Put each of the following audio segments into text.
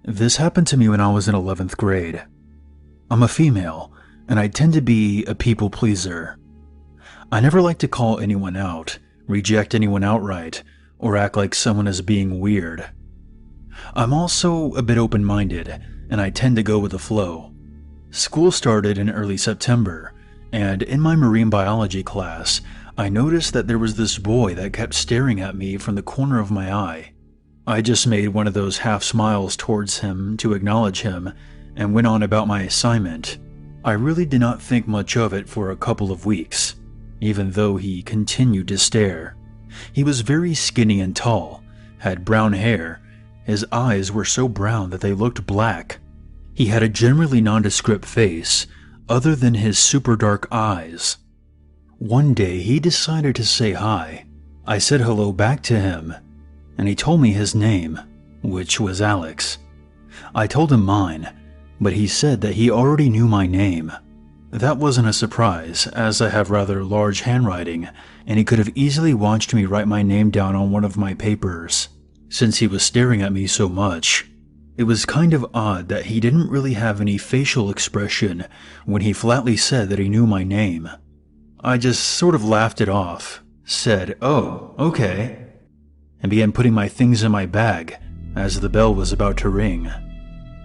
This happened to me when I was in 11th grade. I'm a female, and I tend to be a people pleaser. I never like to call anyone out, reject anyone outright, or act like someone is being weird. I'm also a bit open-minded, and I tend to go with the flow. School started in early September, and in my marine biology class, I noticed that there was this boy that kept staring at me from the corner of my eye. I just made one of those half smiles towards him to acknowledge him and went on about my assignment. I really did not think much of it for a couple of weeks, even though he continued to stare. He was very skinny and tall, had brown hair. His eyes were so brown that they looked black. He had a generally nondescript face, other than his super dark eyes. One day he decided to say hi. I said hello back to him, and he told me his name, which was Alex. I told him mine, but he said that he already knew my name. That wasn't a surprise, as I have rather large handwriting, and he could have easily watched me write my name down on one of my papers, since he was staring at me so much. It was kind of odd that he didn't really have any facial expression when he flatly said that he knew my name. I just sort of laughed it off, said, "Oh, okay," and began putting my things in my bag as the bell was about to ring.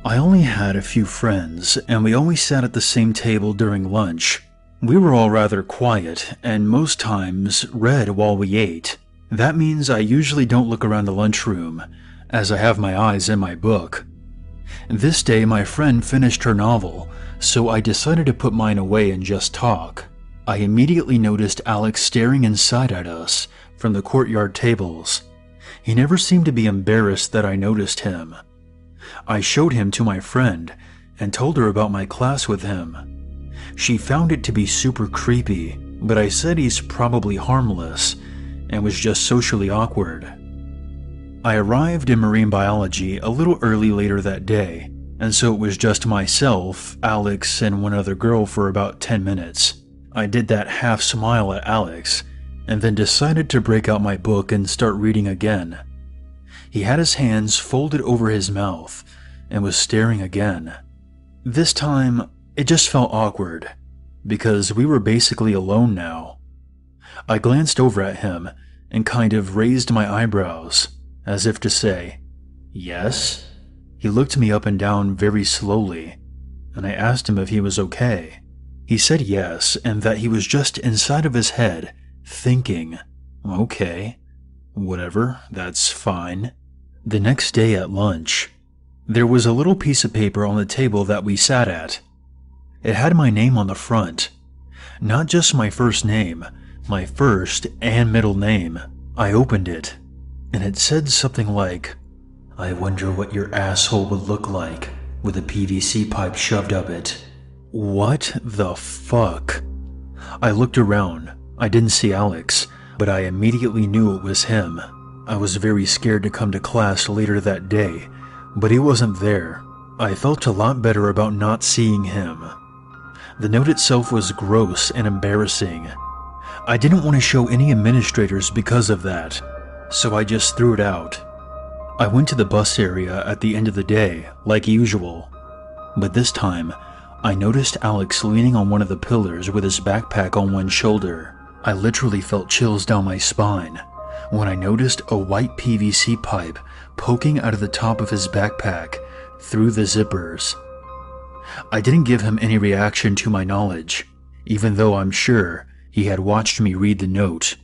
I only had a few friends, and we always sat at the same table during lunch. We were all rather quiet, and most times read while we ate. That means I usually don't look around the lunchroom, as I have my eyes in my book. This day my friend finished her novel, so I decided to put mine away and just talk. I immediately noticed Alex staring inside at us from the courtyard tables. He never seemed to be embarrassed that I noticed him. I showed him to my friend and told her about my class with him. She found it to be super creepy, but I said he's probably harmless and was just socially awkward. I arrived in marine biology a little early later that day, and so it was just myself, Alex, and one other girl for about 10 minutes. I did that half smile at Alex, and then decided to break out my book and start reading again. He had his hands folded over his mouth and was staring again. This time, it just felt awkward, because we were basically alone now. I glanced over at him and kind of raised my eyebrows, as if to say, "Yes?" He looked me up and down very slowly, and I asked him if he was okay. He said yes, and that he was just inside of his head, thinking, "Okay, whatever, that's fine." The next day at lunch, there was a little piece of paper on the table that we sat at. It had my name on the front. Not just my first name, my first and middle name. I opened it, and it said something like, "I wonder what your asshole would look like with a PVC pipe shoved up it." What the fuck? I looked around. I didn't see Alex, but I immediately knew it was him. I was very scared to come to class later that day, but he wasn't there. I felt a lot better about not seeing him. The note itself was gross and embarrassing. I didn't want to show any administrators because of that, so I just threw it out. I went to the bus area at the end of the day, like usual, but this time, I noticed Alex leaning on one of the pillars with his backpack on one shoulder. I literally felt chills down my spine when I noticed a white PVC pipe poking out of the top of his backpack through the zippers. I didn't give him any reaction to my knowledge, even though I'm sure he had watched me read the note.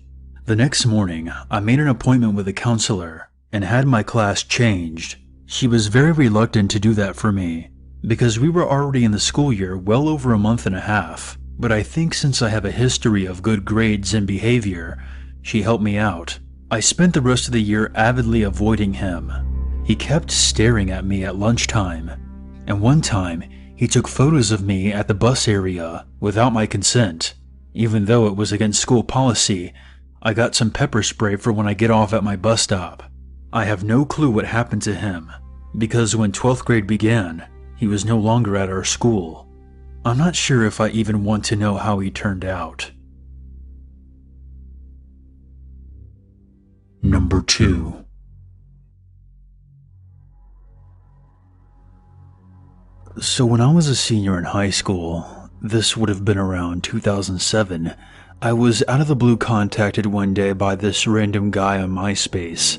The next morning, I made an appointment with a counselor and had my class changed. She was very reluctant to do that for me, because we were already in the school year well over a month and a half, but I think since I have a history of good grades and behavior, she helped me out. I spent the rest of the year avidly avoiding him. He kept staring at me at lunchtime, and one time he took photos of me at the bus area without my consent. Even though it was against school policy, I got some pepper spray for when I get off at my bus stop. I have no clue what happened to him, because when 12th grade began, he was no longer at our school. I'm not sure if I even want to know how he turned out. Number 2. So when I was a senior in high school, this would have been around 2007, I was out of the blue contacted one day by this random guy on MySpace.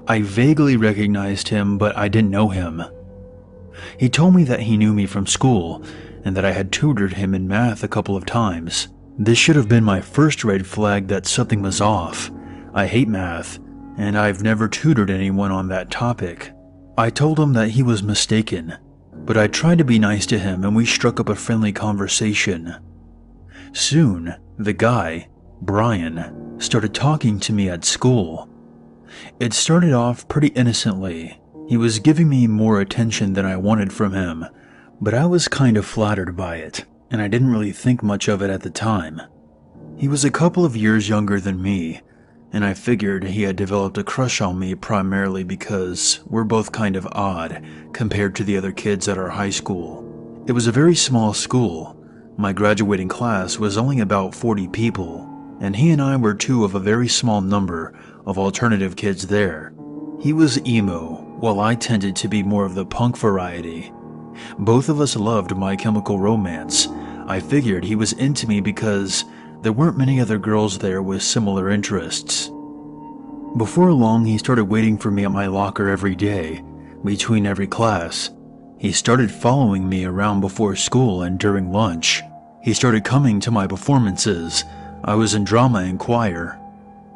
I vaguely recognized him, but I didn't know him. He told me that he knew me from school, and that I had tutored him in math a couple of times. This should have been my first red flag that something was off. I hate math, and I've never tutored anyone on that topic. I told him that he was mistaken, but I tried to be nice to him and we struck up a friendly conversation. Soon, the guy, Brian, started talking to me at school. It started off pretty innocently. He was giving me more attention than I wanted from him, but I was kind of flattered by it, and I didn't really think much of it at the time. He was a couple of years younger than me, and I figured he had developed a crush on me primarily because we're both kind of odd compared to the other kids at our high school. It was a very small school. My graduating class was only about 40 people, and he and I were two of a very small number of alternative kids there. He was emo, while I tended to be more of the punk variety. Both of us loved My Chemical Romance. I figured he was into me because there weren't many other girls there with similar interests. Before long, he started waiting for me at my locker every day, between every class. He started following me around before school and during lunch. He started coming to my performances. I was in drama and choir.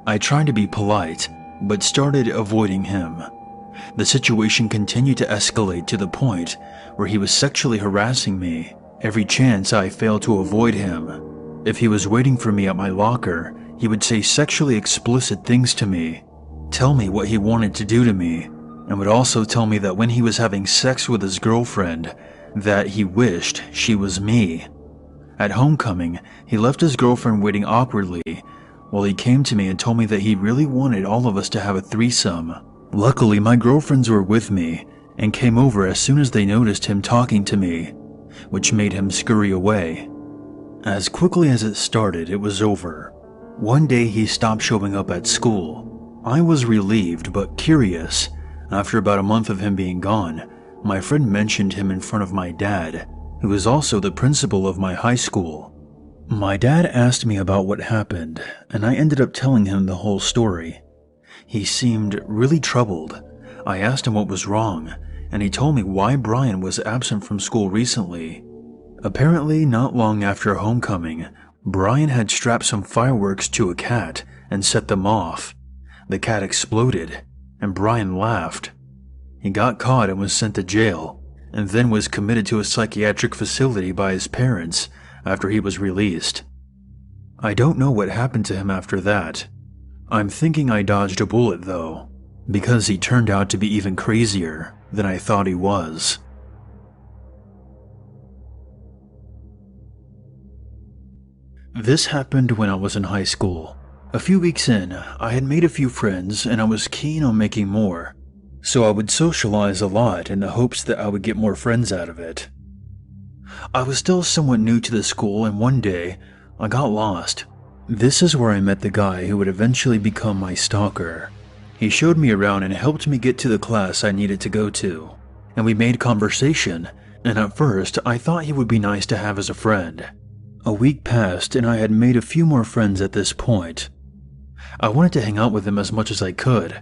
I tried to be polite, but started avoiding him. The situation continued to escalate to the point where he was sexually harassing me every chance I failed to avoid him. If he was waiting for me at my locker, he would say sexually explicit things to me, tell me what he wanted to do to me, and would also tell me that when he was having sex with his girlfriend, that he wished she was me. At homecoming, he left his girlfriend waiting awkwardly while he came to me and told me that he really wanted all of us to have a threesome. Luckily, my girlfriends were with me and came over as soon as they noticed him talking to me, which made him scurry away. As quickly as it started, it was over. One day he stopped showing up at school. I was relieved but curious. After about a month of him being gone, my friend mentioned him in front of my dad, who was also the principal of my high school. My dad asked me about what happened, and I ended up telling him the whole story. He seemed really troubled. I asked him what was wrong, and he told me why Brian was absent from school recently. Apparently, not long after homecoming, Brian had strapped some fireworks to a cat and set them off. The cat exploded, and Brian laughed. He got caught and was sent to jail, and then was committed to a psychiatric facility by his parents after he was released. I don't know what happened to him after that. I'm thinking I dodged a bullet though, because he turned out to be even crazier than I thought he was. This happened when I was in high school. A few weeks in, I had made a few friends and I was keen on making more, so I would socialize a lot in the hopes that I would get more friends out of it. I was still somewhat new to the school and one day, I got lost. This is where I met the guy who would eventually become my stalker. He showed me around and helped me get to the class I needed to go to, and we made conversation, and at first I thought he would be nice to have as a friend. A week passed and I had made a few more friends at this point. I wanted to hang out with him as much as I could.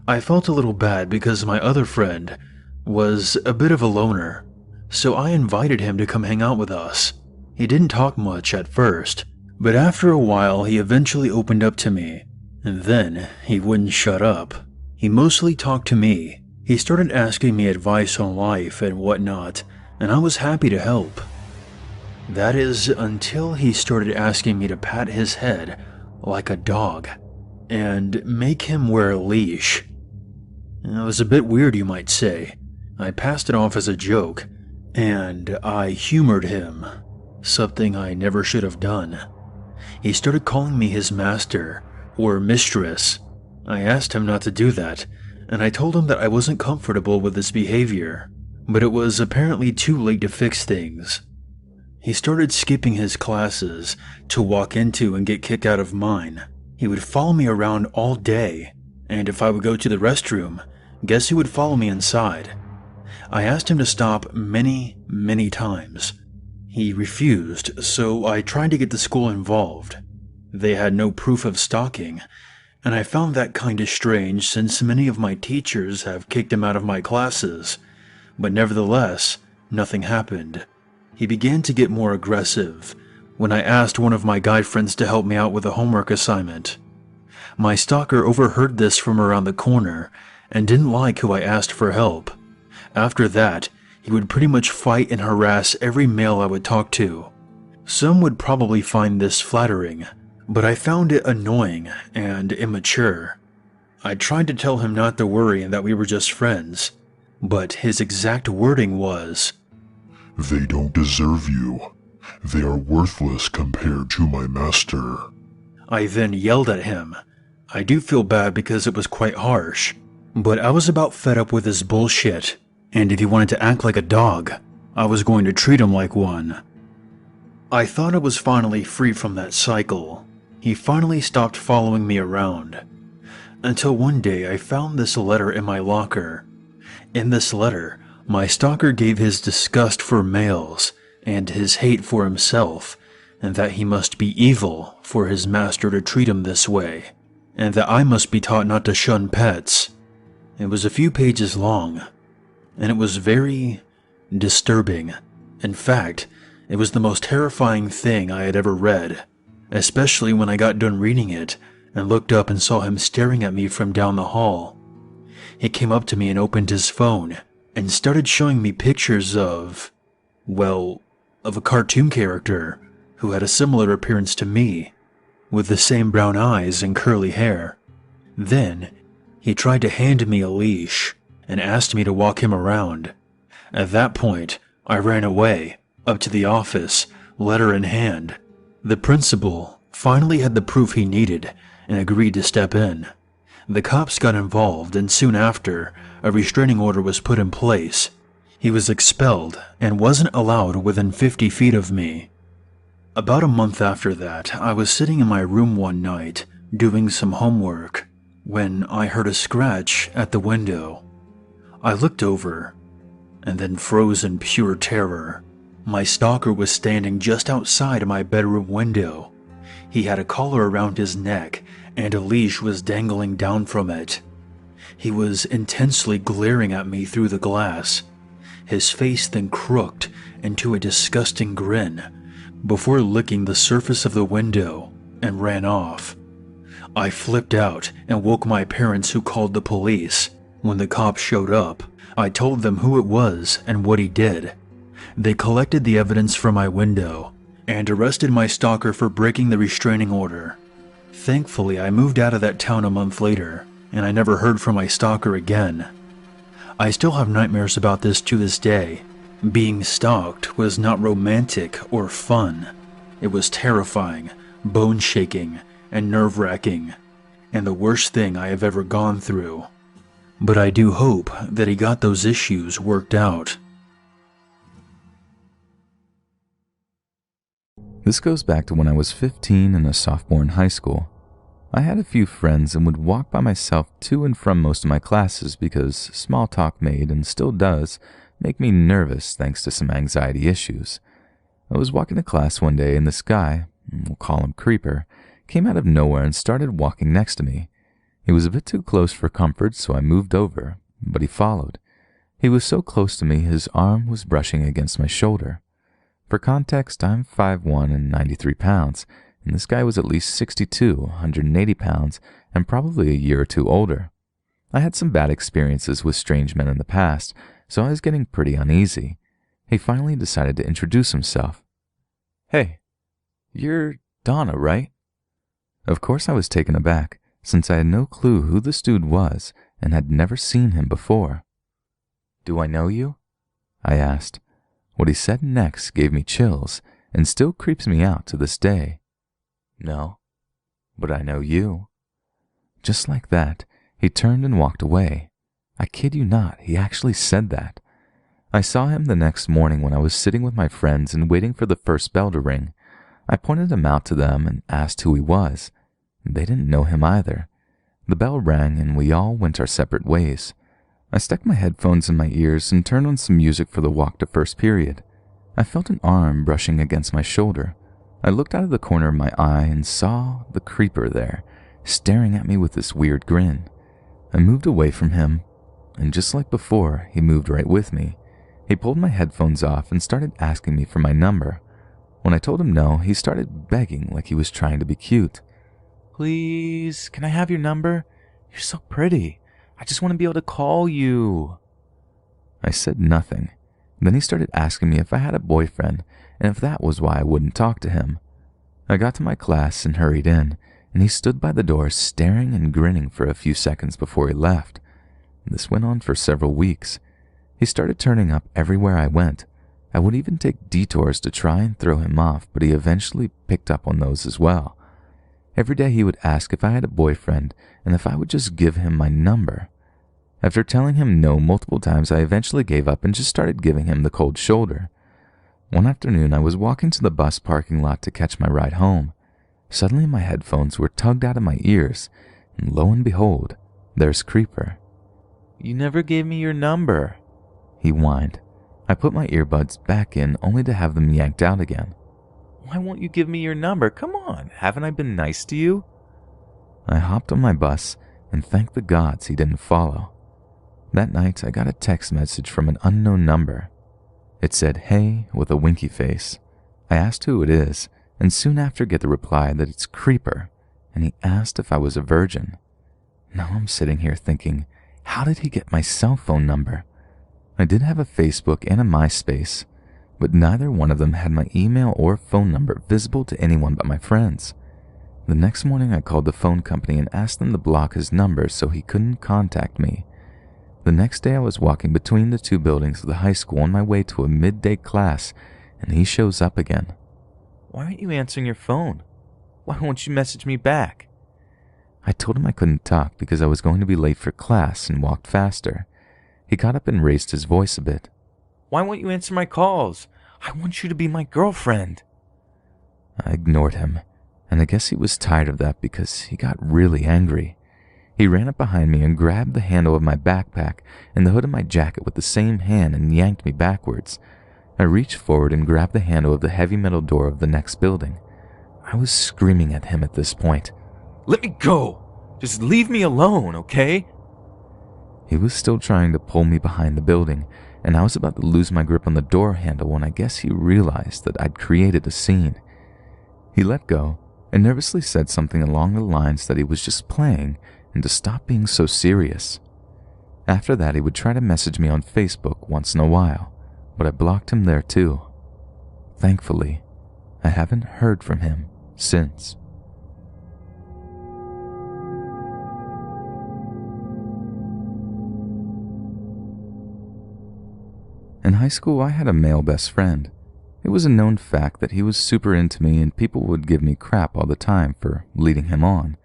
I felt a little bad because my other friend was a bit of a loner, so I invited him to come hang out with us. He didn't talk much at first, but after a while he eventually opened up to me, and then he wouldn't shut up. He mostly talked to me. He started asking me advice on life and whatnot, and I was happy to help. That is, until he started asking me to pat his head like a dog and make him wear a leash. It was a bit weird, you might say. I passed it off as a joke, and I humored him, something I never should have done. He started calling me his master or mistress. I asked him not to do that, and I told him that I wasn't comfortable with this behavior, but it was apparently too late to fix things. He started skipping his classes to walk into and get kicked out of mine. He would follow me around all day, and if I would go to the restroom, guess who would follow me inside? I asked him to stop many, many times. He refused, so I tried to get the school involved. They had no proof of stalking, and I found that kinda strange since many of my teachers have kicked him out of my classes. But nevertheless, nothing happened. He began to get more aggressive when I asked one of my guy friends to help me out with a homework assignment. My stalker overheard this from around the corner and didn't like who I asked for help. After that, he would pretty much fight and harass every male I would talk to. Some would probably find this flattering, but I found it annoying and immature. I tried to tell him not to worry and that we were just friends, but his exact wording was, "They don't deserve you. They are worthless compared to my master." I then yelled at him. I do feel bad because it was quite harsh, but I was about fed up with his bullshit, and if he wanted to act like a dog, I was going to treat him like one. I thought I was finally free from that cycle. He finally stopped following me around. Until one day I found this letter in my locker. In this letter, my stalker gave his disgust for males and his hate for himself, and that he must be evil for his master to treat him this way, and that I must be taught not to shun pets. It was a few pages long, and it was very disturbing. In fact, it was the most terrifying thing I had ever read, especially when I got done reading it and looked up and saw him staring at me from down the hall. He came up to me and opened his phone and started showing me pictures of a cartoon character who had a similar appearance to me, with the same brown eyes and curly hair. Then, he tried to hand me a leash and asked me to walk him around. At that point, I ran away, up to the office, letter in hand. The principal finally had the proof he needed and agreed to step in. The cops got involved, and soon after, a restraining order was put in place. He was expelled and wasn't allowed within 50 feet of me. About a month after that, I was sitting in my room one night, doing some homework, when I heard a scratch at the window. I looked over, and then froze in pure terror. My stalker was standing just outside my bedroom window. He had a collar around his neck, and a leash was dangling down from it. He was intensely glaring at me through the glass. His face then crooked into a disgusting grin, before licking the surface of the window and ran off. I flipped out and woke my parents, who called the police. When the cops showed up, I told them who it was and what he did. They collected the evidence from my window and arrested my stalker for breaking the restraining order. Thankfully, I moved out of that town a month later, and I never heard from my stalker again. I still have nightmares about this to this day. Being stalked was not romantic or fun. It was terrifying, bone-shaking, and nerve-wracking, and the worst thing I have ever gone through. But I do hope that he got those issues worked out. This goes back to when I was 15 and a sophomore in high school. I had a few friends and would walk by myself to and from most of my classes because small talk made, and still does, make me nervous thanks to some anxiety issues. I was walking to class one day and this guy, we'll call him Creeper, came out of nowhere and started walking next to me. He was a bit too close for comfort, so I moved over, but he followed. He was so close to me his arm was brushing against my shoulder. For context, I'm 5'1" and 93 pounds, and this guy was at least 62, 180 pounds, and probably a year or two older. I had some bad experiences with strange men in the past, so I was getting pretty uneasy. He finally decided to introduce himself. "Hey, you're Donna, right?" Of course I was taken aback, since I had no clue who this dude was and had never seen him before. "Do I know you?" I asked. What he said next gave me chills and still creeps me out to this day. "No, but I know you." Just like that, he turned and walked away. I kid you not, he actually said that. I saw him the next morning when I was sitting with my friends and waiting for the first bell to ring. I pointed him out to them and asked who he was. They didn't know him either. The bell rang and we all went our separate ways. I stuck my headphones in my ears and turned on some music for the walk to first period. I felt an arm brushing against my shoulder. I looked out of the corner of my eye and saw the creeper there, staring at me with this weird grin. I moved away from him, and just like before, he moved right with me. He pulled my headphones off and started asking me for my number. When I told him no, he started begging like he was trying to be cute. "Please, can I have your number? You're so pretty. I just want to be able to call you." I said nothing. Then he started asking me if I had a boyfriend and if that was why I wouldn't talk to him. I got to my class and hurried in, and he stood by the door staring and grinning for a few seconds before he left. This went on for several weeks. He started turning up everywhere I went. I would even take detours to try and throw him off, but he eventually picked up on those as well. Every day he would ask if I had a boyfriend and if I would just give him my number. After telling him no multiple times, I eventually gave up and just started giving him the cold shoulder. One afternoon, I was walking to the bus parking lot to catch my ride home. Suddenly, my headphones were tugged out of my ears, and lo and behold, there's Creeper. "You never gave me your number," he whined. I put my earbuds back in only to have them yanked out again. "Why won't you give me your number? Come on, haven't I been nice to you?" I hopped on my bus and thanked the gods he didn't follow. That night, I got a text message from an unknown number. It said, "Hey," with a winky face. I asked who it is, and soon after get the reply that it's Creeper, and he asked if I was a virgin. Now I'm sitting here thinking, how did he get my cell phone number? I did have a Facebook and a MySpace, but neither one of them had my email or phone number visible to anyone but my friends. The next morning, I called the phone company and asked them to block his number so he couldn't contact me. The next day, I was walking between the two buildings of the high school on my way to a midday class, and he shows up again. "Why aren't you answering your phone? Why won't you message me back?" I told him I couldn't talk because I was going to be late for class and walked faster. He got up and raised his voice a bit. "Why won't you answer my calls? I want you to be my girlfriend." I ignored him, and I guess he was tired of that because he got really angry. He ran up behind me and grabbed the handle of my backpack and the hood of my jacket with the same hand and yanked me backwards. I reached forward and grabbed the handle of the heavy metal door of the next building. I was screaming at him at this point. "Let me go! Just leave me alone, okay?" He was still trying to pull me behind the building, and I was about to lose my grip on the door handle when I guess he realized that I'd created a scene. He let go and nervously said something along the lines that he was just playing and to stop being so serious. After that, he would try to message me on Facebook once in a while, but I blocked him there too. Thankfully, I haven't heard from him since. In high school, I had a male best friend. It was a known fact that he was super into me and people would give me crap all the time for leading him on.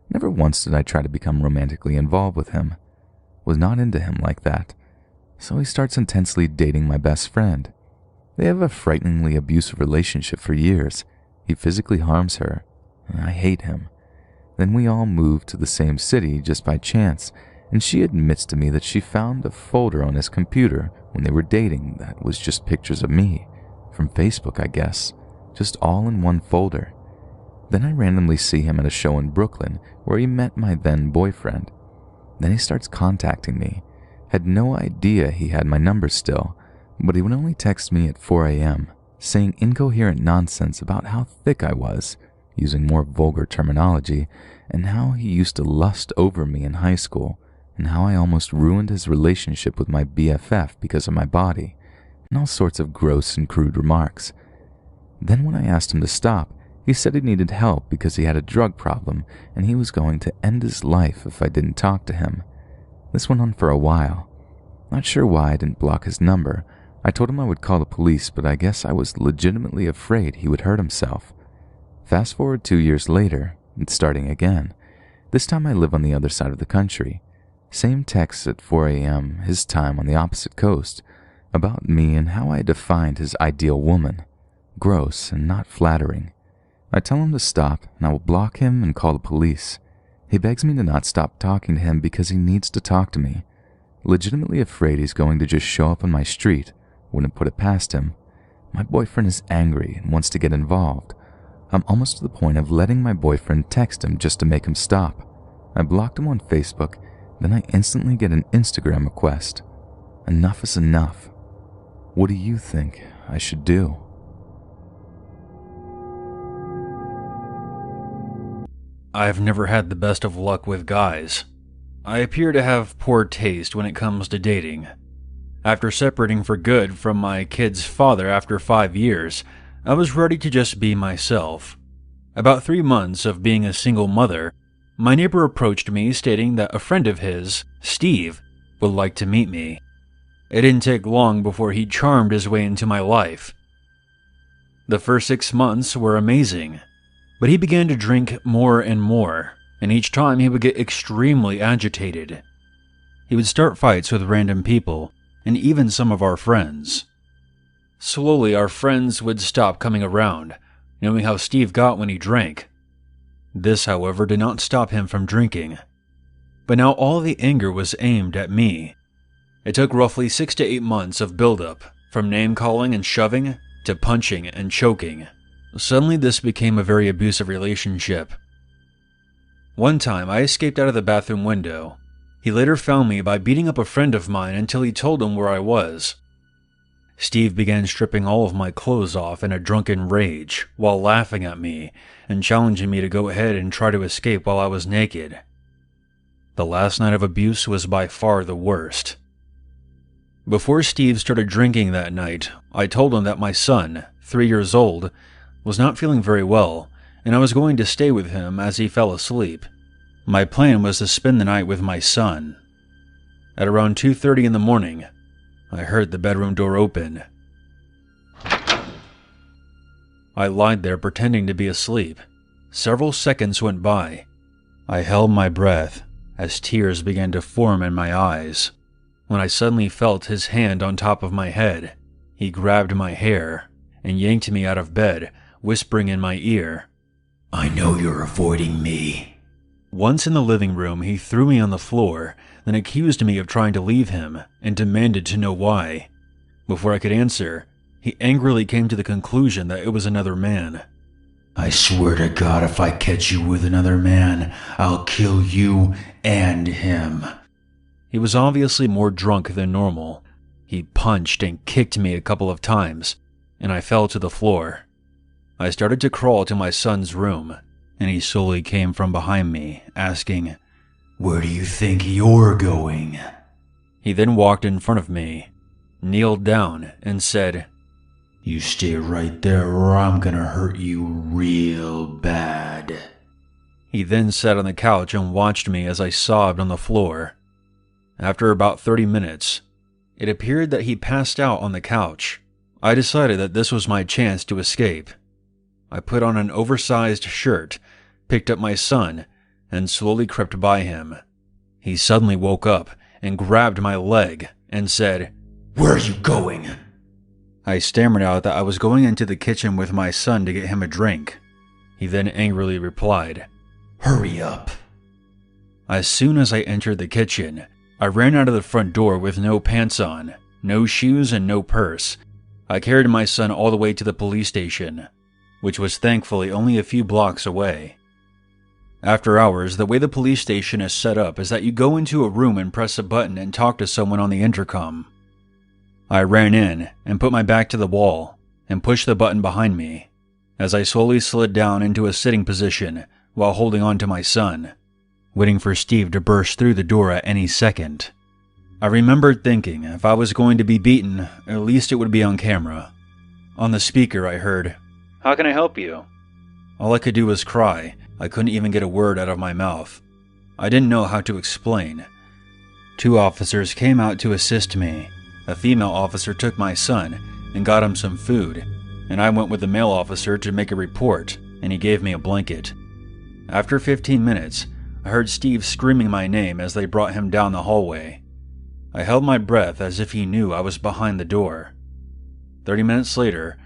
Never once did I try to become romantically involved with him. Was not into him like that. So he starts intensely dating my best friend. They have a frighteningly abusive relationship for years. He physically harms her, and I hate him. Then we all moved to the same city just by chance, and she admits to me that she found a folder on his computer when they were dating that was just pictures of me, from Facebook I guess, just all in one folder. Then I randomly see him at a show in Brooklyn where he met my then boyfriend. Then he starts contacting me. Had no idea he had my number still, but he would only text me at 4 a.m., saying incoherent nonsense about how thick I was, using more vulgar terminology, and how he used to lust over me in high school, and how I almost ruined his relationship with my BFF because of my body, and all sorts of gross and crude remarks. Then when I asked him to stop, he said he needed help because he had a drug problem and he was going to end his life if I didn't talk to him. This went on for a while. Not sure why I didn't block his number. I told him I would call the police, but I guess I was legitimately afraid he would hurt himself. Fast forward 2 years later, it's starting again. This time I live on the other side of the country. Same text at 4 a.m., his time on the opposite coast, about me and how I defined his ideal woman. Gross and not flattering. I tell him to stop, and I will block him and call the police. He begs me to not stop talking to him because he needs to talk to me. Legitimately afraid he's going to just show up on my street. Wouldn't put it past him. My boyfriend is angry and wants to get involved. I'm almost to the point of letting my boyfriend text him just to make him stop. I blocked him on Facebook, then I instantly get an Instagram request. Enough is enough. What do you think I should do? I've never had the best of luck with guys. I appear to have poor taste when it comes to dating. After separating for good from my kid's father after 5 years, I was ready to just be myself. About 3 months of being a single mother, my neighbor approached me stating that a friend of his, Steve, would like to meet me. It didn't take long before he charmed his way into my life. The first 6 months were amazing, but he began to drink more and more, and each time he would get extremely agitated. He would start fights with random people, and even some of our friends. Slowly, our friends would stop coming around, knowing how Steve got when he drank. This, however, did not stop him from drinking. But now all the anger was aimed at me. It took roughly 6 to 8 months of buildup, from name-calling and shoving to punching and choking. Suddenly, this became a very abusive relationship. One time, I escaped out of the bathroom window. He later found me by beating up a friend of mine until he told him where I was. Steve began stripping all of my clothes off in a drunken rage while laughing at me and challenging me to go ahead and try to escape while I was naked. The last night of abuse was by far the worst. Before Steve started drinking that night, I told him that my son, 3 years old, was not feeling very well, and I was going to stay with him as he fell asleep. My plan was to spend the night with my son. At around 2:30 in the morning, I heard the bedroom door open. I lied there pretending to be asleep. Several seconds went by. I held my breath as tears began to form in my eyes, when I suddenly felt his hand on top of my head. He grabbed my hair and yanked me out of bed, whispering in my ear, "I know you're avoiding me." Once in the living room, he threw me on the floor, then accused me of trying to leave him and demanded to know why. Before I could answer, he angrily came to the conclusion that it was another man. "I swear to God, if I catch you with another man, I'll kill you and him." He was obviously more drunk than normal. He punched and kicked me a couple of times, and I fell to the floor. I started to crawl to my son's room, and he slowly came from behind me, asking, "Where do you think you're going?" He then walked in front of me, kneeled down, and said, "You stay right there or I'm gonna hurt you real bad." He then sat on the couch and watched me as I sobbed on the floor. After about 30 minutes, it appeared that he passed out on the couch. I decided that this was my chance to escape. I put on an oversized shirt, picked up my son, and slowly crept by him. He suddenly woke up and grabbed my leg and said, "Where are you going?" I stammered out that I was going into the kitchen with my son to get him a drink. He then angrily replied, "Hurry up." As soon as I entered the kitchen, I ran out of the front door with no pants on, no shoes, and no purse. I carried my son all the way to the police station, which was thankfully only a few blocks away. After hours, the way the police station is set up is that you go into a room and press a button and talk to someone on the intercom. I ran in and put my back to the wall and pushed the button behind me as I slowly slid down into a sitting position while holding on to my son, waiting for Steve to burst through the door at any second. I remembered thinking if I was going to be beaten, at least it would be on camera. On the speaker I heard, "How can I help you?" All I could do was cry. I couldn't even get a word out of my mouth. I didn't know how to explain. 2 officers came out to assist me. A female officer took my son and got him some food, and I went with the male officer to make a report, and he gave me a blanket. After 15 minutes, I heard Steve screaming my name as they brought him down the hallway. I held my breath as if he knew I was behind the door. 30 minutes later,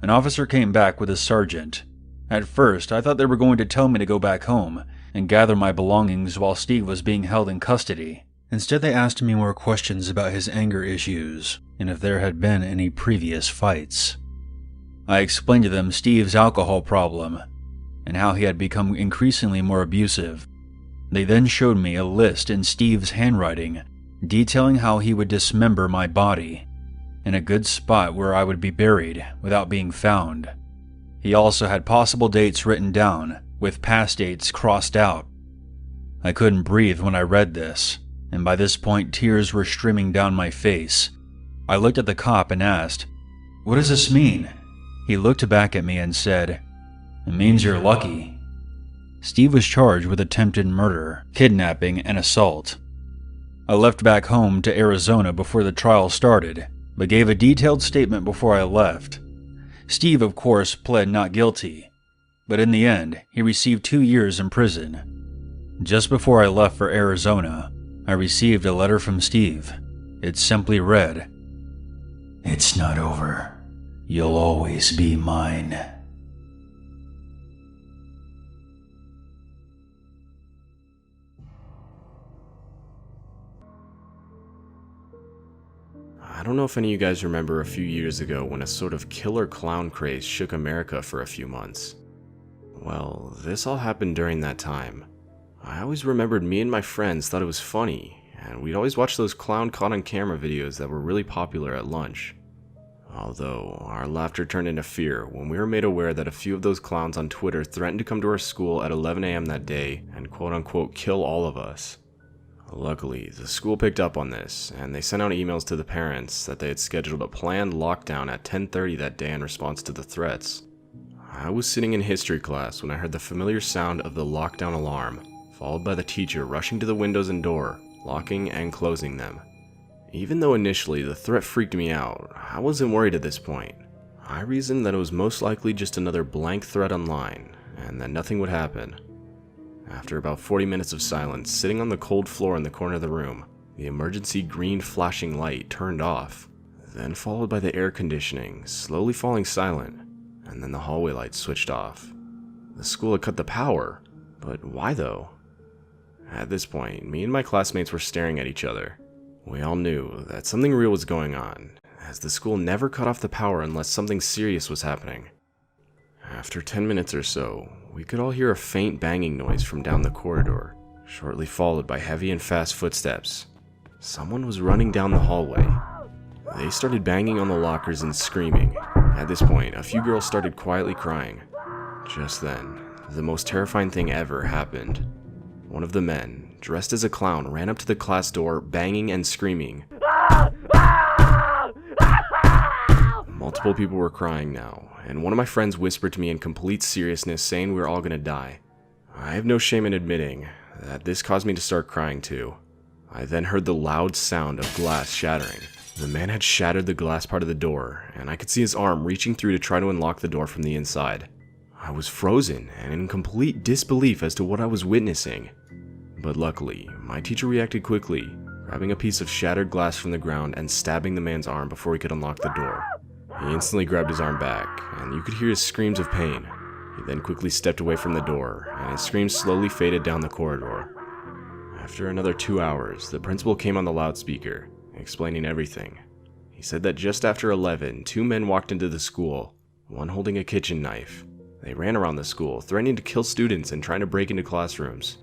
an officer came back with a sergeant. At first, I thought they were going to tell me to go back home and gather my belongings while Steve was being held in custody, Instead, they asked me more questions about his anger issues and if there had been any previous fights. I explained to them Steve's alcohol problem and how he had become increasingly more abusive. They then showed me a list in Steve's handwriting detailing how he would dismember my body in a good spot where I would be buried without being found. He also had possible dates written down, with past dates crossed out. I couldn't breathe when I read this, and by this point tears were streaming down my face. I looked at the cop and asked, "What does this mean?" He looked back at me and said, "It means you're lucky." Steve was charged with attempted murder, kidnapping, and assault. I left back home to Arizona before the trial started, but gave a detailed statement before I left. Steve, of course, pled not guilty, but in the end, he received 2 years in prison. Just before I left for Arizona, I received a letter from Steve. It simply read, "It's not over. You'll always be mine." I don't know if any of you guys remember a few years ago when a sort of killer clown craze shook America for a few months. Well, this all happened during that time. I always remembered me and my friends thought it was funny, and we'd always watch those clown caught on camera videos that were really popular at lunch. Although, our laughter turned into fear when we were made aware that a few of those clowns on Twitter threatened to come to our school at 11 a.m. that day and quote-unquote kill all of us. Luckily, the school picked up on this, and they sent out emails to the parents that they had scheduled a planned lockdown at 10:30 that day in response to the threats. I was sitting in history class when I heard the familiar sound of the lockdown alarm, followed by the teacher rushing to the windows and door, locking and closing them. Even though initially the threat freaked me out, I wasn't worried at this point. I reasoned that it was most likely just another blank threat online, and that nothing would happen. After about 40 minutes of silence, sitting on the cold floor in the corner of the room, the emergency green flashing light turned off, then followed by the air conditioning slowly falling silent, and then the hallway lights switched off. The school had cut the power, but why though? At this point, me and my classmates were staring at each other. We all knew that something real was going on, as the school never cut off the power unless something serious was happening. After 10 minutes or so, we could all hear a faint banging noise from down the corridor, shortly followed by heavy and fast footsteps. Someone was running down the hallway. They started banging on the lockers and screaming. At this point, a few girls started quietly crying. Just then, the most terrifying thing ever happened. One of the men, dressed as a clown, ran up to the class door, banging and screaming. Multiple people were crying now, and one of my friends whispered to me in complete seriousness, saying we were all gonna die. I have no shame in admitting that this caused me to start crying too. I then heard the loud sound of glass shattering. The man had shattered the glass part of the door, and I could see his arm reaching through to try to unlock the door from the inside. I was frozen and in complete disbelief as to what I was witnessing. But luckily, my teacher reacted quickly, grabbing a piece of shattered glass from the ground and stabbing the man's arm before he could unlock the door. He instantly grabbed his arm back, and you could hear his screams of pain. He then quickly stepped away from the door, and his screams slowly faded down the corridor. After another 2 hours, the principal came on the loudspeaker, explaining everything. He said that just after 11, 2 men walked into the school, one holding a kitchen knife. They ran around the school, threatening to kill students and trying to break into classrooms.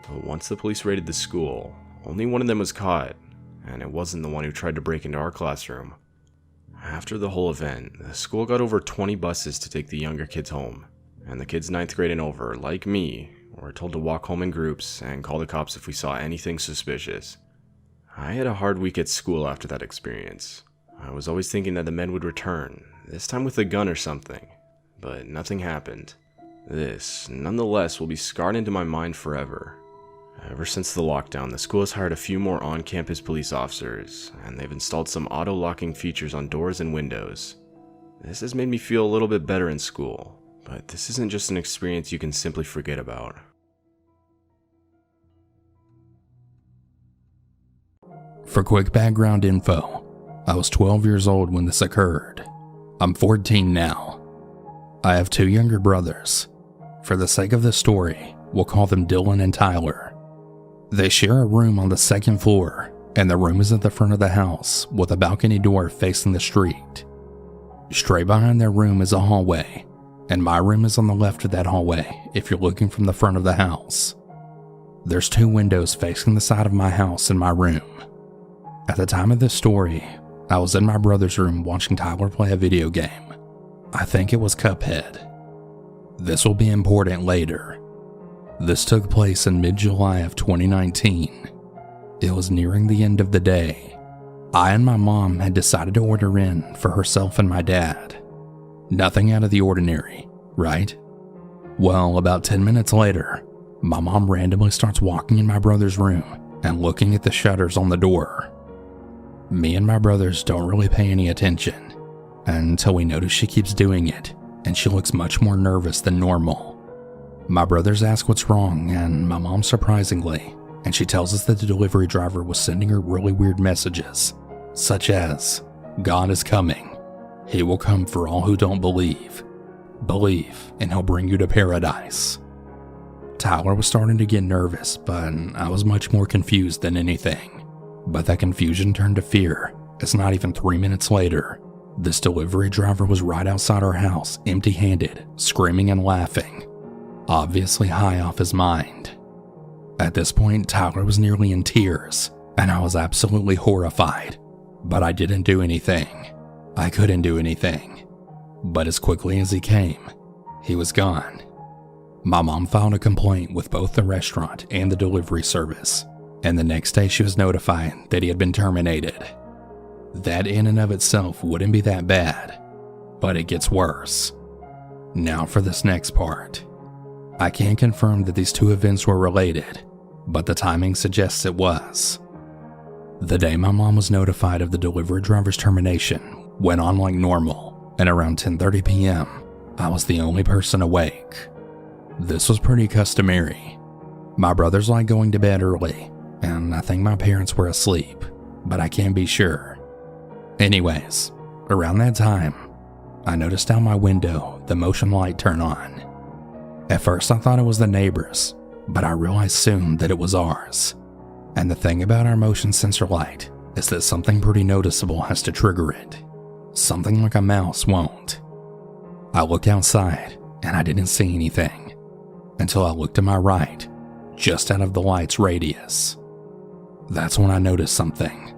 But once the police raided the school, only one of them was caught, and it wasn't the one who tried to break into our classroom. After the whole event, the school got over 20 buses to take the younger kids home, and the kids 9th grade and over, like me, were told to walk home in groups and call the cops if we saw anything suspicious. I had a hard week at school after that experience. I was always thinking that the men would return, this time with a gun or something, but nothing happened. This, nonetheless, will be scarred into my mind forever. Ever since the lockdown, the school has hired a few more on-campus police officers, and they've installed some auto-locking features on doors and windows. This has made me feel a little bit better in school, but this isn't just an experience you can simply forget about. For quick background info, I was 12 years old when this occurred. I'm 14 now. I have 2 younger brothers. For the sake of this story, we'll call them Dylan and Tyler. They share a room on the second floor, and the room is at the front of the house with a balcony door facing the street. Straight behind their room is a hallway, and my room is on the left of that hallway if you're looking from the front of the house. There's 2 windows facing the side of my house and my room. At the time of this story, I was in my brother's room watching Tyler play a video game. I think it was Cuphead. This will be important later. This took place in mid-July of 2019. It was nearing the end of the day. I and my mom had decided to order in for herself and my dad. Nothing out of the ordinary, right? Well, about 10 minutes later, my mom randomly starts walking in my brother's room and looking at the shutters on the door. Me and my brothers don't really pay any attention until we notice she keeps doing it, and she looks much more nervous than normal. My brothers ask what's wrong, and my mom surprisingly, and she tells us that the delivery driver was sending her really weird messages, such as, "God is coming. He will come for all who don't believe. Believe, and he'll bring you to paradise." Tyler was starting to get nervous, but I was much more confused than anything. But that confusion turned to fear, as not even 3 minutes later, this delivery driver was right outside our house, empty-handed, screaming and laughing, obviously high off his mind. At this point, Tyler was nearly in tears, and I was absolutely horrified, but I didn't do anything. I couldn't do anything. But as quickly as he came, he was gone. My mom filed a complaint with both the restaurant and the delivery service, and the next day she was notified that he had been terminated. That in and of itself wouldn't be that bad, but it gets worse. Now for this next part. I can't confirm that these 2 events were related, but the timing suggests it was. The day my mom was notified of the delivery driver's termination went on like normal, and around 10:30 p.m., I was the only person awake. This was pretty customary. My brothers like going to bed early, and I think my parents were asleep, but I can't be sure. Anyways, around that time, I noticed out my window the motion light turn on. At first I thought it was the neighbors, but I realized soon that it was ours. And the thing about our motion sensor light is that something pretty noticeable has to trigger it. Something like a mouse won't. I looked outside and I didn't see anything until I looked to my right, just out of the light's radius. That's when I noticed something.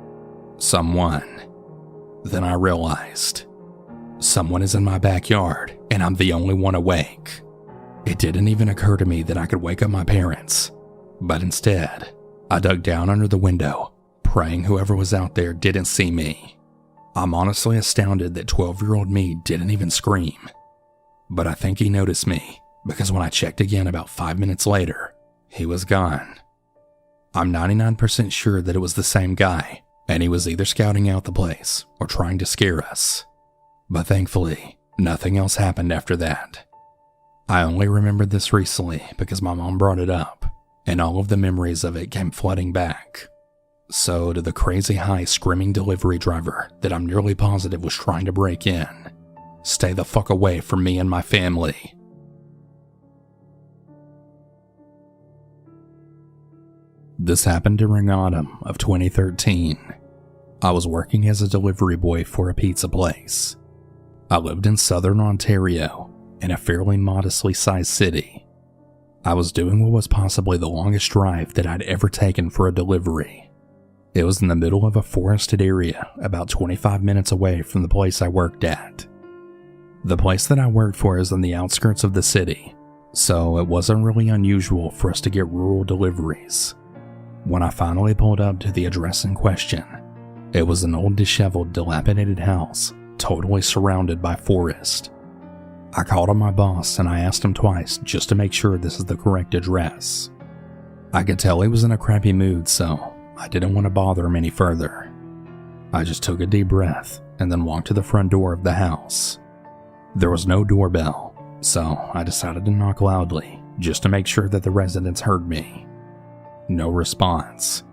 Someone. Then I realized. Someone is in my backyard and I'm the only one awake. It didn't even occur to me that I could wake up my parents, but instead, I dug down under the window, praying whoever was out there didn't see me. I'm honestly astounded that 12-year-old me didn't even scream. But I think he noticed me, because when I checked again about 5 minutes later, he was gone. I'm 99% sure that it was the same guy, and he was either scouting out the place or trying to scare us. But thankfully, nothing else happened after that. I only remembered this recently because my mom brought it up, and all of the memories of it came flooding back. So to the crazy high screaming delivery driver that I'm nearly positive was trying to break in, stay the fuck away from me and my family. This happened during autumn of 2013. I was working as a delivery boy for a pizza place. I lived in southern Ontario, in a fairly modestly sized city. I was doing what was possibly the longest drive that I'd ever taken for a delivery. It was in the middle of a forested area about 25 minutes away from the place I worked at. The place that I worked for is on the outskirts of the city, so it wasn't really unusual for us to get rural deliveries. When I finally pulled up to the address in question, it was an old disheveled, dilapidated house, totally surrounded by forest. I called on my boss and I asked him twice just to make sure this is the correct address. I could tell he was in a crappy mood, so I didn't want to bother him any further. I just took a deep breath and then walked to the front door of the house. There was no doorbell, so I decided to knock loudly just to make sure that the residents heard me. No response.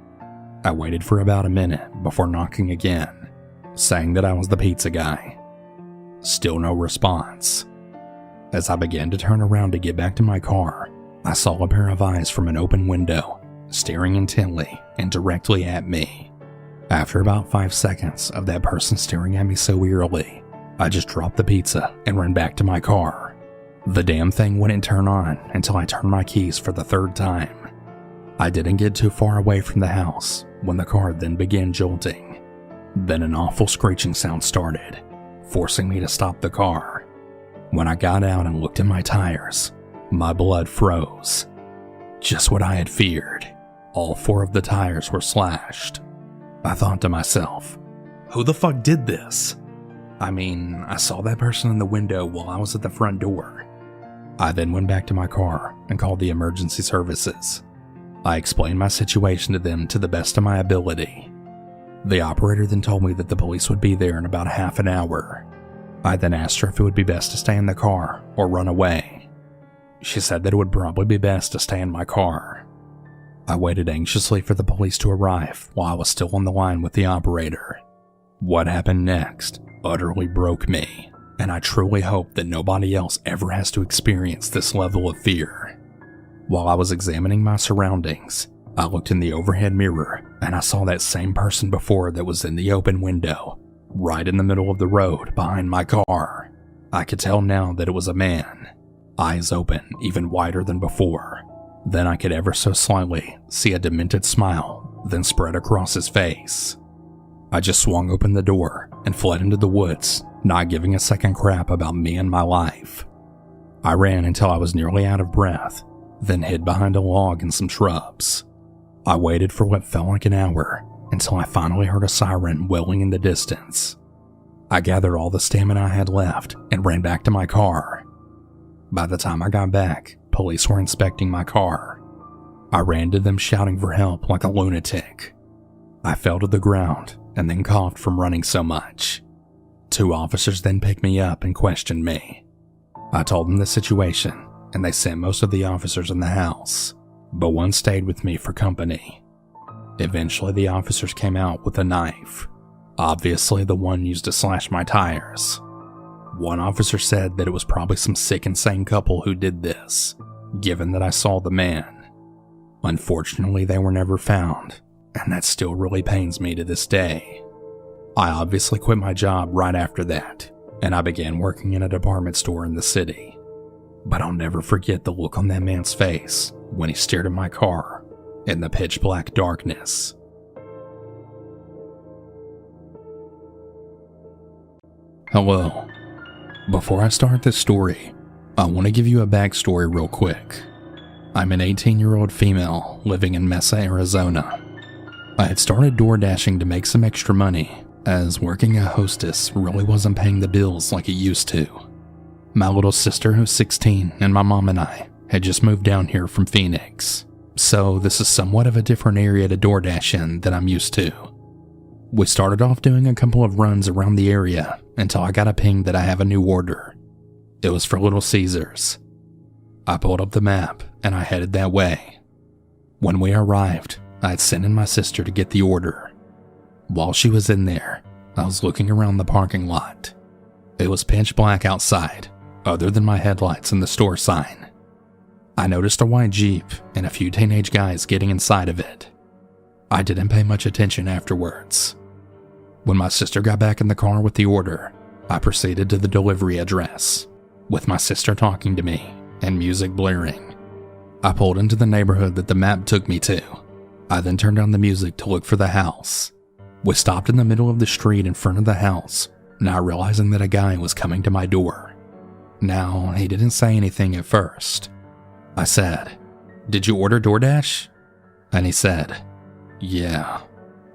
I waited for about a minute before knocking again, saying that I was the pizza guy. Still no response. As I began to turn around to get back to my car, I saw a pair of eyes from an open window, staring intently and directly at me. After about 5 seconds of that person staring at me so eerily, I just dropped the pizza and ran back to my car. The damn thing wouldn't turn on until I turned my keys for the 3rd time. I didn't get too far away from the house when the car then began jolting. Then an awful screeching sound started, forcing me to stop the car. When I got out and looked at my tires, my blood froze. Just what I had feared. All 4 of the tires were slashed. I thought to myself, who the fuck did this? I mean, I saw that person in the window while I was at the front door. I then went back to my car and called the emergency services. I explained my situation to them to the best of my ability. The operator then told me that the police would be there in about half an hour. I then asked her if it would be best to stay in the car or run away. She said that it would probably be best to stay in my car. I waited anxiously for the police to arrive while I was still on the line with the operator. What happened next utterly broke me, and I truly hope that nobody else ever has to experience this level of fear. While I was examining my surroundings, I looked in the overhead mirror and I saw that same person before that was in the open window, right in the middle of the road behind my car. I could tell now that it was a man, eyes open even wider than before. Then I could ever so slightly see a demented smile then spread across his face. I just swung open the door and fled into the woods, not giving a second crap about me and my life. I ran until I was nearly out of breath, then hid behind a log and some shrubs. I waited for what felt like an hour until I finally heard a siren wailing in the distance. I gathered all the stamina I had left and ran back to my car. By the time I got back, police were inspecting my car. I ran to them shouting for help like a lunatic. I fell to the ground and then coughed from running so much. 2 officers then picked me up and questioned me. I told them the situation, and they sent most of the officers in the house, but one stayed with me for company. Eventually the officers came out with a knife, obviously the one used to slash my tires. One officer said that it was probably some sick insane couple who did this, given that I saw the man. Unfortunately, they were never found, and that still really pains me to this day. I obviously quit my job right after that, and I began working in a department store in the city. But I'll never forget the look on that man's face when he stared at my car in the pitch black darkness. Hello. Before I start this story, I want to give you a backstory real quick. I'm an 18-year-old female living in Mesa, Arizona. I had started door dashing to make some extra money, as working a hostess really wasn't paying the bills like it used to. My little sister, who's 16, and my mom and I had just moved down here from Phoenix, so this is somewhat of a different area to door dash in than I'm used to. We started off doing a couple of runs around the area until I got a ping that I have a new order. It was for Little Caesars. I pulled up the map and I headed that way. When we arrived, I had sent in my sister to get the order. While she was in there, I was looking around the parking lot. It was pitch black outside, other than my headlights and the store sign. I noticed a white Jeep and a few teenage guys getting inside of it. I didn't pay much attention afterwards. When my sister got back in the car with the order, I proceeded to the delivery address, with my sister talking to me and music blaring. I pulled into the neighborhood that the map took me to. I then turned on the music to look for the house. We stopped in the middle of the street in front of the house, not realizing that a guy was coming to my door. Now, he didn't say anything at first. I said, "Did you order DoorDash?" And he said, "Yeah,"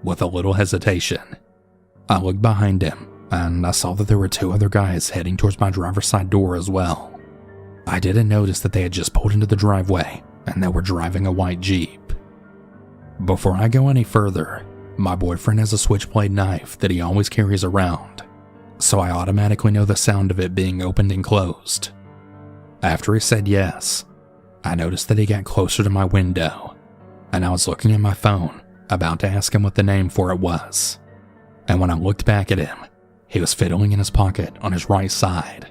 with a little hesitation. I looked behind him, and I saw that there were 2 other guys heading towards my driver's side door as well. I didn't notice that they had just pulled into the driveway, and they were driving a white Jeep. Before I go any further, my boyfriend has a switchblade knife that he always carries around, so I automatically know the sound of it being opened and closed. After he said yes, I noticed that he got closer to my window, and I was looking at my phone, about to ask him what the name for it was. And when I looked back at him, he was fiddling in his pocket on his right side.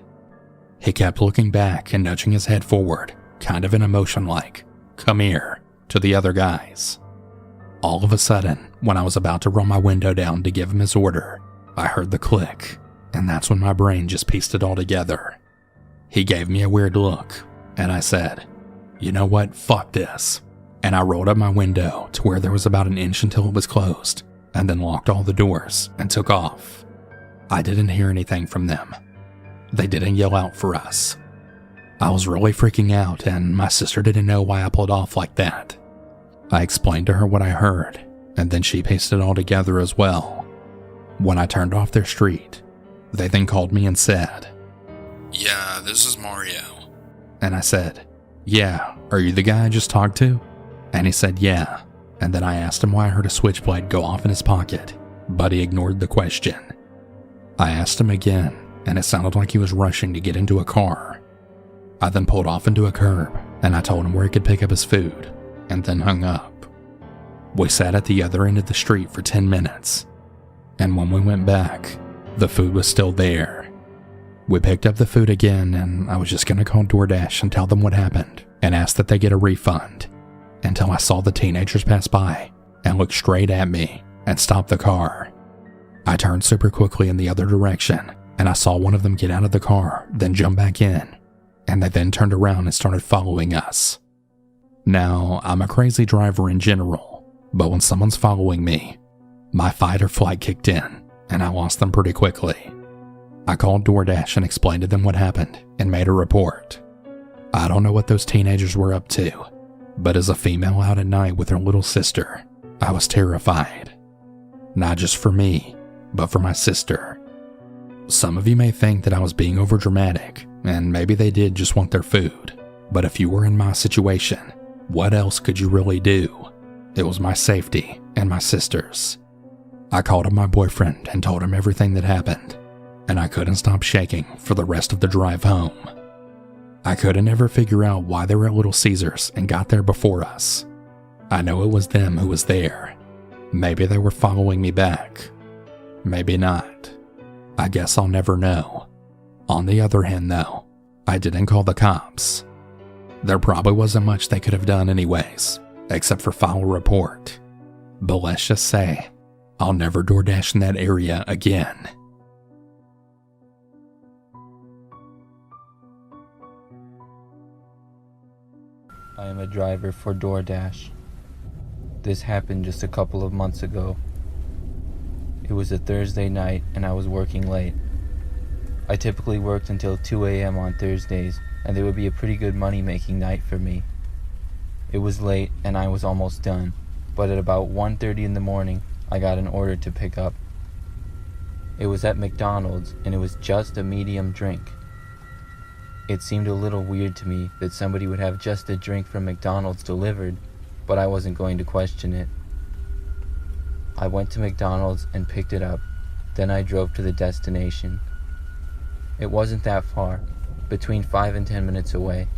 He kept looking back and nudging his head forward, kind of in a motion like, "Come here," to the other guys. All of a sudden, when I was about to roll my window down to give him his order, I heard the click, and that's when my brain just pieced it all together. He gave me a weird look, and I said, "You know what, fuck this." And I rolled up my window to where there was about an inch until it was closed, and then locked all the doors and took off. I didn't hear anything from them. They didn't yell out for us. I was really freaking out, and my sister didn't know why I pulled off like that. I explained to her what I heard, and then she pieced it all together as well. When I turned off their street, they then called me and said, "Yeah, this is Mario." And I said, "Yeah, are you the guy I just talked to?" And he said, "Yeah." And then I asked him why I heard a switchblade go off in his pocket, but he ignored the question. I asked him again, and it sounded like he was rushing to get into a car. I then pulled off into a curb, and I told him where he could pick up his food, and then hung up. We sat at the other end of the street for 10 minutes, and when we went back, the food was still there. We picked up the food again, and I was just going to call DoorDash and tell them what happened, and ask that they get a refund, until I saw the teenagers pass by and look straight at me and stop the car. I turned super quickly in the other direction, and I saw one of them get out of the car, then jump back in, and they then turned around and started following us. Now, I'm a crazy driver in general, but when someone's following me, my fight or flight kicked in, and I lost them pretty quickly. I called DoorDash and explained to them what happened and made a report. I don't know what those teenagers were up to, but as a female out at night with her little sister, I was terrified. Not just for me, but for my sister. Some of you may think that I was being overdramatic, and maybe they did just want their food, but if you were in my situation, what else could you really do? It was my safety and my sister's. I called up my boyfriend and told him everything that happened, and I couldn't stop shaking for the rest of the drive home. I couldn't ever figure out why they were at Little Caesars and got there before us. I know it was them who was there. Maybe they were following me back. Maybe not. I guess I'll never know. On the other hand though, I didn't call the cops. There probably wasn't much they could have done anyways, except for file a report. But let's just say, I'll never DoorDash in that area again. I am a driver for DoorDash. This happened just a couple of months ago. It was a Thursday night and I was working late. I typically worked until 2 a.m. on Thursdays, and it would be a pretty good money-making night for me. It was late and I was almost done, but at about 1:30 in the morning, I got an order to pick up. It was at McDonald's and it was just a medium drink. It seemed a little weird to me that somebody would have just a drink from McDonald's delivered, but I wasn't going to question it. I went to McDonald's and picked it up, then I drove to the destination. It wasn't that far, between 5 and 10 minutes away,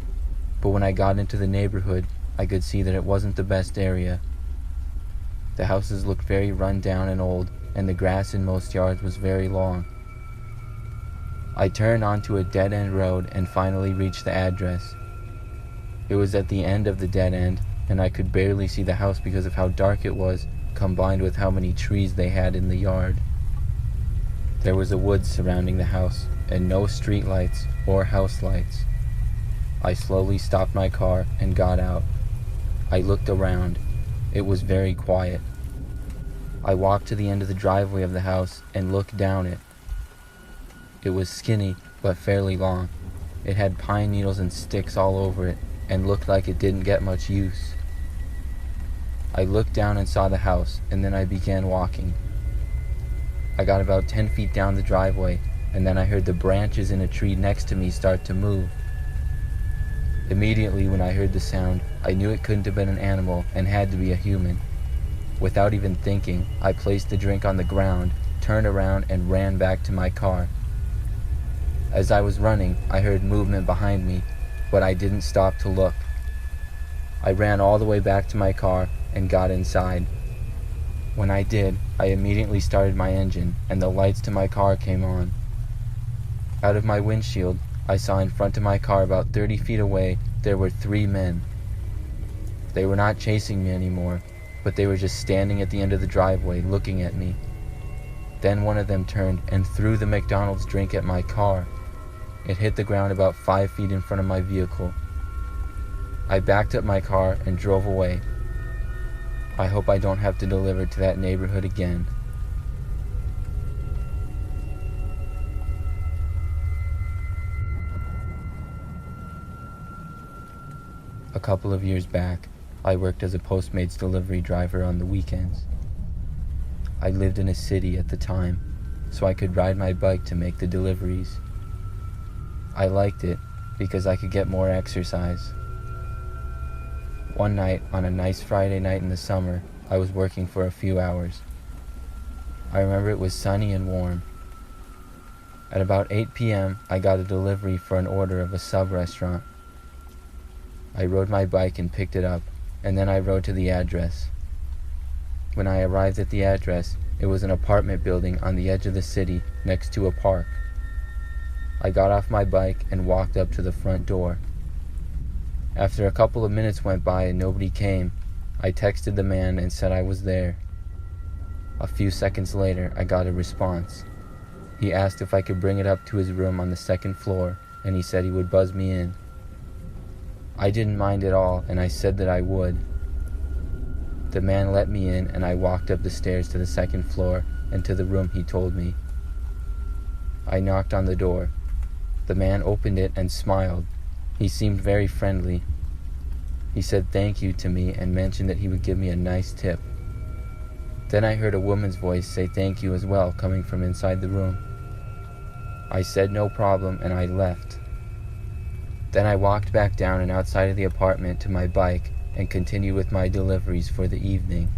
but when I got into the neighborhood, I could see that it wasn't the best area. The houses looked very run down and old, and the grass in most yards was very long. I turned onto a dead-end road and finally reached the address. It was at the end of the dead end, and I could barely see the house because of how dark it was, combined with how many trees they had in the yard. There was a woods surrounding the house, and no street lights or house lights. I slowly stopped my car and got out. I looked around. It was very quiet. I walked to the end of the driveway of the house and looked down it. It was skinny, but fairly long. It had pine needles and sticks all over it, and looked like it didn't get much use. I looked down and saw the house, and then I began walking. I got about 10 feet down the driveway, and then I heard the branches in a tree next to me start to move. Immediately when I heard the sound, I knew it couldn't have been an animal and had to be a human. Without even thinking, I placed the drink on the ground, turned around, and ran back to my car. As I was running, I heard movement behind me, but I didn't stop to look. I ran all the way back to my car and got inside. When I did, I immediately started my engine, and the lights to my car came on. Out of my windshield, I saw in front of my car about 30 feet away, there were 3 men. They were not chasing me anymore, but they were just standing at the end of the driveway looking at me. Then one of them turned and threw the McDonald's drink at my car. It hit the ground about 5 feet in front of my vehicle. I backed up my car and drove away. I hope I don't have to deliver to that neighborhood again. A couple of years back, I worked as a Postmates delivery driver on the weekends. I lived in a city at the time, so I could ride my bike to make the deliveries. I liked it because I could get more exercise. One night, on a nice Friday night in the summer, I was working for a few hours. I remember it was sunny and warm. At about 8 p.m., I got a delivery for an order of a sub-restaurant. I rode my bike and picked it up, and then I rode to the address. When I arrived at the address, it was an apartment building on the edge of the city next to a park. I got off my bike and walked up to the front door. After a couple of minutes went by and nobody came, I texted the man and said I was there. A few seconds later, I got a response. He asked if I could bring it up to his room on the second floor, and he said he would buzz me in. I didn't mind at all, and I said that I would. The man let me in, and I walked up the stairs to the second floor and to the room he told me. I knocked on the door. The man opened it and smiled. He seemed very friendly. He said thank you to me and mentioned that he would give me a nice tip. Then I heard a woman's voice say thank you as well, coming from inside the room. I said no problem, and I left. Then I walked back down and outside of the apartment to my bike and continued with my deliveries for the evening.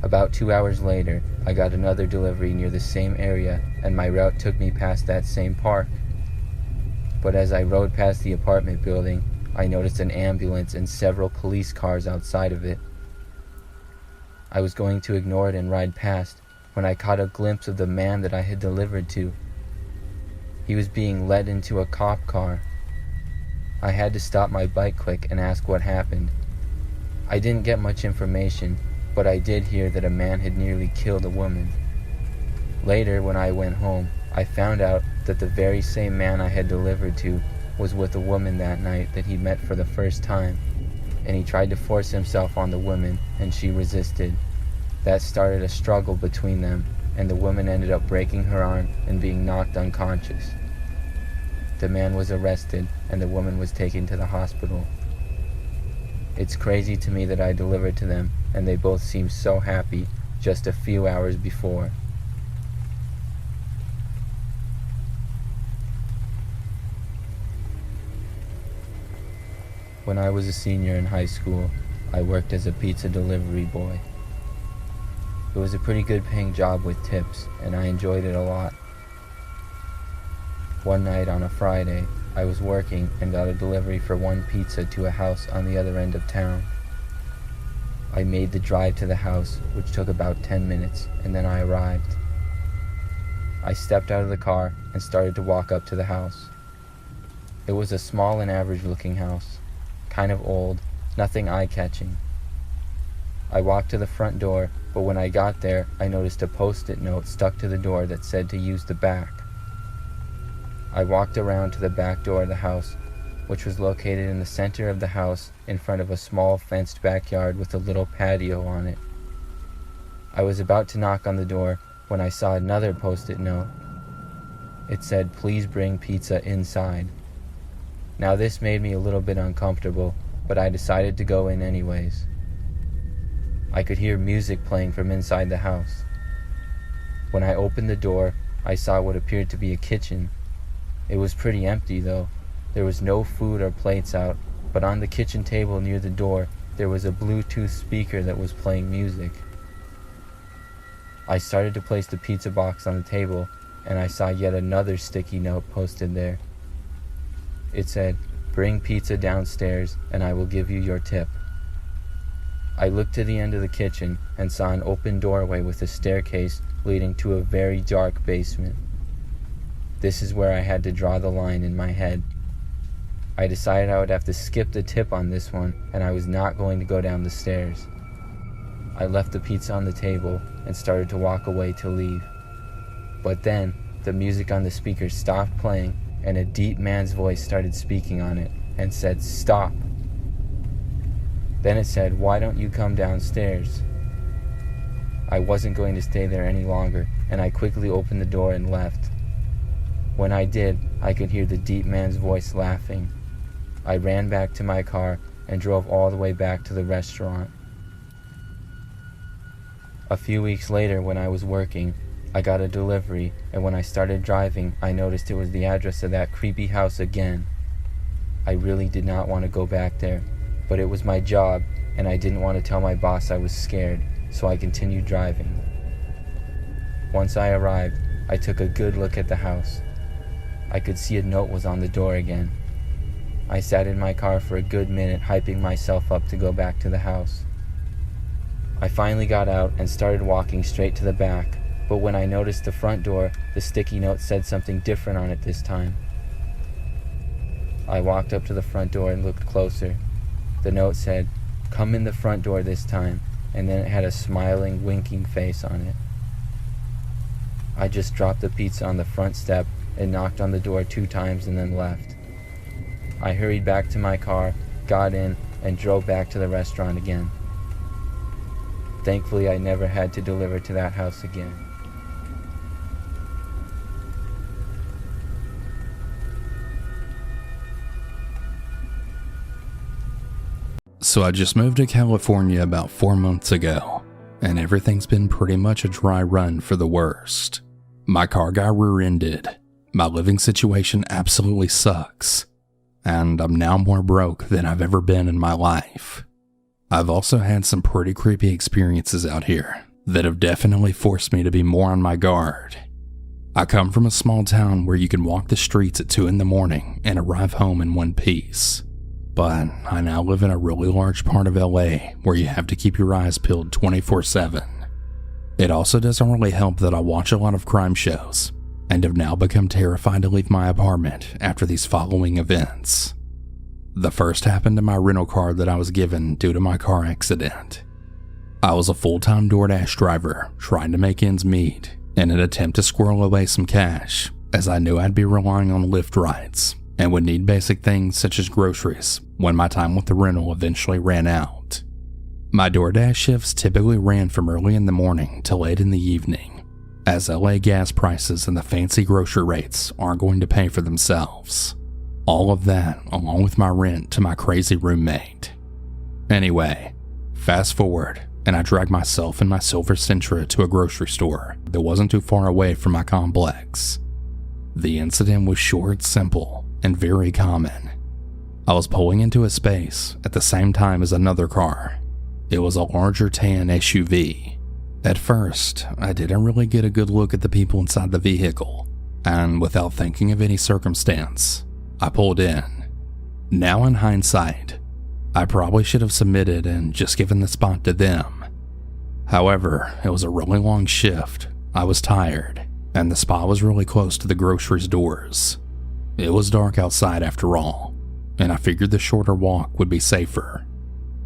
About 2 hours later, I got another delivery near the same area, and my route took me past that same park. But as I rode past the apartment building, I noticed an ambulance and several police cars outside of it. I was going to ignore it and ride past when I caught a glimpse of the man that I had delivered to. He was being led into a cop car. I had to stop my bike quick and ask what happened. I didn't get much information, but I did hear that a man had nearly killed a woman. Later, when I went home, I found out that the very same man I had delivered to was with a woman that night that he met for the first time, and he tried to force himself on the woman, and she resisted. That started a struggle between them, and the woman ended up breaking her arm and being knocked unconscious. The man was arrested, and the woman was taken to the hospital. It's crazy to me that I delivered to them, and they both seemed so happy just a few hours before. When I was a senior in high school, I worked as a pizza delivery boy. It was a pretty good paying job with tips, and I enjoyed it a lot. One night on a Friday, I was working and got a delivery for one pizza to a house on the other end of town. I made the drive to the house, which took about 10 minutes, and then I arrived. I stepped out of the car and started to walk up to the house. It was a small and average-looking house, kind of old, nothing eye-catching. I walked to the front door, but when I got there, I noticed a post-it note stuck to the door that said to use the back. I walked around to the back door of the house, which was located in the center of the house in front of a small fenced backyard with a little patio on it. I was about to knock on the door when I saw another post-it note. It said, "Please bring pizza inside." Now this made me a little bit uncomfortable, but I decided to go in anyways. I could hear music playing from inside the house. When I opened the door, I saw what appeared to be a kitchen. It was pretty empty though. There was no food or plates out, but on the kitchen table near the door, there was a Bluetooth speaker that was playing music. I started to place the pizza box on the table, and I saw yet another sticky note posted there. It said, "Bring pizza downstairs and I will give you your tip." I looked to the end of the kitchen and saw an open doorway with a staircase leading to a very dark basement. This is where I had to draw the line in my head. I decided I would have to skip the tip on this one, and I was not going to go down the stairs. I left the pizza on the table and started to walk away to leave. But then, the music on the speaker stopped playing, and a deep man's voice started speaking on it and said, "Stop." Then it said, "Why don't you come downstairs?" I wasn't going to stay there any longer, and I quickly opened the door and left. When I did, I could hear the deep man's voice laughing. I ran back to my car and drove all the way back to the restaurant. A few weeks later, when I was working, I got a delivery, and when I started driving, I noticed it was the address of that creepy house again. I really did not want to go back there, but it was my job, and I didn't want to tell my boss I was scared, so I continued driving. Once I arrived, I took a good look at the house. I could see a note was on the door again. I sat in my car for a good minute, hyping myself up to go back to the house. I finally got out and started walking straight to the back, but when I noticed the front door, the sticky note said something different on it this time. I walked up to the front door and looked closer. The note said, "Come in the front door this time," and then it had a smiling, winking face on it. I just dropped the pizza on the front step and knocked on the door 2 times and then left. I hurried back to my car, got in, and drove back to the restaurant again. Thankfully, I never had to deliver to that house again. So I just moved to California about 4 months ago, and everything's been pretty much a dry run for the worst. My car got rear-ended, my living situation absolutely sucks, and I'm now more broke than I've ever been in my life. I've also had some pretty creepy experiences out here that have definitely forced me to be more on my guard. I come from a small town where you can walk the streets at 2 in the morning and arrive home in one piece. But I now live in a really large part of LA where you have to keep your eyes peeled 24/7. It also doesn't really help that I watch a lot of crime shows and have now become terrified to leave my apartment after these following events. The first happened to my rental car that I was given due to my car accident. I was a full-time DoorDash driver trying to make ends meet in an attempt to squirrel away some cash, as I knew I'd be relying on Lyft rides and would need basic things such as groceries when my time with the rental eventually ran out. My DoorDash shifts typically ran from early in the morning to late in the evening, as LA gas prices and the fancy grocery rates aren't going to pay for themselves. All of that along with my rent to my crazy roommate. Anyway, fast forward, and I dragged myself and my silver Sentra to a grocery store that wasn't too far away from my complex. The incident was short, simple, and very common. I was pulling into a space at the same time as another car. It was a larger tan SUV. At first, I didn't really get a good look at the people inside the vehicle, and without thinking of any circumstance, I pulled in. Now in hindsight, I probably should have submitted and just given the spot to them. However, it was a really long shift, I was tired, and the spot was really close to the groceries doors. It was dark outside after all, and I figured the shorter walk would be safer.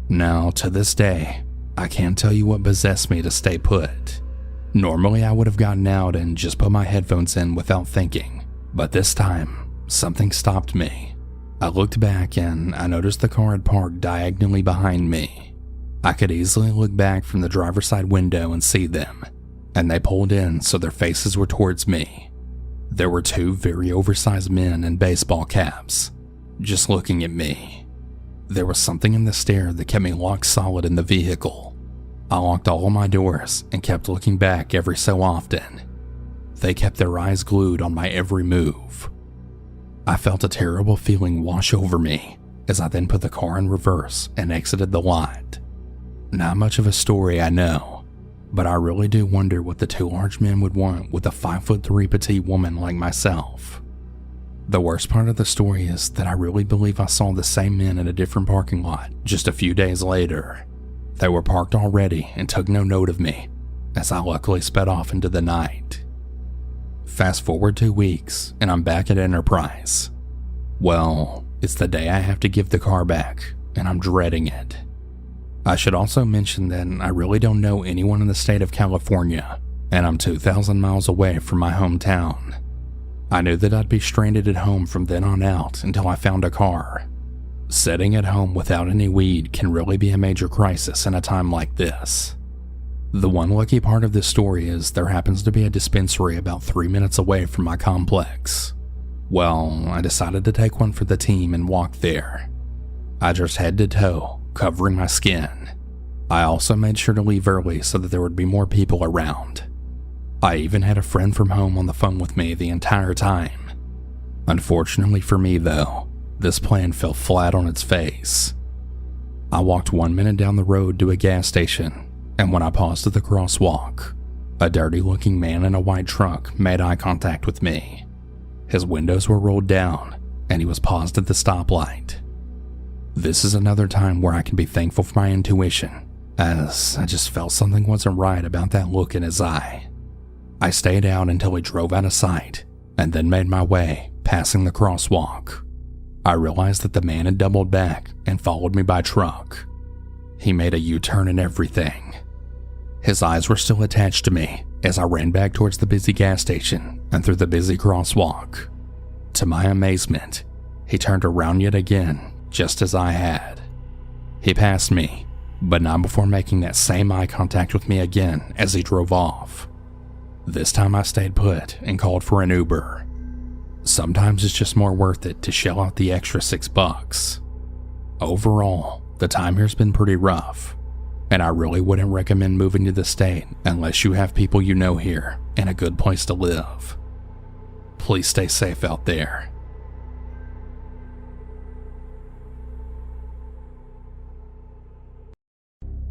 Now, to this day, I can't tell you what possessed me to stay put. Normally I would have gotten out and just put my headphones in without thinking, but this time, something stopped me. I looked back and I noticed the car had parked diagonally behind me. I could easily look back from the driver's side window and see them, and they pulled in so their faces were towards me. There were 2 very oversized men in baseball caps, just looking at me. There was something in the stare that kept me locked solid in the vehicle. I locked all of my doors and kept looking back every so often. They kept their eyes glued on my every move. I felt a terrible feeling wash over me as I then put the car in reverse and exited the lot. Not much of a story, I know, but I really do wonder what the 2 large men would want with a 5'3" petite woman like myself. The worst part of the story is that I really believe I saw the same men in a different parking lot just a few days later. They were parked already and took no note of me, as I luckily sped off into the night. Fast forward 2 weeks, and I'm back at Enterprise. Well, It's the day I have to give the car back, and I'm dreading it. I should also mention that I really don't know anyone in the state of California, and I'm 2,000 miles away from my hometown. I knew that I'd be stranded at home from then on out until I found a car. Sitting at home without any weed can really be a major crisis in a time like this. The one lucky part of this story is there happens to be a dispensary about 3 minutes away from my complex. Well, I decided to take one for the team and walk there. I just head to toe, covering my skin. I also made sure to leave early so that there would be more people around. I even had a friend from home on the phone with me the entire time. Unfortunately for me though, this plan fell flat on its face. I walked 1 minute down the road to a gas station, and when I paused at the crosswalk, a dirty-looking man in a white truck made eye contact with me. His windows were rolled down, and he was paused at the stoplight. This is another time where I can be thankful for my intuition, as I just felt something wasn't right about that look in his eye. I stayed out until he drove out of sight, and then made my way, passing the crosswalk. I realized that the man had doubled back and followed me by truck. He made a U-turn and everything. His eyes were still attached to me as I ran back towards the busy gas station and through the busy crosswalk. To my amazement, he turned around yet again, just as I had. He passed me, but not before making that same eye contact with me again as he drove off. This time I stayed put and called for an Uber. Sometimes it's just more worth it to shell out the extra $6. Overall, the time here's been pretty rough, and I really wouldn't recommend moving to the state unless you have people you know here and a good place to live. Please stay safe out there.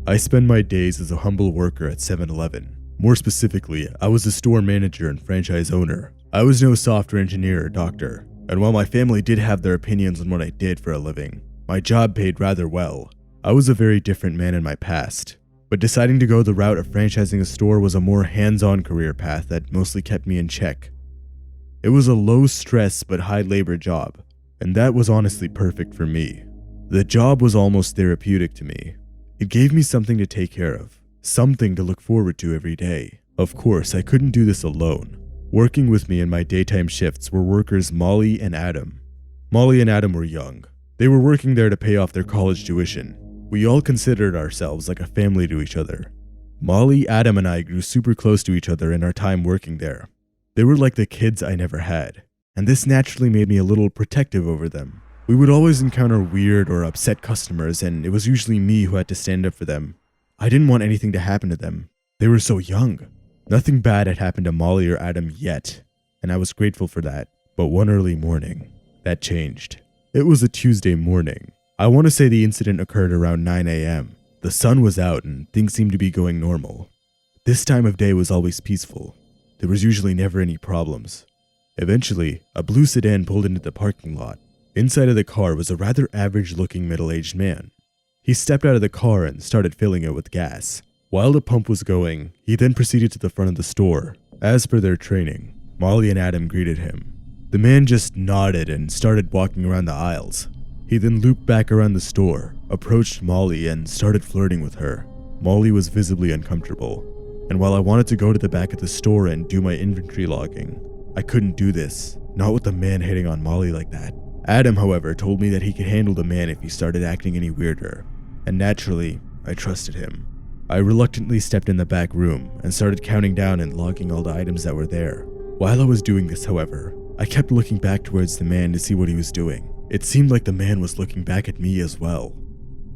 I spend my days as a humble worker at 7-Eleven. More specifically, I was a store manager and franchise owner. I was no software engineer or doctor, and while my family did have their opinions on what I did for a living, my job paid rather well. I was a very different man in my past, but deciding to go the route of franchising a store was a more hands-on career path that mostly kept me in check. It was a low-stress but high-labor job, and that was honestly perfect for me. The job was almost therapeutic to me. It gave me something to take care of, something to look forward to every day. Of course, I couldn't do this alone. Working with me in my daytime shifts were workers Molly and Adam. Molly and Adam were young. They were working there to pay off their college tuition. We all considered ourselves like a family to each other. Molly, Adam, and I grew super close to each other in our time working there. They were like the kids I never had, and this naturally made me a little protective over them. We would always encounter weird or upset customers, and it was usually me who had to stand up for them. I didn't want anything to happen to them. They were so young. Nothing bad had happened to Molly or Adam yet, and I was grateful for that. But one early morning, that changed. It was a Tuesday morning. I want to say the incident occurred around 9 a.m. The sun was out and things seemed to be going normal. This time of day was always peaceful. There was usually never any problems. Eventually, a blue sedan pulled into the parking lot. Inside of the car was a rather average-looking middle-aged man. He stepped out of the car and started filling it with gas. While the pump was going, he then proceeded to the front of the store. As per their training, Molly and Adam greeted him. The man just nodded and started walking around the aisles. He then looped back around the store, approached Molly, and started flirting with her. Molly was visibly uncomfortable, and while I wanted to go to the back of the store and do my inventory logging, I couldn't do this, not with the man hitting on Molly like that. Adam, however, told me that he could handle the man if he started acting any weirder, and naturally, I trusted him. I reluctantly stepped in the back room and started counting down and logging all the items that were there. While I was doing this, however, I kept looking back towards the man to see what he was doing. It seemed like the man was looking back at me as well.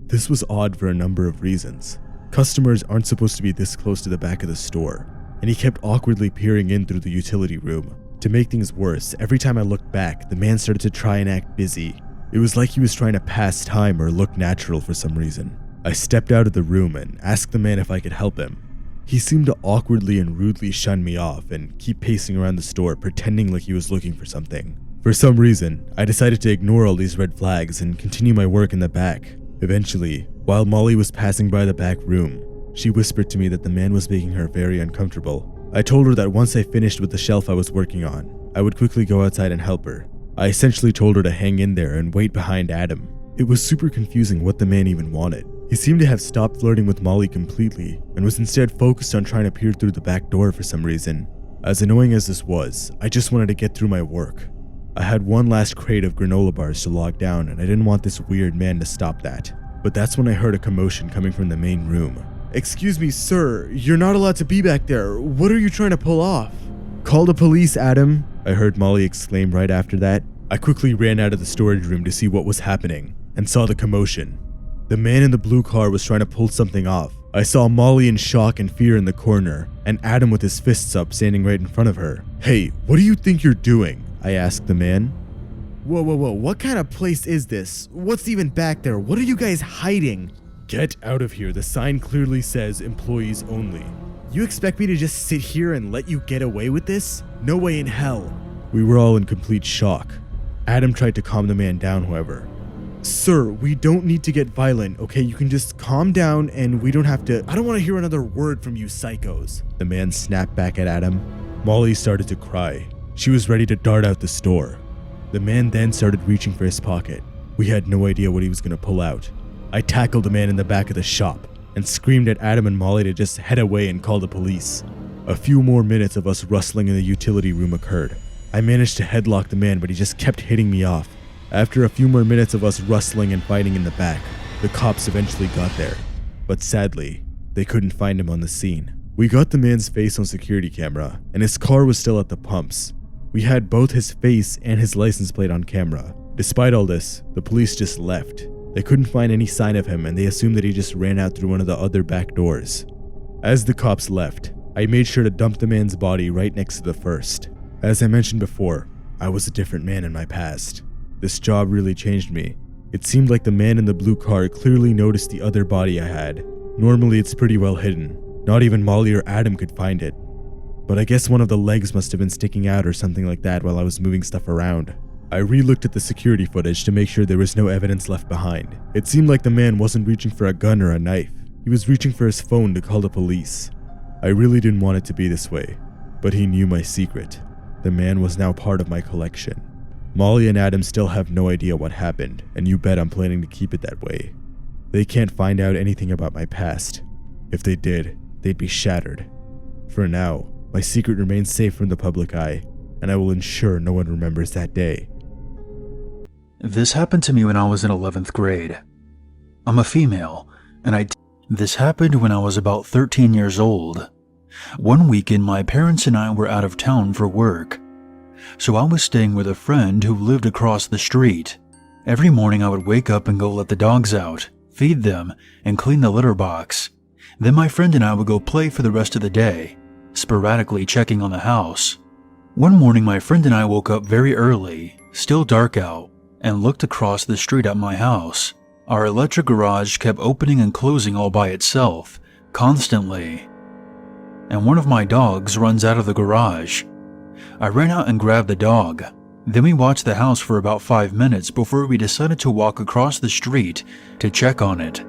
This was odd for a number of reasons. Customers aren't supposed to be this close to the back of the store, and he kept awkwardly peering in through the utility room. To make things worse, every time I looked back, the man started to try and act busy. It was like he was trying to pass time or look natural for some reason. I stepped out of the room and asked the man if I could help him. He seemed to awkwardly and rudely shun me off and keep pacing around the store pretending like he was looking for something. For some reason, I decided to ignore all these red flags and continue my work in the back. Eventually, while Molly was passing by the back room, she whispered to me that the man was making her very uncomfortable. I told her that once I finished with the shelf I was working on, I would quickly go outside and help her. I essentially told her to hang in there and wait behind Adam. It was super confusing what the man even wanted. He seemed to have stopped flirting with Molly completely and was instead focused on trying to peer through the back door for some reason. As annoying as this was, I just wanted to get through my work. I had one last crate of granola bars to log down and I didn't want this weird man to stop that. But that's when I heard a commotion coming from the main room. "Excuse me, sir, you're not allowed to be back there. What are you trying to pull off?" "Call the police, Adam," I heard Molly exclaim right after that. I quickly ran out of the storage room to see what was happening and saw the commotion. The man in the blue car was trying to pull something off. I saw Molly in shock and fear in the corner, and Adam with his fists up standing right in front of her. "Hey, what do you think you're doing?" I asked the man. Whoa, what kind of place is this? What's even back there? What are you guys hiding?" "Get out of here, the sign clearly says employees only." "You expect me to just sit here and let you get away with this? No way in hell." We were all in complete shock. Adam tried to calm the man down, however. "Sir, we don't need to get violent, okay? You can just calm down and we don't have to— I don't want to hear another word from you psychos." The man snapped back at Adam. Molly started to cry. She was ready to dart out the store. The man then started reaching for his pocket. We had no idea what he was going to pull out. I tackled the man in the back of the shop and screamed at Adam and Molly to just head away and call the police. A few more minutes of us rustling in the utility room occurred. I managed to headlock the man, but he just kept hitting me off. After a few more minutes of us rustling and fighting in the back, the cops eventually got there. But sadly, they couldn't find him on the scene. We got the man's face on security camera, and his car was still at the pumps. We had both his face and his license plate on camera. Despite all this, the police just left. They couldn't find any sign of him, and they assumed that he just ran out through one of the other back doors. As the cops left, I made sure to dump the man's body right next to the first. As I mentioned before, I was a different man in my past. This job really changed me. It seemed like the man in the blue car clearly noticed the other body I had. Normally it's pretty well hidden. Not even Molly or Adam could find it. But I guess one of the legs must have been sticking out or something like that while I was moving stuff around. I re-looked at the security footage to make sure there was no evidence left behind. It seemed like the man wasn't reaching for a gun or a knife. He was reaching for his phone to call the police. I really didn't want it to be this way, but he knew my secret. The man was now part of my collection. Molly and Adam still have no idea what happened, and you bet I'm planning to keep it that way. They can't find out anything about my past. If they did, they'd be shattered. For now, my secret remains safe from the public eye, and I will ensure no one remembers that day. This happened to me when I was in 11th grade. I'm a female, and this happened when I was about 13 years old. One weekend, my parents and I were out of town for work, so I was staying with a friend who lived across the street. Every morning I would wake up and go let the dogs out, feed them, and clean the litter box. Then my friend and I would go play for the rest of the day, sporadically checking on the house. One morning my friend and I woke up very early, still dark out, and looked across the street at my house. Our electric garage kept opening and closing all by itself, constantly, and one of my dogs runs out of the garage. I ran out and grabbed the dog. Then we watched the house for about 5 minutes before we decided to walk across the street to check on it.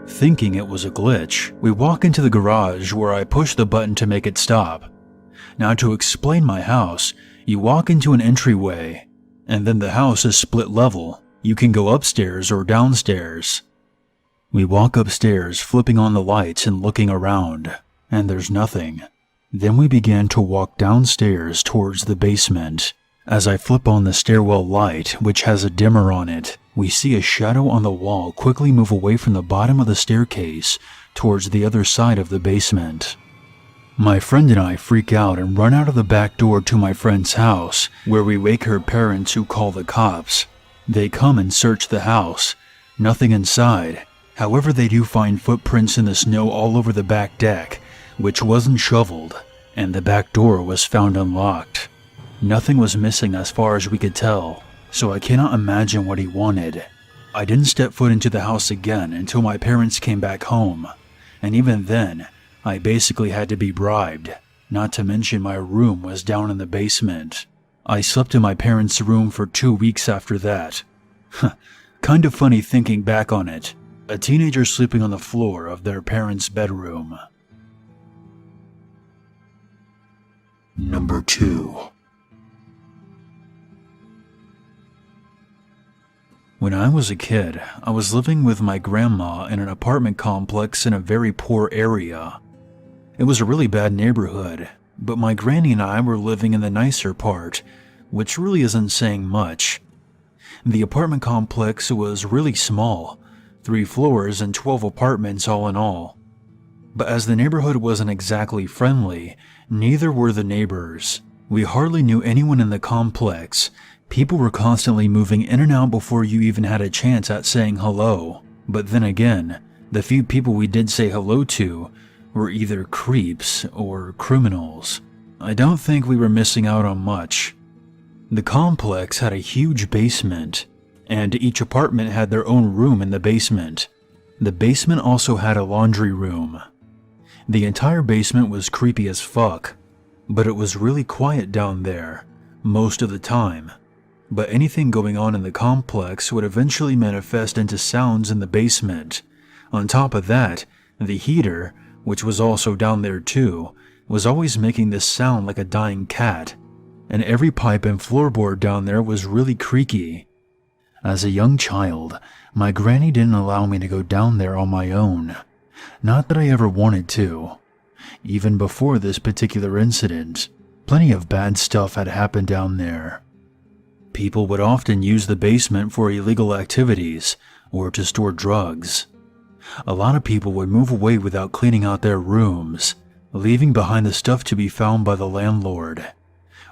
Thinking it was a glitch, we walk into the garage where I push the button to make it stop. Now, to explain my house, you walk into an entryway, and then the house is split level. You can go upstairs or downstairs. We walk upstairs, flipping on the lights and looking around, and there's nothing. Then we began to walk downstairs towards the basement. As I flip on the stairwell light, which has a dimmer on it, we see a shadow on the wall quickly move away from the bottom of the staircase towards the other side of the basement. My friend and I freak out and run out of the back door to my friend's house, where we wake her parents, who call the cops. They come and search the house. Nothing inside. However, they do find footprints in the snow all over the back deck, which wasn't shoveled, and the back door was found unlocked. Nothing was missing as far as we could tell, so I cannot imagine what he wanted. I didn't step foot into the house again until my parents came back home, and even then, I basically had to be bribed, not to mention my room was down in the basement. I slept in my parents' room for 2 weeks after that. Kind of funny thinking back on it. A teenager sleeping on the floor of their parents' bedroom. Number 2. When I was a kid, I was living with my grandma in an apartment complex in a very poor area. It was a really bad neighborhood, but my granny and I were living in the nicer part, which really isn't saying much. The apartment complex was really small, 3 floors and 12 apartments all in all. But as the neighborhood wasn't exactly friendly, neither were the neighbors. We hardly knew anyone in the complex. People were constantly moving in and out before you even had a chance at saying hello. But then again, the few people we did say hello to were either creeps or criminals. I don't think we were missing out on much. The complex had a huge basement, and each apartment had their own room in the basement. The basement also had a laundry room. The entire basement was creepy as fuck, but it was really quiet down there most of the time. But anything going on in the complex would eventually manifest into sounds in the basement. On top of that, the heater, which was also down there too, was always making this sound like a dying cat, and every pipe and floorboard down there was really creaky. As a young child, my granny didn't allow me to go down there on my own. Not that I ever wanted to. Even before this particular incident, plenty of bad stuff had happened down there. People would often use the basement for illegal activities or to store drugs. A lot of people would move away without cleaning out their rooms, leaving behind the stuff to be found by the landlord.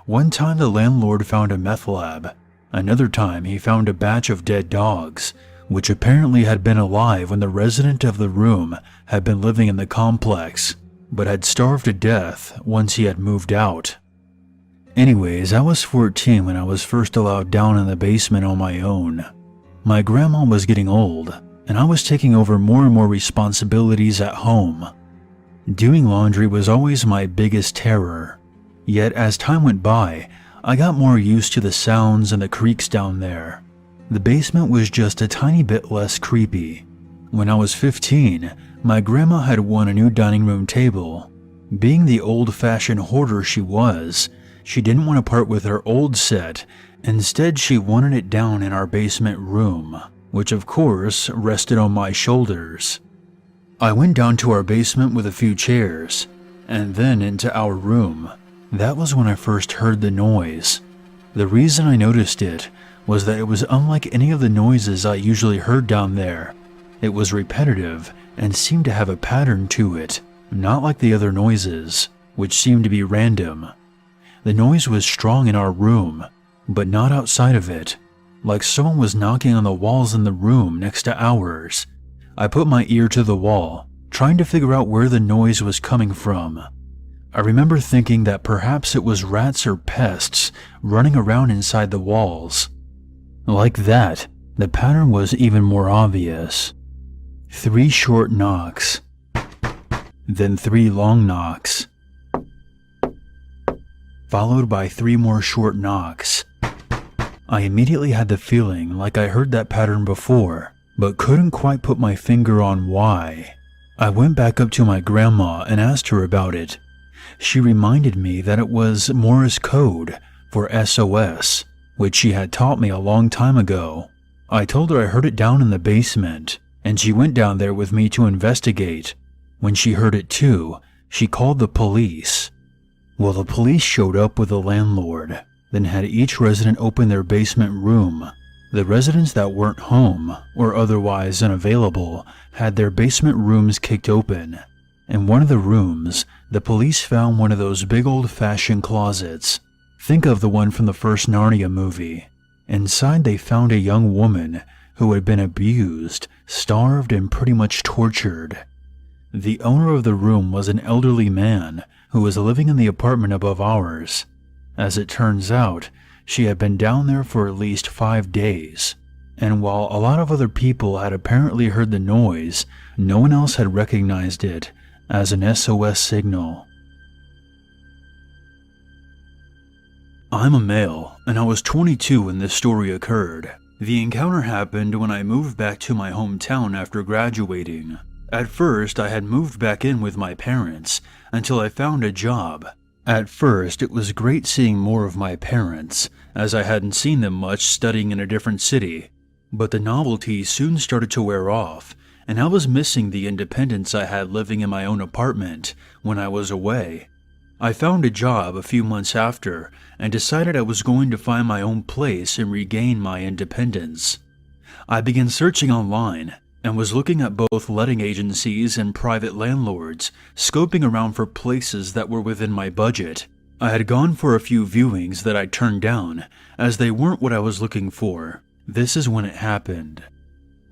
One time the landlord found a meth lab. Another time he found a batch of dead dogs, which apparently had been alive when the resident of the room had been living in the complex, but had starved to death once he had moved out. Anyways, I was 14 when I was first allowed down in the basement on my own. My grandma was getting old, and I was taking over more and more responsibilities at home. Doing laundry was always my biggest terror. Yet as time went by, I got more used to the sounds and the creaks down there. The basement was just a tiny bit less creepy. When I was 15, my grandma had won a new dining room table. Being the old-fashioned hoarder she was, she didn't want to part with her old set. Instead, she wanted it down in our basement room, which of course rested on my shoulders. I went down to our basement with a few chairs, and then into our room. That was when I first heard the noise. The reason I noticed it was that it was unlike any of the noises I usually heard down there. It was repetitive and seemed to have a pattern to it, not like the other noises, which seemed to be random. The noise was strong in our room, but not outside of it, like someone was knocking on the walls in the room next to ours. I put my ear to the wall, trying to figure out where the noise was coming from. I remember thinking that perhaps it was rats or pests running around inside the walls. Like that, the pattern was even more obvious. 3 short knocks, then 3 long knocks, followed by 3 more short knocks. I immediately had the feeling like I heard that pattern before, but couldn't quite put my finger on why. I went back up to my grandma and asked her about it. She reminded me that it was Morse code for SOS, which she had taught me a long time ago. I told her I heard it down in the basement, and she went down there with me to investigate. When she heard it too, she called the police. Well, the police showed up with the landlord, then had each resident open their basement room. The residents that weren't home or otherwise unavailable had their basement rooms kicked open. In one of the rooms, the police found one of those big old-fashioned closets. Think of the one from the first Narnia movie. Inside they found a young woman who had been abused, starved, and pretty much tortured. The owner of the room was an elderly man who was living in the apartment above ours. As it turns out, she had been down there for at least 5 days, and while a lot of other people had apparently heard the noise, no one else had recognized it as an SOS signal. I'm a male, and I was 22 when this story occurred. The encounter happened when I moved back to my hometown after graduating. At first, I had moved back in with my parents until I found a job. At first, it was great seeing more of my parents, as I hadn't seen them much studying in a different city. But the novelty soon started to wear off, and I was missing the independence I had living in my own apartment when I was away. I found a job a few months after and decided I was going to find my own place and regain my independence. I began searching online and was looking at both letting agencies and private landlords, scoping around for places that were within my budget. I had gone for a few viewings that I turned down as they weren't what I was looking for. This is when it happened.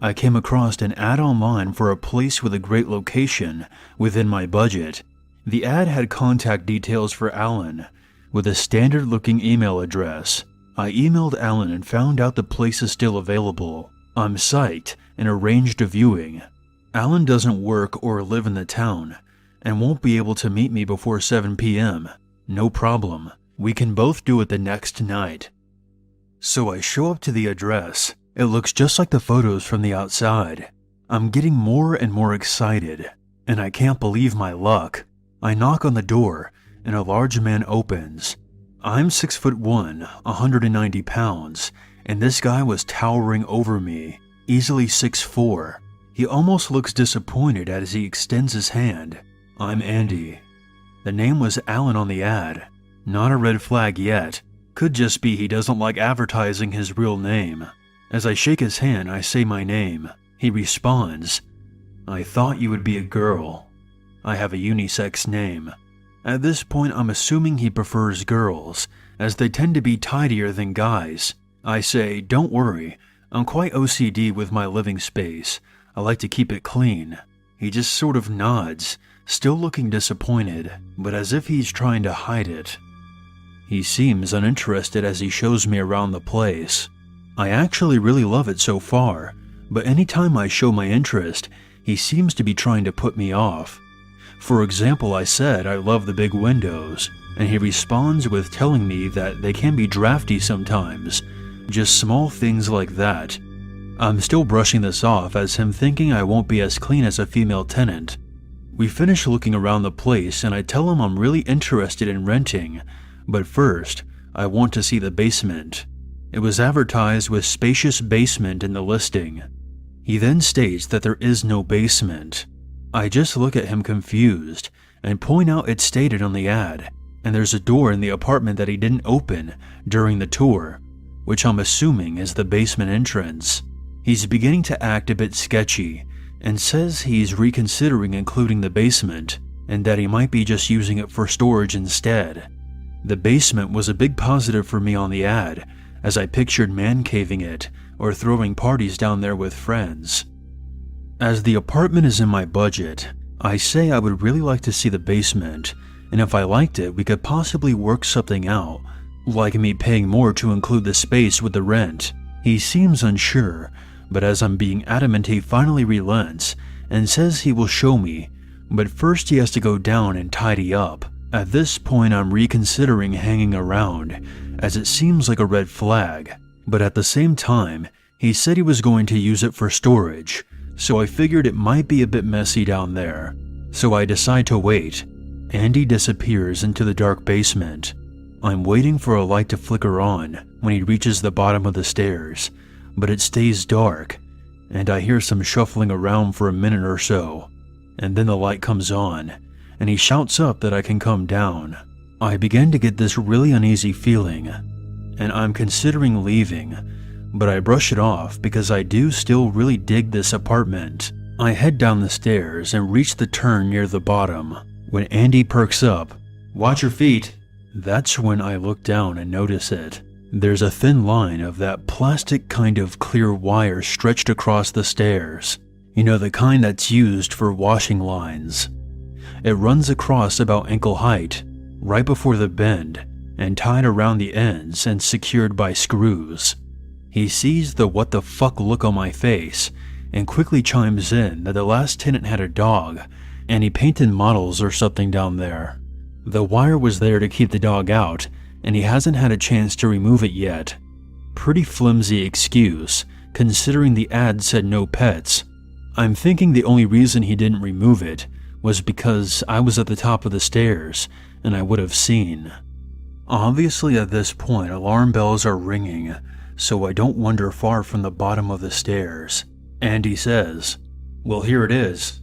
I came across an ad online for a place with a great location within my budget. The ad had contact details for Alan with a standard-looking email address. I emailed Alan and found out the place is still available. I'm psyched and arranged a viewing. Alan doesn't work or live in the town and won't be able to meet me before 7 p.m. No problem. We can both do it the next night. So I show up to the address. It looks just like the photos from the outside. I'm getting more and more excited, and I can't believe my luck. I knock on the door, and a large man opens. I'm 6'1", 190 pounds, and this guy was towering over me, easily 6'4". He almost looks disappointed as he extends his hand. I'm Andy. The name was Alan on the ad. Not a red flag yet. Could just be he doesn't like advertising his real name. As I shake his hand, I say my name. He responds, "I thought you would be a girl. I have a unisex name." At this point, I'm assuming he prefers girls, as they tend to be tidier than guys. I say, "Don't worry, I'm quite OCD with my living space. I like to keep it clean." He just sort of nods, still looking disappointed, but as if he's trying to hide it. He seems uninterested as he shows me around the place. I actually really love it so far, but anytime I show my interest, he seems to be trying to put me off. For example, I said I love the big windows, and he responds with telling me that they can be drafty sometimes. Just small things like that. I'm still brushing this off as him thinking I won't be as clean as a female tenant. We finish looking around the place and I tell him I'm really interested in renting, but first, I want to see the basement. It was advertised with spacious basement in the listing. He then states that there is no basement. I just look at him confused and point out it's stated on the ad, and there's a door in the apartment that he didn't open during the tour, which I'm assuming is the basement entrance. He's beginning to act a bit sketchy and says he's reconsidering including the basement and that he might be just using it for storage instead. The basement was a big positive for me on the ad, as I pictured man caving it or throwing parties down there with friends. As the apartment is in my budget, I say I would really like to see the basement, and if I liked it, we could possibly work something out, like me paying more to include the space with the rent. He seems unsure, but as I'm being adamant, he finally relents and says he will show me, but first he has to go down and tidy up. At this point, I'm reconsidering hanging around, as it seems like a red flag, but at the same time, he said he was going to use it for storage, so I figured it might be a bit messy down there. So I decide to wait. Andy disappears into the dark basement. I'm waiting for a light to flicker on when he reaches the bottom of the stairs, but it stays dark, and I hear some shuffling around for a minute or so, and then the light comes on, and he shouts up that I can come down. I begin to get this really uneasy feeling, and I'm considering leaving, but I brush it off because I do still really dig this apartment. I head down the stairs and reach the turn near the bottom, when Andy perks up. "Watch your feet." That's when I look down and notice it. There's a thin line of that plastic kind of clear wire stretched across the stairs. You know, the kind that's used for washing lines. It runs across about ankle height, right before the bend, and tied around the ends and secured by screws. He sees the what the fuck look on my face and quickly chimes in that the last tenant had a dog and he painted models or something down there. The wire was there to keep the dog out and he hasn't had a chance to remove it yet. Pretty flimsy excuse, considering the ad said no pets. I'm thinking the only reason he didn't remove it was because I was at the top of the stairs and I would have seen. Obviously at this point alarm bells are ringing, so I don't wander far from the bottom of the stairs. Andy says, "Well, here it is,"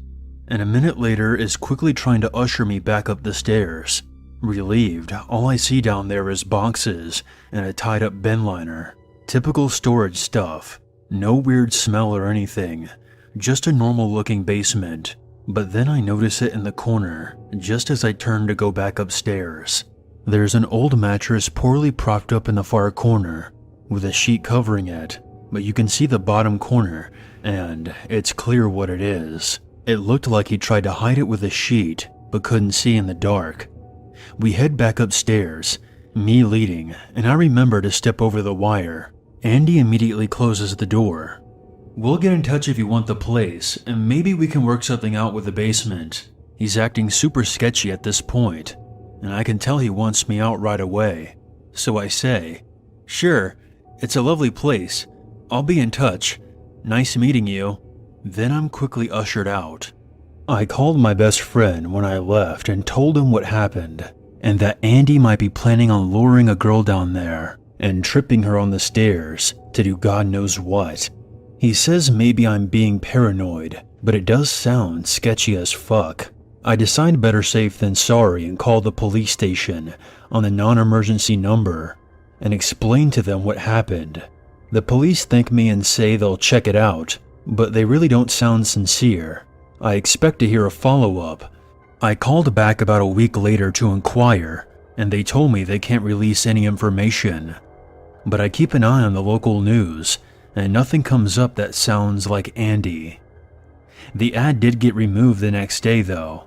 and a minute later is quickly trying to usher me back up the stairs. Relieved, all I see down there is boxes and a tied-up bin liner. Typical storage stuff. No weird smell or anything. Just a normal-looking basement. But then I notice it in the corner, just as I turn to go back upstairs. There's an old mattress poorly propped up in the far corner, with a sheet covering it, but you can see the bottom corner, and it's clear what it is. It looked like he tried to hide it with a sheet, but couldn't see in the dark. We head back upstairs, me leading, and I remember to step over the wire. Andy immediately closes the door. "We'll get in touch if you want the place, and maybe we can work something out with the basement." He's acting super sketchy at this point, and I can tell he wants me out right away. So I say, "Sure, it's a lovely place. I'll be in touch. Nice meeting you." Then I'm quickly ushered out. I called my best friend when I left and told him what happened, and that Andy might be planning on luring a girl down there and tripping her on the stairs to do God knows what. He says maybe I'm being paranoid, but it does sound sketchy as fuck. I decide better safe than sorry and call the police station on the non-emergency number and explain to them what happened. The police thank me and say they'll check it out, but they really don't sound sincere. I expect to hear a follow-up. I called back about a week later to inquire, and they told me they can't release any information. But I keep an eye on the local news, and nothing comes up that sounds like Andy. The ad did get removed the next day though.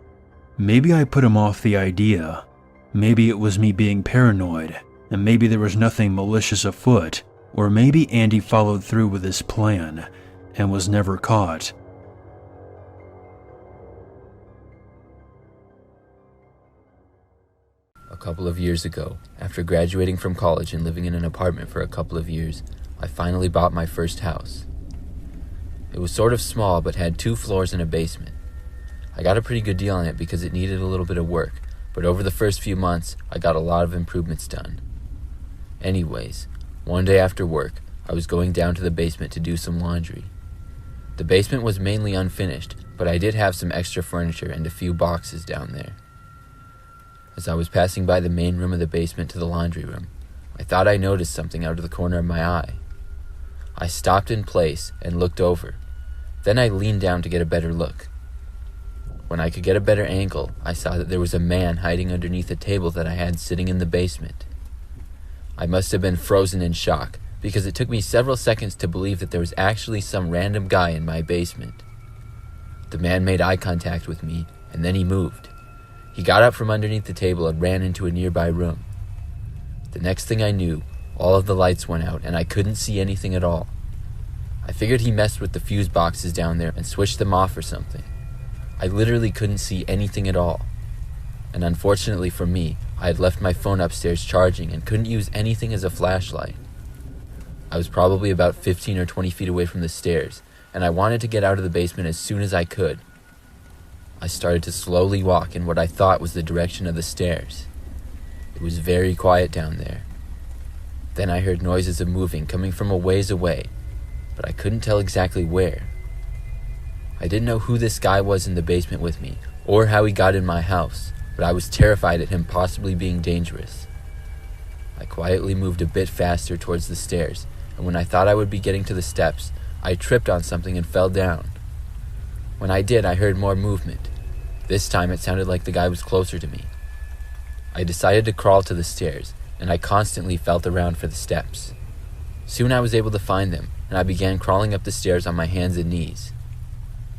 Maybe I put him off the idea. Maybe it was me being paranoid, and maybe there was nothing malicious afoot, or maybe Andy followed through with his plan and was never caught. A couple of years ago, after graduating from college and living in an apartment for a couple of years, I finally bought my first house. It was sort of small but had 2 floors and a basement. I got a pretty good deal on it because it needed a little bit of work, but over the first few months, I got a lot of improvements done. Anyways, one day after work, I was going down to the basement to do some laundry. The basement was mainly unfinished, but I did have some extra furniture and a few boxes down there. As I was passing by the main room of the basement to the laundry room, I thought I noticed something out of the corner of my eye. I stopped in place and looked over. Then I leaned down to get a better look. When I could get a better angle, I saw that there was a man hiding underneath a table that I had sitting in the basement. I must have been frozen in shock, because it took me several seconds to believe that there was actually some random guy in my basement. The man made eye contact with me, and then he moved. He got up from underneath the table and ran into a nearby room. The next thing I knew, all of the lights went out and I couldn't see anything at all. I figured he messed with the fuse boxes down there and switched them off or something. I literally couldn't see anything at all. And unfortunately for me, I had left my phone upstairs charging and couldn't use anything as a flashlight. I was probably about 15 or 20 feet away from the stairs, and I wanted to get out of the basement as soon as I could. I started to slowly walk in what I thought was the direction of the stairs. It was very quiet down there. Then I heard noises of moving coming from a ways away, but I couldn't tell exactly where. I didn't know who this guy was in the basement with me, or how he got in my house, but I was terrified at him possibly being dangerous. I quietly moved a bit faster towards the stairs, and when I thought I would be getting to the steps, I tripped on something and fell down. When I did, I heard more movement. This time it sounded like the guy was closer to me. I decided to crawl to the stairs, and I constantly felt around for the steps. Soon I was able to find them, and I began crawling up the stairs on my hands and knees.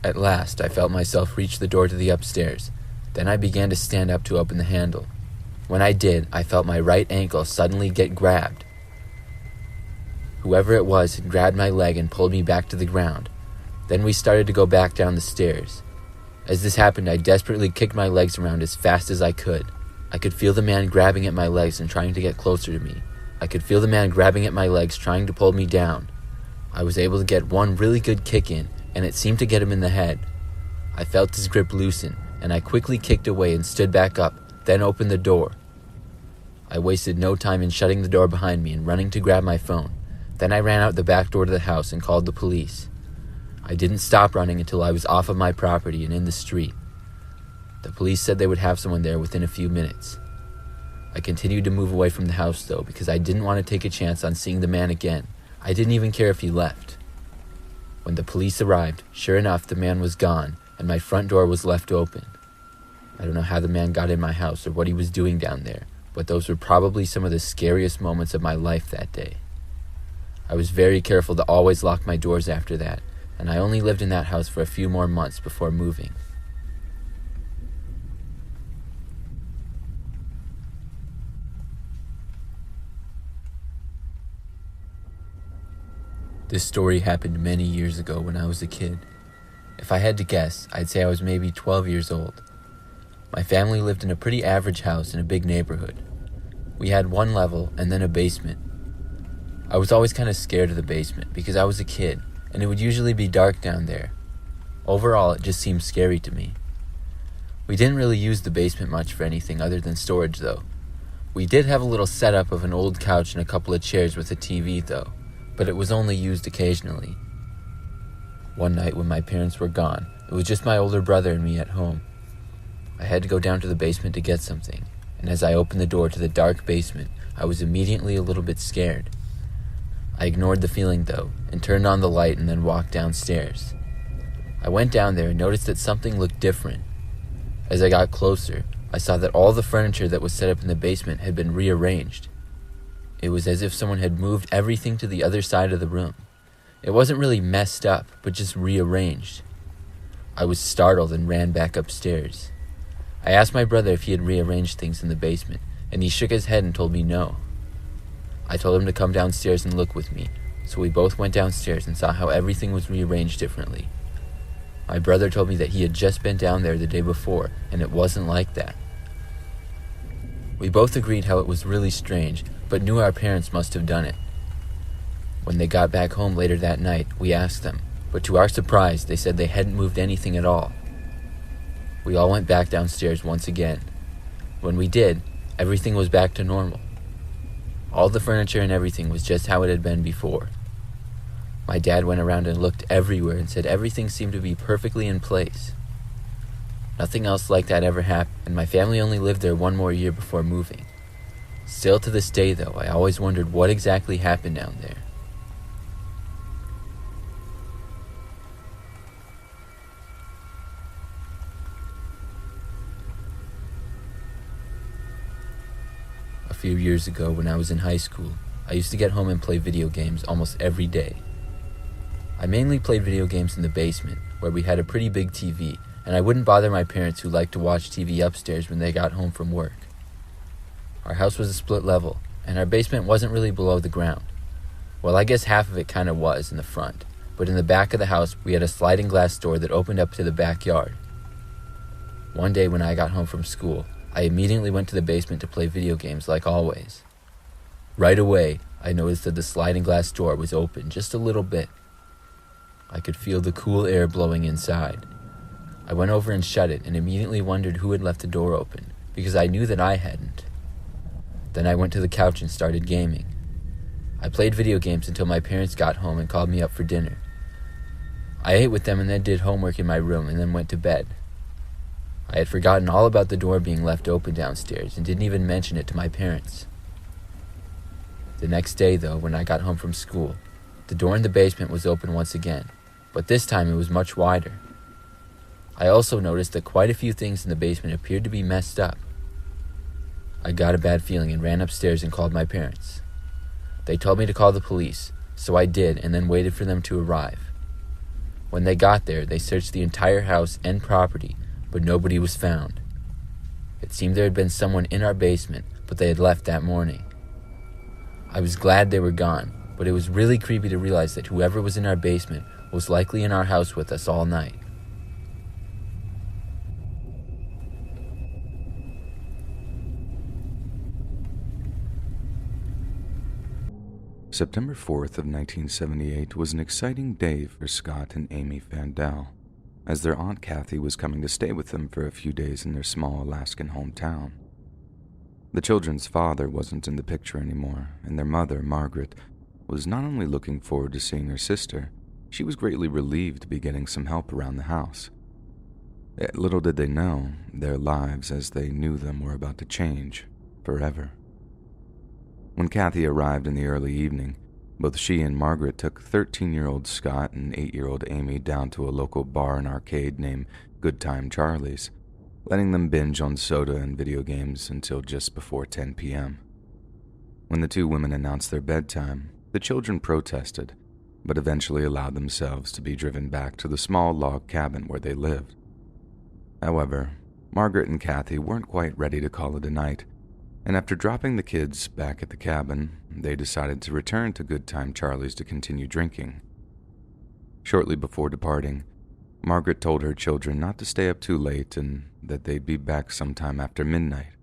At last, I felt myself reach the door to the upstairs. Then I began to stand up to open the handle. When I did, I felt my right ankle suddenly get grabbed. Whoever it was had grabbed my leg and pulled me back to the ground. Then we started to go back down the stairs. As this happened, I desperately kicked my legs around as fast as I could. I could feel the man grabbing at my legs and trying to get closer to me. I could feel the man grabbing at my legs, trying to pull me down. I was able to get one really good kick in, and it seemed to get him in the head. I felt his grip loosen, and I quickly kicked away and stood back up, then opened the door. I wasted no time in shutting the door behind me and running to grab my phone. Then I ran out the back door to the house and called the police. I didn't stop running until I was off of my property and in the street. The police said they would have someone there within a few minutes. I continued to move away from the house though, because I didn't want to take a chance on seeing the man again. I didn't even care if he left. When the police arrived, sure enough, the man was gone and my front door was left open. I don't know how the man got in my house or what he was doing down there, but those were probably some of the scariest moments of my life that day. I was very careful to always lock my doors after that, and I only lived in that house for a few more months before moving. This story happened many years ago when I was a kid. If I had to guess, I'd say I was maybe 12 years old. My family lived in a pretty average house in a big neighborhood. We had one level and then a basement. I was always kind of scared of the basement because I was a kid and it would usually be dark down there. Overall, it just seemed scary to me. We didn't really use the basement much for anything other than storage though. We did have a little setup of an old couch and a couple of chairs with a TV though, but it was only used occasionally. One night when my parents were gone, it was just my older brother and me at home. I had to go down to the basement to get something, and as I opened the door to the dark basement, I was immediately a little bit scared. I ignored the feeling though, and turned on the light and then walked downstairs. I went down there and noticed that something looked different. As I got closer, I saw that all the furniture that was set up in the basement had been rearranged. It was as if someone had moved everything to the other side of the room. It wasn't really messed up, but just rearranged. I was startled and ran back upstairs. I asked my brother if he had rearranged things in the basement, and he shook his head and told me no. I told him to come downstairs and look with me, so we both went downstairs and saw how everything was rearranged differently. My brother told me that he had just been down there the day before, and it wasn't like that. We both agreed how it was really strange, but knew our parents must have done it. When they got back home later that night, we asked them, but to our surprise, they said they hadn't moved anything at all. We all went back downstairs once again. When we did, everything was back to normal. All the furniture and everything was just how it had been before. My dad went around and looked everywhere and said everything seemed to be perfectly in place. Nothing else like that ever happened, and my family only lived there one more year before moving. Still to this day though, I always wondered what exactly happened down there. A few years ago when I was in high school, I used to get home and play video games almost every day. I mainly played video games in the basement, where we had a pretty big TV, and I wouldn't bother my parents who liked to watch TV upstairs when they got home from work. Our house was a split level, and our basement wasn't really below the ground. Well, I guess half of it kind of was in the front, but in the back of the house we had a sliding glass door that opened up to the backyard. One day when I got home from school, I immediately went to the basement to play video games like always. Right away, I noticed that the sliding glass door was open just a little bit. I could feel the cool air blowing inside. I went over and shut it and immediately wondered who had left the door open, because I knew that I hadn't. Then I went to the couch and started gaming. I played video games until my parents got home and called me up for dinner. I ate with them and then did homework in my room and then went to bed. I had forgotten all about the door being left open downstairs and didn't even mention it to my parents. The next day, though, when I got home from school, the door in the basement was open once again, but this time it was much wider. I also noticed that quite a few things in the basement appeared to be messed up. I got a bad feeling and ran upstairs and called my parents. They told me to call the police, so I did and then waited for them to arrive. When they got there, they searched the entire house and property, but nobody was found. It seemed there had been someone in our basement, but they had left that morning. I was glad they were gone, but it was really creepy to realize that whoever was in our basement was likely in our house with us all night. September 4th of 1978 was an exciting day for Scott and Amy Fandell, as their Aunt Kathy was coming to stay with them for a few days in their small Alaskan hometown. The children's father wasn't in the picture anymore, and their mother, Margaret, was not only looking forward to seeing her sister, she was greatly relieved to be getting some help around the house. Yet little did they know, their lives as they knew them were about to change forever. When Kathy arrived in the early evening, both she and Margaret took 13-year-old Scott and 8-year-old Amy down to a local bar and arcade named Good Time Charlie's, letting them binge on soda and video games until just before 10 p.m. When the two women announced their bedtime, the children protested, but eventually allowed themselves to be driven back to the small log cabin where they lived. However, Margaret and Kathy weren't quite ready to call it a night, and after dropping the kids back at the cabin, they decided to return to Good Time Charlie's to continue drinking. Shortly before departing, Margaret told her children not to stay up too late and that they'd be back sometime after midnight.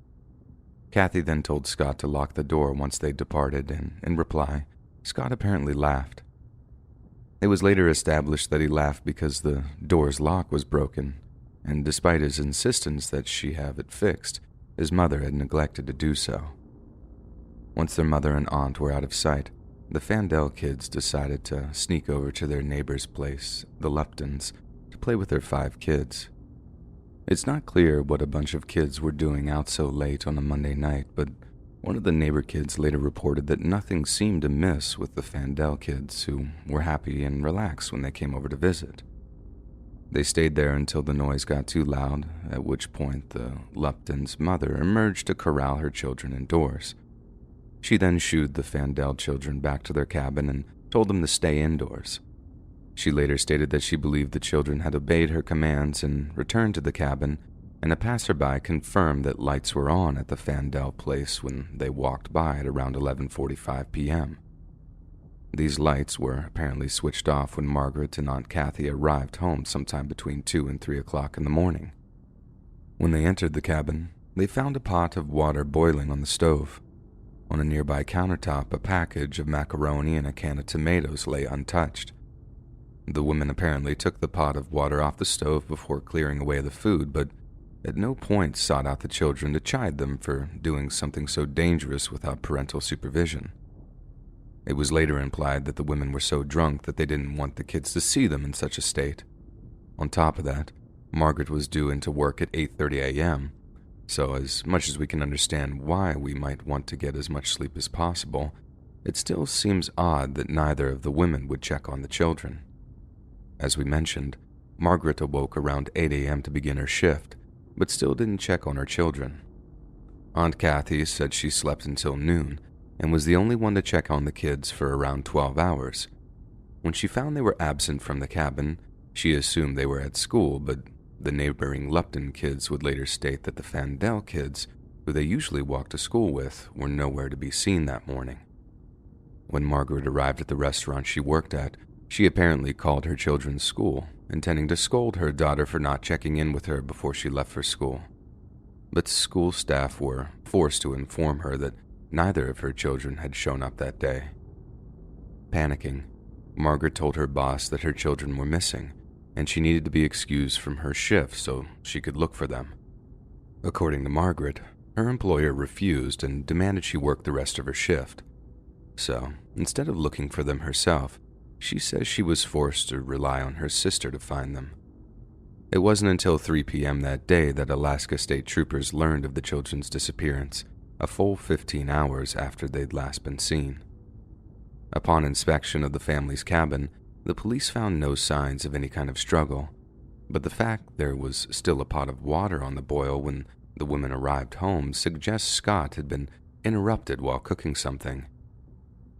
Kathy then told Scott to lock the door once they departed, and in reply, Scott apparently laughed. It was later established that he laughed because the door's lock was broken, and despite his insistence that she have it fixed, his mother had neglected to do so. Once their mother and aunt were out of sight, the Fandell kids decided to sneak over to their neighbor's place, the Luptons, to play with their 5 kids. It's not clear what a bunch of kids were doing out so late on a Monday night, but one of the neighbor kids later reported that nothing seemed amiss with the Fandell kids, who were happy and relaxed when they came over to visit. They stayed there until the noise got too loud, at which point the Lupton's mother emerged to corral her children indoors. She then shooed the Fandell children back to their cabin and told them to stay indoors. She later stated that she believed the children had obeyed her commands and returned to the cabin, and a passerby confirmed that lights were on at the Fandell place when they walked by at around 11:45 p.m. These lights were apparently switched off when Margaret and Aunt Kathy arrived home sometime between 2 and 3 o'clock in the morning. When they entered the cabin, they found a pot of water boiling on the stove. On a nearby countertop, a package of macaroni and a can of tomatoes lay untouched. The women apparently took the pot of water off the stove before clearing away the food, but at no point sought out the children to chide them for doing something so dangerous without parental supervision. It was later implied that the women were so drunk that they didn't want the kids to see them in such a state. On top of that, Margaret was due into work at 8:30 a.m., so as much as we can understand why we might want to get as much sleep as possible, it still seems odd that neither of the women would check on the children. As we mentioned, Margaret awoke around 8 a.m. to begin her shift, but still didn't check on her children. Aunt Kathy said she slept until noon and was the only one to check on the kids for around 12 hours. When she found they were absent from the cabin, she assumed they were at school, but the neighboring Lupton kids would later state that the Fandell kids, who they usually walked to school with, were nowhere to be seen that morning. When Margaret arrived at the restaurant she worked at, she apparently called her children's school, intending to scold her daughter for not checking in with her before she left for school. But school staff were forced to inform her that neither of her children had shown up that day. Panicking, Margaret told her boss that her children were missing, and she needed to be excused from her shift so she could look for them. According to Margaret, her employer refused and demanded she work the rest of her shift. So, instead of looking for them herself, she says she was forced to rely on her sister to find them. It wasn't until 3 p.m. that day that Alaska State Troopers learned of the children's disappearance, a full 15 hours after they'd last been seen. Upon inspection of the family's cabin, the police found no signs of any kind of struggle, but the fact there was still a pot of water on the boil when the women arrived home suggests Scott had been interrupted while cooking something.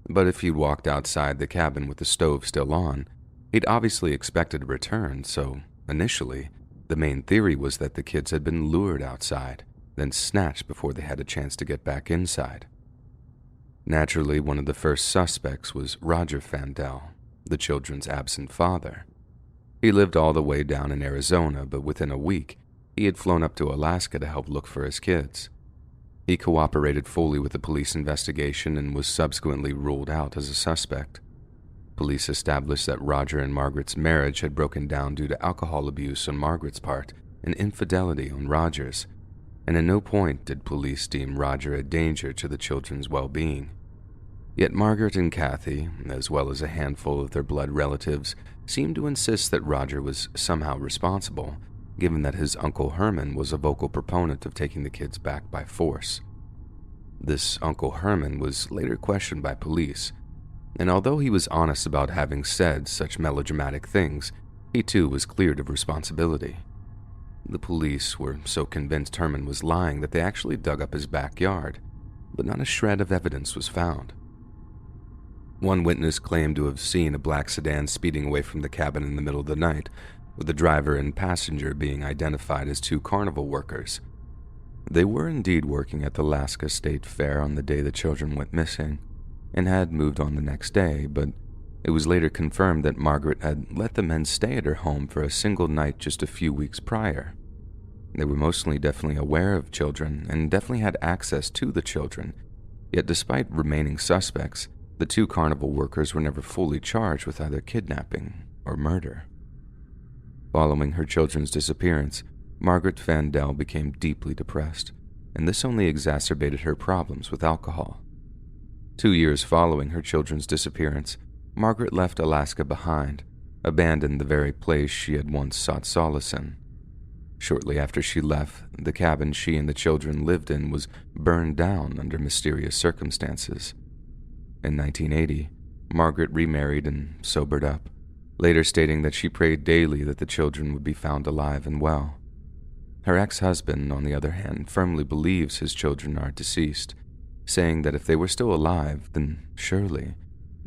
But if he'd walked outside the cabin with the stove still on, he'd obviously expected a return, so initially, the main theory was that the kids had been lured outside, then snatched before they had a chance to get back inside. Naturally, one of the first suspects was Roger Fandell, the children's absent father. He lived all the way down in Arizona, but within a week, he had flown up to Alaska to help look for his kids. He cooperated fully with the police investigation and was subsequently ruled out as a suspect. Police established that Roger and Margaret's marriage had broken down due to alcohol abuse on Margaret's part and infidelity on Roger's, and at no point did police deem Roger a danger to the children's well-being. Yet Margaret and Kathy, as well as a handful of their blood relatives, seemed to insist that Roger was somehow responsible, given that his Uncle Herman was a vocal proponent of taking the kids back by force. This Uncle Herman was later questioned by police, and although he was honest about having said such melodramatic things, he too was cleared of responsibility. The police were so convinced Herman was lying that they actually dug up his backyard, but not a shred of evidence was found. One witness claimed to have seen a black sedan speeding away from the cabin in the middle of the night, with the driver and passenger being identified as 2 carnival workers. They were indeed working at the Alaska State Fair on the day the children went missing, and had moved on the next day, but it was later confirmed that Margaret had let the men stay at her home for a single night just a few weeks prior. They were mostly definitely aware of children and definitely had access to the children, yet despite remaining suspects, the 2 carnival workers were never fully charged with either kidnapping or murder. Following her children's disappearance, Margaret Fandell became deeply depressed, and this only exacerbated her problems with alcohol. 2 years following her children's disappearance, Margaret left Alaska behind, abandoned the very place she had once sought solace in. Shortly after she left, the cabin she and the children lived in was burned down under mysterious circumstances. In 1980, Margaret remarried and sobered up, later stating that she prayed daily that the children would be found alive and well. Her ex-husband, on the other hand, firmly believes his children are deceased, saying that if they were still alive, then surely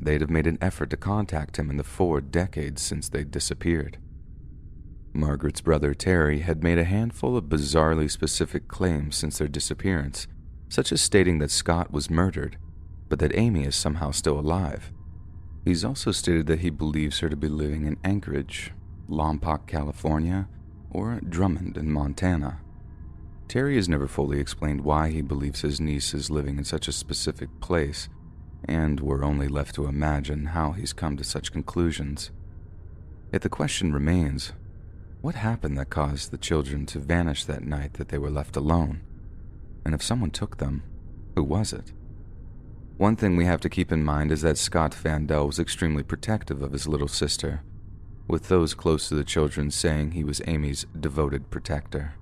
they'd have made an effort to contact him in the 4 decades since they'd disappeared. Margaret's brother Terry had made a handful of bizarrely specific claims since their disappearance, such as stating that Scott was murdered, but that Amy is somehow still alive. He's also stated that he believes her to be living in Anchorage, Lompoc, California, or Drummond in Montana. Terry has never fully explained why he believes his niece is living in such a specific place, and we're only left to imagine how he's come to such conclusions. Yet the question remains, what happened that caused the children to vanish that night that they were left alone? And if someone took them, who was it? One thing we have to keep in mind is that Scott Fandell was extremely protective of his little sister, with those close to the children saying he was Amy's devoted protector.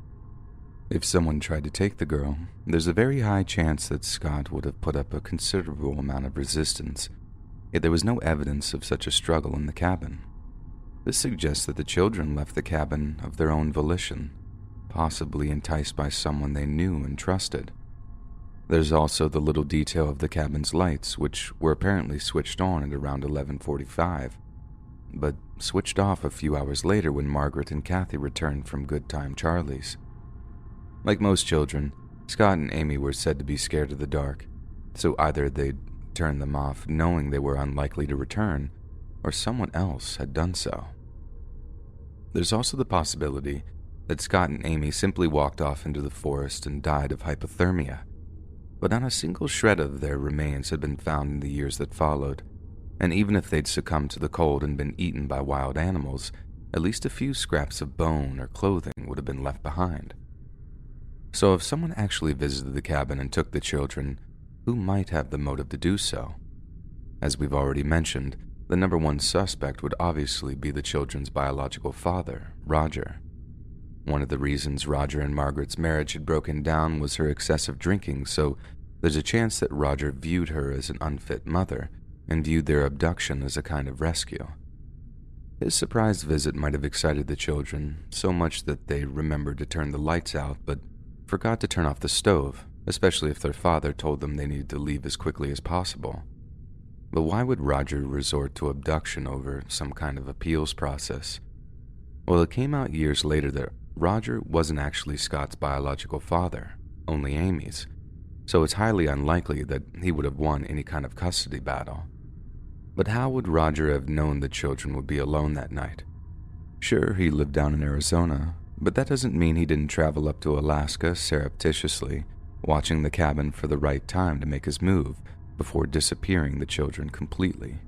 If someone tried to take the girl, there's a very high chance that Scott would have put up a considerable amount of resistance, yet there was no evidence of such a struggle in the cabin. This suggests that the children left the cabin of their own volition, possibly enticed by someone they knew and trusted. There's also the little detail of the cabin's lights, which were apparently switched on at around 11:45, but switched off a few hours later when Margaret and Kathy returned from Good Time Charlie's. Like most children, Scott and Amy were said to be scared of the dark, so either they'd turn them off knowing they were unlikely to return, or someone else had done so. There's also the possibility that Scott and Amy simply walked off into the forest and died of hypothermia, but not a single shred of their remains had been found in the years that followed, and even if they'd succumbed to the cold and been eaten by wild animals, at least a few scraps of bone or clothing would have been left behind. So if someone actually visited the cabin and took the children, who might have the motive to do so? As we've already mentioned, the number one suspect would obviously be the children's biological father, Roger. One of the reasons Roger and Margaret's marriage had broken down was her excessive drinking, so there's a chance that Roger viewed her as an unfit mother and viewed their abduction as a kind of rescue. His surprise visit might have excited the children so much that they remembered to turn the lights out but forgot to turn off the stove, especially if their father told them they needed to leave as quickly as possible. But why would Roger resort to abduction over some kind of appeals process? Well, it came out years later that Roger wasn't actually Scott's biological father, only Amy's, so it's highly unlikely that he would have won any kind of custody battle. But how would Roger have known the children would be alone that night? Sure, he lived down in Arizona, but that doesn't mean he didn't travel up to Alaska surreptitiously, watching the cabin for the right time to make his move before disappearing the children completely.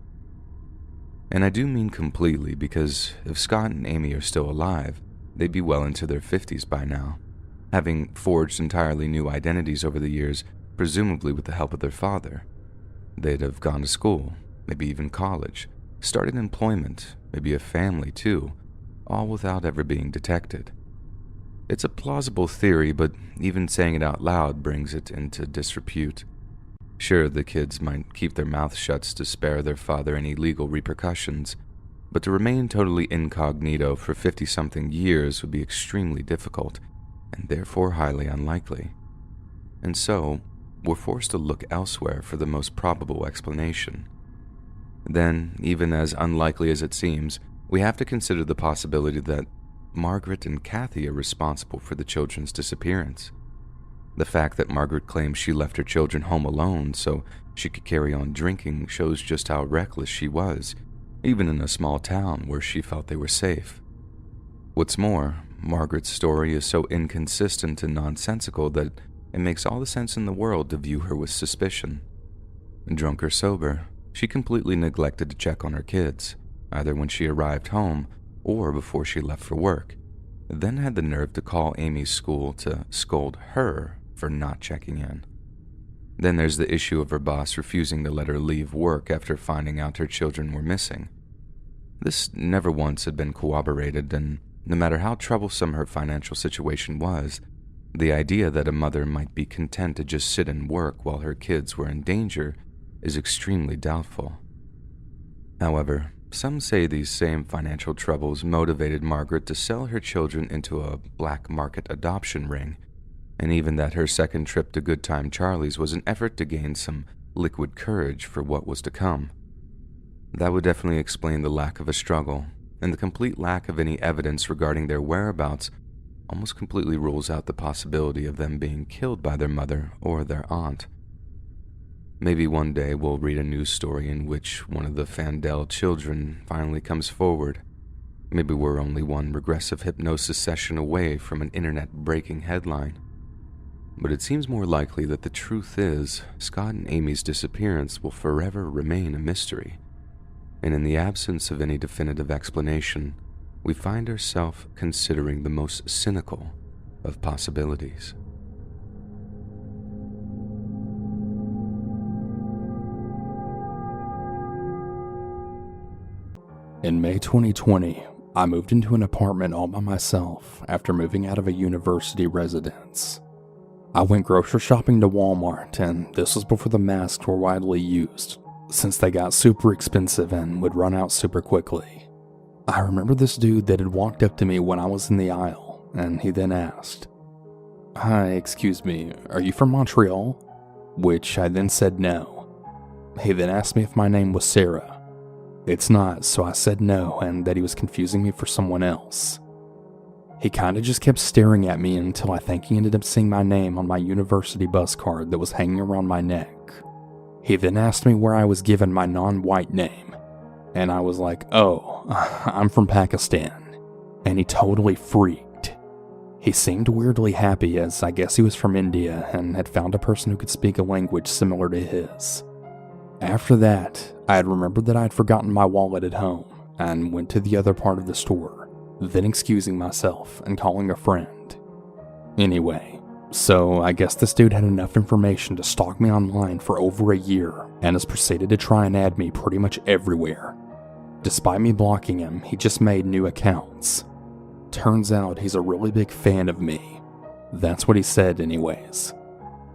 And I do mean completely because if Scott and Amy are still alive, they'd be well into their 50s by now, having forged entirely new identities over the years, presumably with the help of their father. They'd have gone to school, maybe even college, started employment, maybe a family too, all without ever being detected. It's a plausible theory, but even saying it out loud brings it into disrepute. Sure, the kids might keep their mouths shut to spare their father any legal repercussions, but to remain totally incognito for 50-something years would be extremely difficult, and therefore highly unlikely. And so, we're forced to look elsewhere for the most probable explanation. Then, even as unlikely as it seems, we have to consider the possibility that Margaret and Kathy are responsible for the children's disappearance. The fact that Margaret claims she left her children home alone so she could carry on drinking shows just how reckless she was, even in a small town where she felt they were safe. What's more, Margaret's story is so inconsistent and nonsensical that it makes all the sense in the world to view her with suspicion. Drunk or sober, she completely neglected to check on her kids, either when she arrived home or before she left for work, then had the nerve to call Amy's school to scold her for not checking in. Then there's the issue of her boss refusing to let her leave work after finding out her children were missing. This never once had been corroborated, and no matter how troublesome her financial situation was, the idea that a mother might be content to just sit and work while her kids were in danger is extremely doubtful. However, some say these same financial troubles motivated Margaret to sell her children into a black market adoption ring, and even that her second trip to Good Time Charlie's was an effort to gain some liquid courage for what was to come. That would definitely explain the lack of a struggle, and the complete lack of any evidence regarding their whereabouts almost completely rules out the possibility of them being killed by their mother or their aunt. Maybe one day we'll read a news story in which one of the Fandell children finally comes forward. Maybe we're only one regressive hypnosis session away from an internet-breaking headline. But it seems more likely that the truth is Scott and Amy's disappearance will forever remain a mystery. And in the absence of any definitive explanation, we find ourselves considering the most cynical of possibilities. In May 2020, I moved into an apartment all by myself after moving out of a university residence. I went grocery shopping to Walmart, and this was before the masks were widely used, since they got super expensive and would run out super quickly. I remember this dude that had walked up to me when I was in the aisle, and he then asked, "Hi, excuse me, are you from Montreal?" Which I then said no. He then asked me if my name was Sarah. It's not, so I said no, and that he was confusing me for someone else. He kinda just kept staring at me until I think he ended up seeing my name on my university bus card that was hanging around my neck. He then asked me where I was given my non-white name, and I was like, "Oh, I'm from Pakistan," and he totally freaked. He seemed weirdly happy, as I guess he was from India and had found a person who could speak a language similar to his. After that, I had remembered that I had forgotten my wallet at home and went to the other part of the store, then excusing myself and calling a friend. Anyway, so I guess this dude had enough information to stalk me online for over a year and has proceeded to try and add me pretty much everywhere. Despite me blocking him, he just made new accounts. Turns out he's a really big fan of me. That's what he said anyways.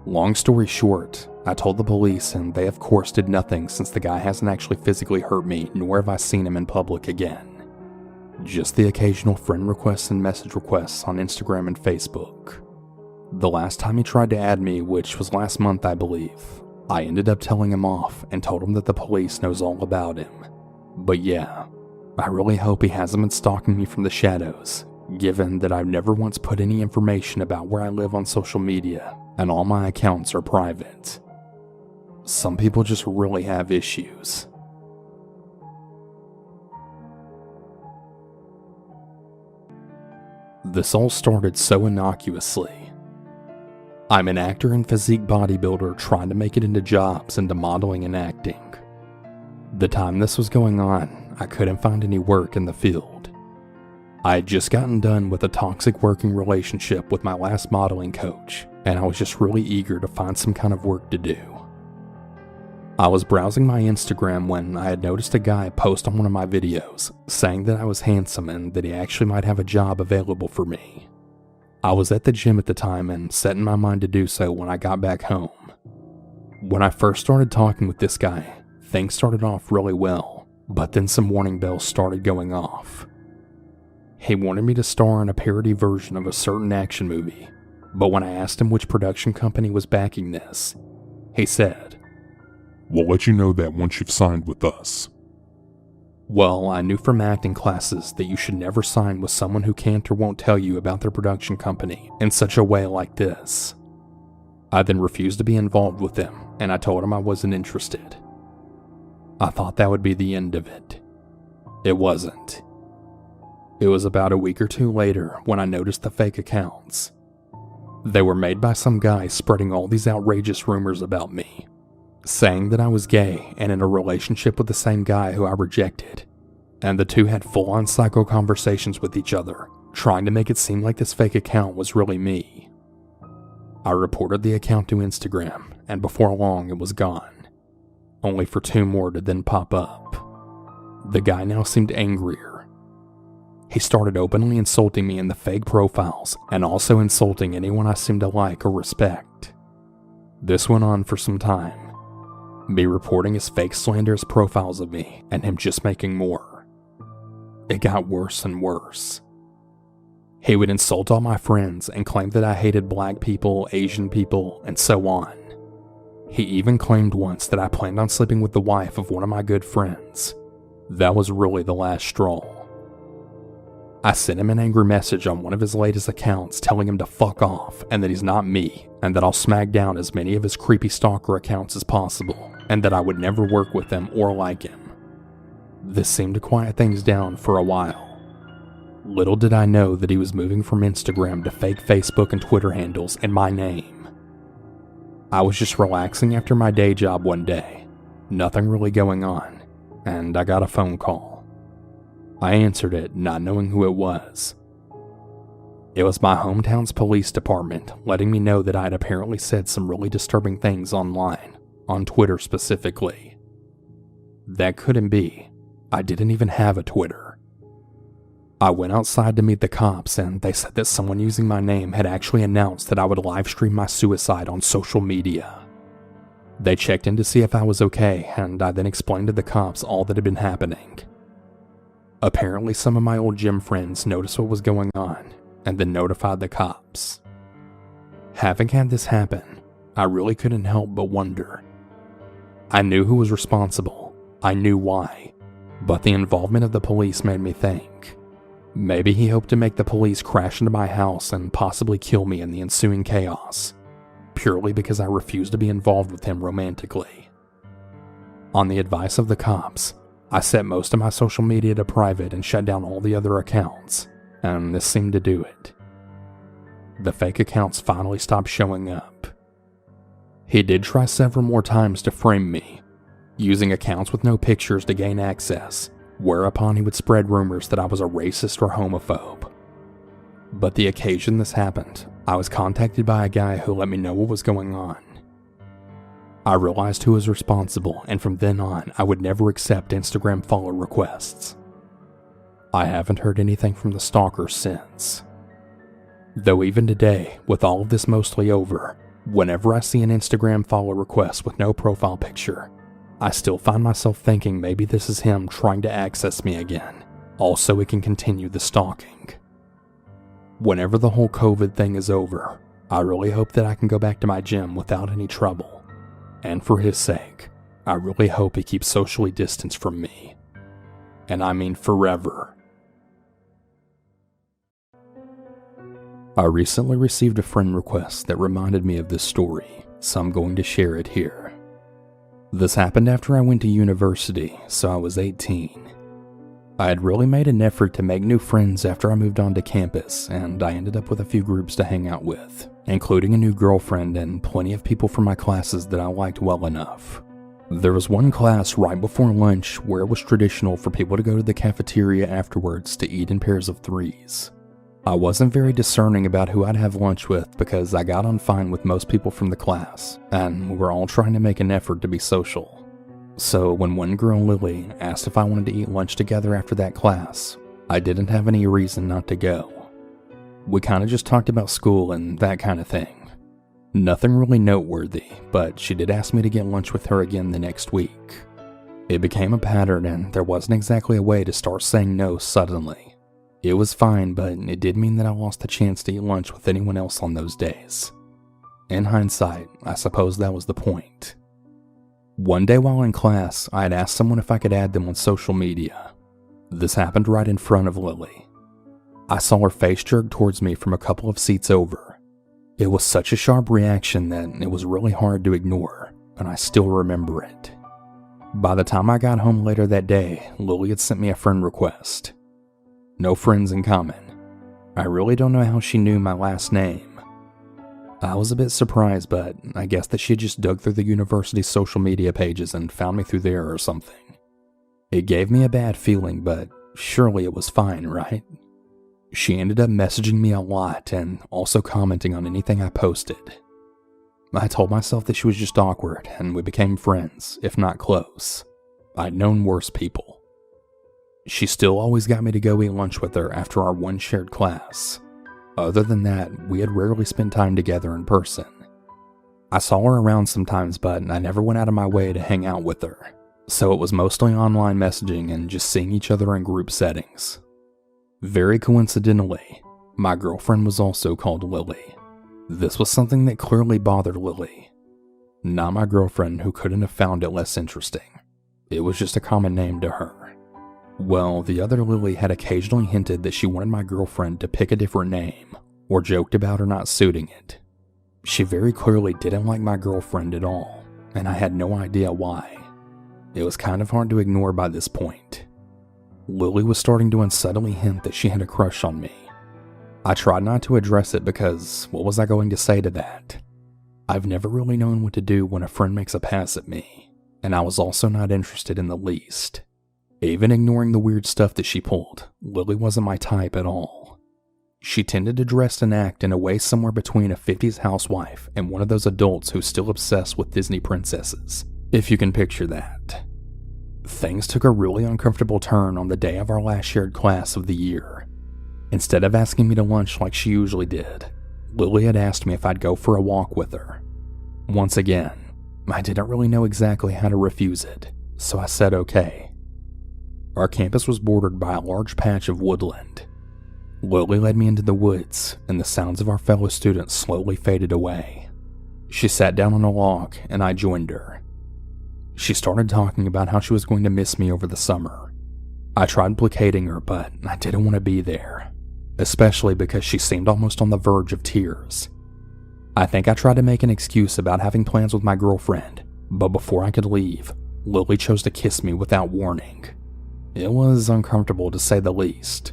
Long story short, I told the police, and they of course did nothing since the guy hasn't actually physically hurt me, nor have I seen him in public again. Just the occasional friend requests and message requests on Instagram and Facebook. The last time he tried to add me, which was last month I believe, I ended up telling him off and told him that the police knows all about him. But yeah, I really hope he hasn't been stalking me from the shadows, given that I've never once put any information about where I live on social media, and all my accounts are private. Some people just really have issues. This all started so innocuously. I'm an actor and physique bodybuilder trying to make it into jobs into modeling and acting. The time this was going on, I couldn't find any work in the field. I had just gotten done with a toxic working relationship with my last modeling coach, and I was just really eager to find some kind of work to do. I was browsing my Instagram when I had noticed a guy post on one of my videos saying that I was handsome and that he actually might have a job available for me. I was at the gym at the time and set in my mind to do so when I got back home. When I first started talking with this guy, things started off really well, but then some warning bells started going off. He wanted me to star in a parody version of a certain action movie, but when I asked him which production company was backing this, he said, "We'll let you know that once you've signed with us." Well, I knew from acting classes that you should never sign with someone who can't or won't tell you about their production company in such a way like this. I then refused to be involved with them, and I told him I wasn't interested. I thought that would be the end of it. It wasn't. It was about a week or two later when I noticed the fake accounts. They were made by some guy spreading all these outrageous rumors about me, saying that I was gay and in a relationship with the same guy who I rejected, and the two had full-on psycho conversations with each other, trying to make it seem like this fake account was really me. I reported the account to Instagram, and before long it was gone, only for 2 more to then pop up. The guy now seemed angrier. He started openly insulting me in the fake profiles, and also insulting anyone I seemed to like or respect. This went on for some time, me reporting his fake slanderous profiles of me, and him just making more. It got worse and worse. He would insult all my friends and claim that I hated black people, Asian people, and so on. He even claimed once that I planned on sleeping with the wife of one of my good friends. That was really the last straw. I sent him an angry message on one of his latest accounts telling him to fuck off and that he's not me, and that I'll smack down as many of his creepy stalker accounts as possible, and that I would never work with him or like him. This seemed to quiet things down for a while. Little did I know that he was moving from Instagram to fake Facebook and Twitter handles in my name. I was just relaxing after my day job one day, nothing really going on, and I got a phone call. I answered it, not knowing who it was. It was my hometown's police department, letting me know that I had apparently said some really disturbing things online, on Twitter specifically. That couldn't be. I didn't even have a Twitter. I went outside to meet the cops, and they said that someone using my name had actually announced that I would live stream my suicide on social media. They checked in to see if I was okay, and I then explained to the cops all that had been happening. Apparently, some of my old gym friends noticed what was going on and then notified the cops. Having had this happen, I really couldn't help but wonder. I knew who was responsible, I knew why, but the involvement of the police made me think. Maybe he hoped to make the police crash into my house and possibly kill me in the ensuing chaos, purely because I refused to be involved with him romantically. On the advice of the cops, I set most of my social media to private and shut down all the other accounts, and this seemed to do it. The fake accounts finally stopped showing up. He did try several more times to frame me, using accounts with no pictures to gain access, whereupon he would spread rumors that I was a racist or homophobe. But the occasion this happened, I was contacted by a guy who let me know what was going on. I realized who was responsible, and from then on, I would never accept Instagram follow requests. I haven't heard anything from the stalker since. Though even today, with all of this mostly over, whenever I see an Instagram follow request with no profile picture, I still find myself thinking maybe this is him trying to access me again, also he can continue the stalking. Whenever the whole COVID thing is over, I really hope that I can go back to my gym without any trouble. And for his sake, I really hope he keeps socially distanced from me. And I mean forever. I recently received a friend request that reminded me of this story, so I'm going to share it here. This happened after I went to university, so I was 18. I had really made an effort to make new friends after I moved onto campus, and I ended up with a few groups to hang out with, including a new girlfriend and plenty of people from my classes that I liked well enough. There was one class right before lunch where it was traditional for people to go to the cafeteria afterwards to eat in pairs of 3s. I wasn't very discerning about who I'd have lunch with because I got on fine with most people from the class, and we were all trying to make an effort to be social. So when one girl, Lily, asked if I wanted to eat lunch together after that class, I didn't have any reason not to go. We kind of just talked about school and that kind of thing. Nothing really noteworthy, but she did ask me to get lunch with her again the next week. It became a pattern, and there wasn't exactly a way to start saying no suddenly. It was fine, but it did mean that I lost the chance to eat lunch with anyone else on those days. In hindsight, I suppose that was the point. One day while in class, I had asked someone if I could add them on social media. This happened right in front of Lily. I saw her face jerk towards me from a couple of seats over. It was such a sharp reaction that it was really hard to ignore, and I still remember it. By the time I got home later that day, Lily had sent me a friend request. No friends in common. I really don't know how she knew my last name. I was a bit surprised, but I guess that she had just dug through the university's social media pages and found me through there or something. It gave me a bad feeling, but surely it was fine, right? She ended up messaging me a lot and also commenting on anything I posted. I told myself that she was just awkward, and we became friends, if not close. I'd known worse people. She still always got me to go eat lunch with her after our one shared class. Other than that, we had rarely spent time together in person. I saw her around sometimes, but I never went out of my way to hang out with her, so it was mostly online messaging and just seeing each other in group settings. Very coincidentally, my girlfriend was also called Lily. This was something that clearly bothered Lily. Not my girlfriend, who couldn't have found it less interesting. It was just a common name to her. Well, the other Lily had occasionally hinted that she wanted my girlfriend to pick a different name, or joked about her not suiting it. She very clearly didn't like my girlfriend at all, and I had no idea why. It was kind of hard to ignore by this point. Lily was starting to unsubtly hint that she had a crush on me. I tried not to address it because what was I going to say to that? I've never really known what to do when a friend makes a pass at me, and I was also not interested in the least. Even ignoring the weird stuff that she pulled, Lily wasn't my type at all. She tended to dress and act in a way somewhere between a 50s housewife and one of those adults who's still obsessed with Disney princesses, if you can picture that. Things took a really uncomfortable turn on the day of our last shared class of the year. Instead of asking me to lunch like she usually did, Lily had asked me if I'd go for a walk with her. Once again, I didn't really know exactly how to refuse it, so I said okay. Our campus was bordered by a large patch of woodland. Lily led me into the woods, and the sounds of our fellow students slowly faded away. She sat down on a log, and I joined her. She started talking about how she was going to miss me over the summer. I tried placating her, but I didn't want to be there, especially because she seemed almost on the verge of tears. I think I tried to make an excuse about having plans with my girlfriend, but before I could leave, Lily chose to kiss me without warning. It was uncomfortable to say the least.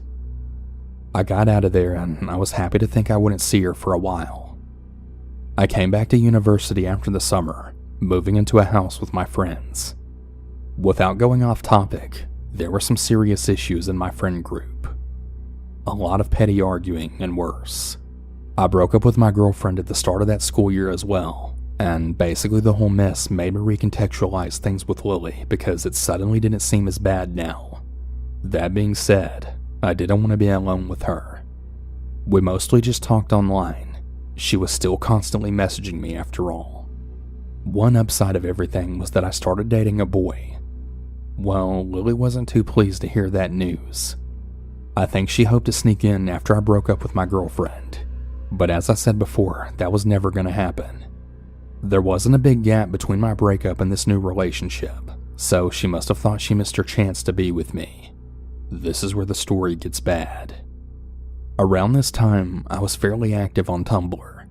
I got out of there, and I was happy to think I wouldn't see her for a while. I came back to university after the summer, moving into a house with my friends. Without going off topic, there were some serious issues in my friend group. A lot of petty arguing and worse. I broke up with my girlfriend at the start of that school year as well, and basically the whole mess made me recontextualize things with Lily because it suddenly didn't seem as bad now. That being said, I didn't want to be alone with her. We mostly just talked online. She was still constantly messaging me after all. One upside of everything was that I started dating a boy. Well, Lily wasn't too pleased to hear that news. I think she hoped to sneak in after I broke up with my girlfriend. But as I said before, that was never going to happen. There wasn't a big gap between my breakup and this new relationship, so she must have thought she missed her chance to be with me. This is where the story gets bad. Around this time, I was fairly active on Tumblr.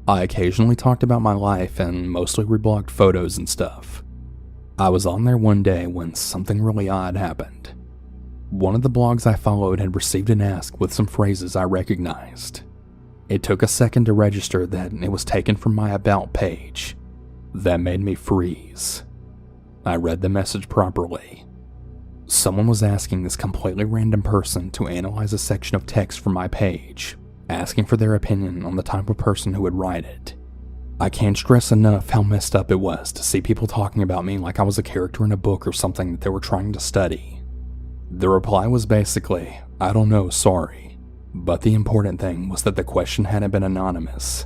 I occasionally talked about my life and mostly reblogged photos and stuff. I was on there one day when something really odd happened. One of the blogs I followed had received an ask with some phrases I recognized. It took a second to register that it was taken from my About page. That made me freeze. I read the message properly. Someone was asking this completely random person to analyze a section of text from my page, asking for their opinion on the type of person who would write it. I can't stress enough how messed up it was to see people talking about me like I was a character in a book or something that they were trying to study. The reply was basically, I don't know, sorry. But the important thing was that the question hadn't been anonymous.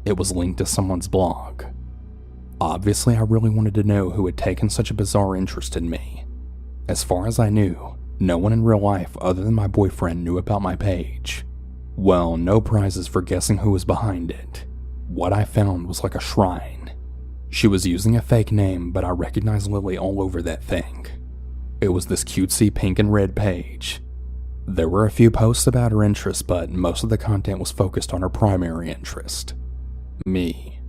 It was linked to someone's blog. Obviously, I really wanted to know who had taken such a bizarre interest in me. As far as I knew, no one in real life other than my boyfriend knew about my page. Well, no prizes for guessing who was behind it. What I found was like a shrine. She was using a fake name, but I recognized Lily all over that thing. It was this cutesy pink and red page. There were a few posts about her interests, but most of the content was focused on her primary interest. Me.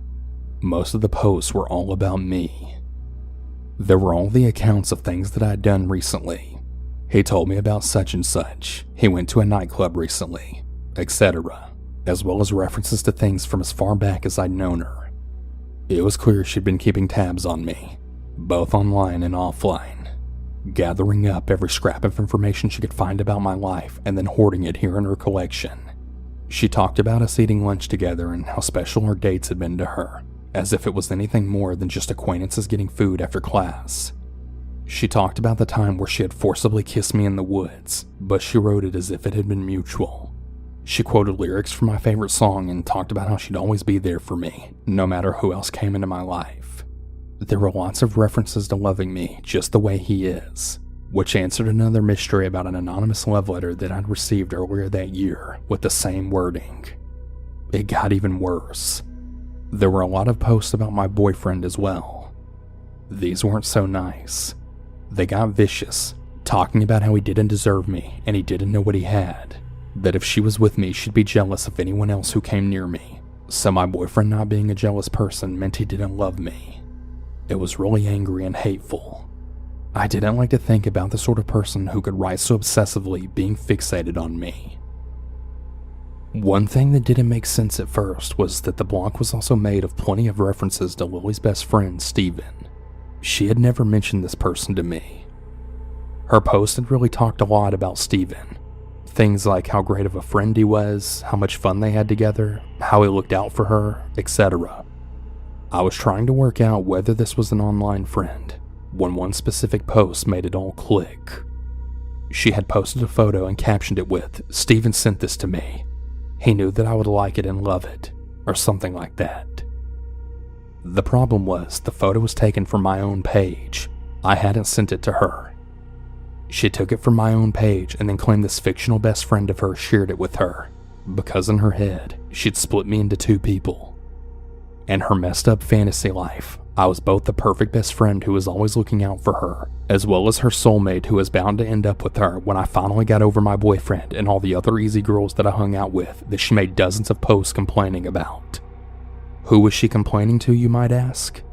Most of the posts were all about me. There were all the accounts of things that I had done recently. He told me about such and such. He went to a nightclub recently, etc., as well as references to things from as far back as I'd known her. It was clear she'd been keeping tabs on me, both online and offline, gathering up every scrap of information she could find about my life and then hoarding it here in her collection. She talked about us eating lunch together and how special our dates had been to her, as if it was anything more than just acquaintances getting food after class. She talked about the time where she had forcibly kissed me in the woods, but she wrote it as if it had been mutual. She quoted lyrics from my favorite song and talked about how she'd always be there for me, no matter who else came into my life. There were lots of references to loving me just the way he is, which answered another mystery about an anonymous love letter that I'd received earlier that year with the same wording. It got even worse. There were a lot of posts about my boyfriend as well. These weren't so nice. They got vicious, talking about how he didn't deserve me and he didn't know what he had, that if she was with me she'd be jealous of anyone else who came near me, so my boyfriend not being a jealous person meant he didn't love me. It was really angry and hateful. I didn't like to think about the sort of person who could write so obsessively, being fixated on me. One thing that didn't make sense at first was that the blog was also made of plenty of references to Lily's best friend, Steven. She had never mentioned this person to me. Her post had really talked a lot about Steven. Things like how great of a friend he was, how much fun they had together, how he looked out for her, etc. I was trying to work out whether this was an online friend, when one specific post made it all click. She had posted a photo and captioned it with, "Steven sent this to me. He knew that I would like it and love it," or something like that. The problem was, the photo was taken from my own page. I hadn't sent it to her. She took it from my own page and then claimed this fictional best friend of hers shared it with her, because in her head, she'd split me into two people. In her messed up fantasy life, I was both the perfect best friend who was always looking out for her, as well as her soulmate who was bound to end up with her when I finally got over my boyfriend and all the other easy girls that I hung out with that she made dozens of posts complaining about. Who was she complaining to, you might ask?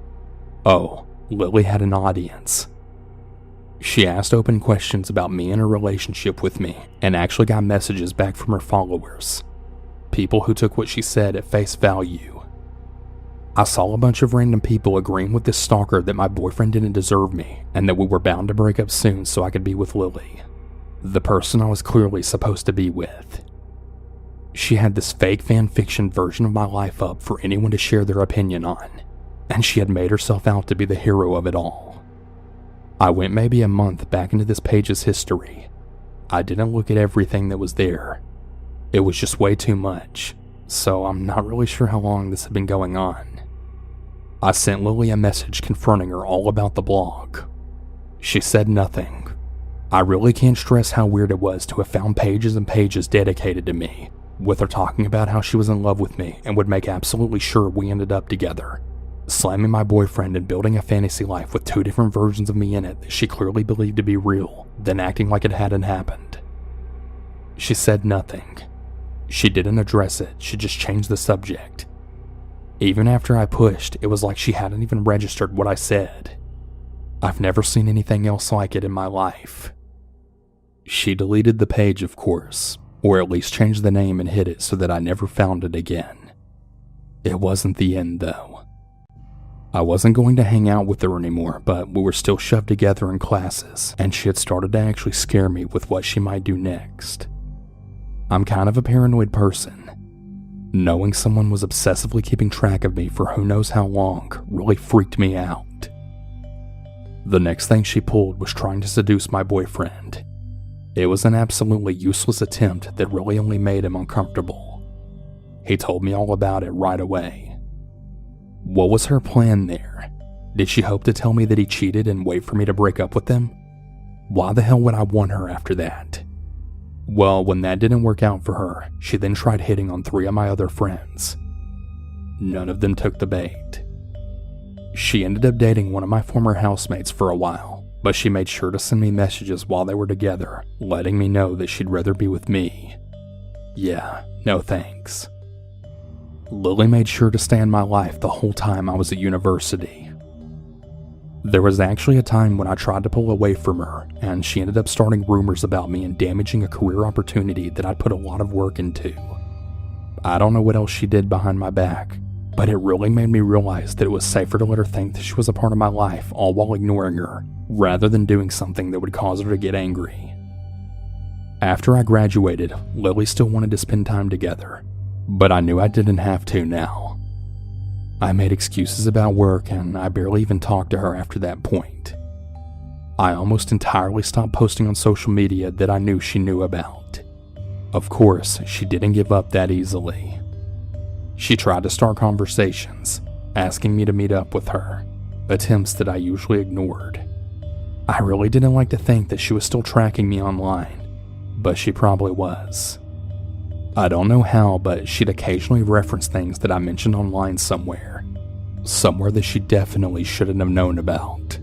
Oh, Lily had an audience. She asked open questions about me and her relationship with me, and actually got messages back from her followers. People who took what she said at face value. I saw a bunch of random people agreeing with this stalker that my boyfriend didn't deserve me, and that we were bound to break up soon so I could be with Lily, the person I was clearly supposed to be with. She had this fake fanfiction version of my life up for anyone to share their opinion on, and she had made herself out to be the hero of it all. I went maybe a month back into this page's history. I didn't look at everything that was there. It was just way too much, so I'm not really sure how long this had been going on. I sent Lily a message confronting her all about the blog. She said nothing. I really can't stress how weird it was to have found pages and pages dedicated to me, with her talking about how she was in love with me and would make absolutely sure we ended up together, slamming my boyfriend and building a fantasy life with two different versions of me in it that she clearly believed to be real, then acting like it hadn't happened. She said nothing. She didn't address it, she just changed the subject. Even after I pushed, it was like she hadn't even registered what I said. I've never seen anything else like it in my life. She deleted the page, of course, or at least changed the name and hid it so that I never found it again. It wasn't the end, though. I wasn't going to hang out with her anymore, but we were still shoved together in classes, and she had started to actually scare me with what she might do next. I'm kind of a paranoid person. Knowing someone was obsessively keeping track of me for who knows how long really freaked me out. The next thing she pulled was trying to seduce my boyfriend. It was an absolutely useless attempt that really only made him uncomfortable. He told me all about it right away. What was her plan there? Did she hope to tell me that he cheated and wait for me to break up with him? Why the hell would I want her after that? Well, when that didn't work out for her, she then tried hitting on 3 of my other friends. None of them took the bait. She ended up dating one of my former housemates for a while, but she made sure to send me messages while they were together, letting me know that she'd rather be with me. Yeah, no thanks. Lily made sure to stay in my life the whole time I was at university. There was actually a time when I tried to pull away from her, and she ended up starting rumors about me and damaging a career opportunity that I'd put a lot of work into. I don't know what else she did behind my back, but it really made me realize that it was safer to let her think that she was a part of my life, all while ignoring her, rather than doing something that would cause her to get angry. After I graduated, Lily still wanted to spend time together, but I knew I didn't have to now. I made excuses about work, and I barely even talked to her after that point. I almost entirely stopped posting on social media that I knew she knew about. Of course, she didn't give up that easily. She tried to start conversations, asking me to meet up with her, attempts that I usually ignored. I really didn't like to think that she was still tracking me online, but she probably was. I don't know how, but she'd occasionally reference things that I mentioned online somewhere that she definitely shouldn't have known about.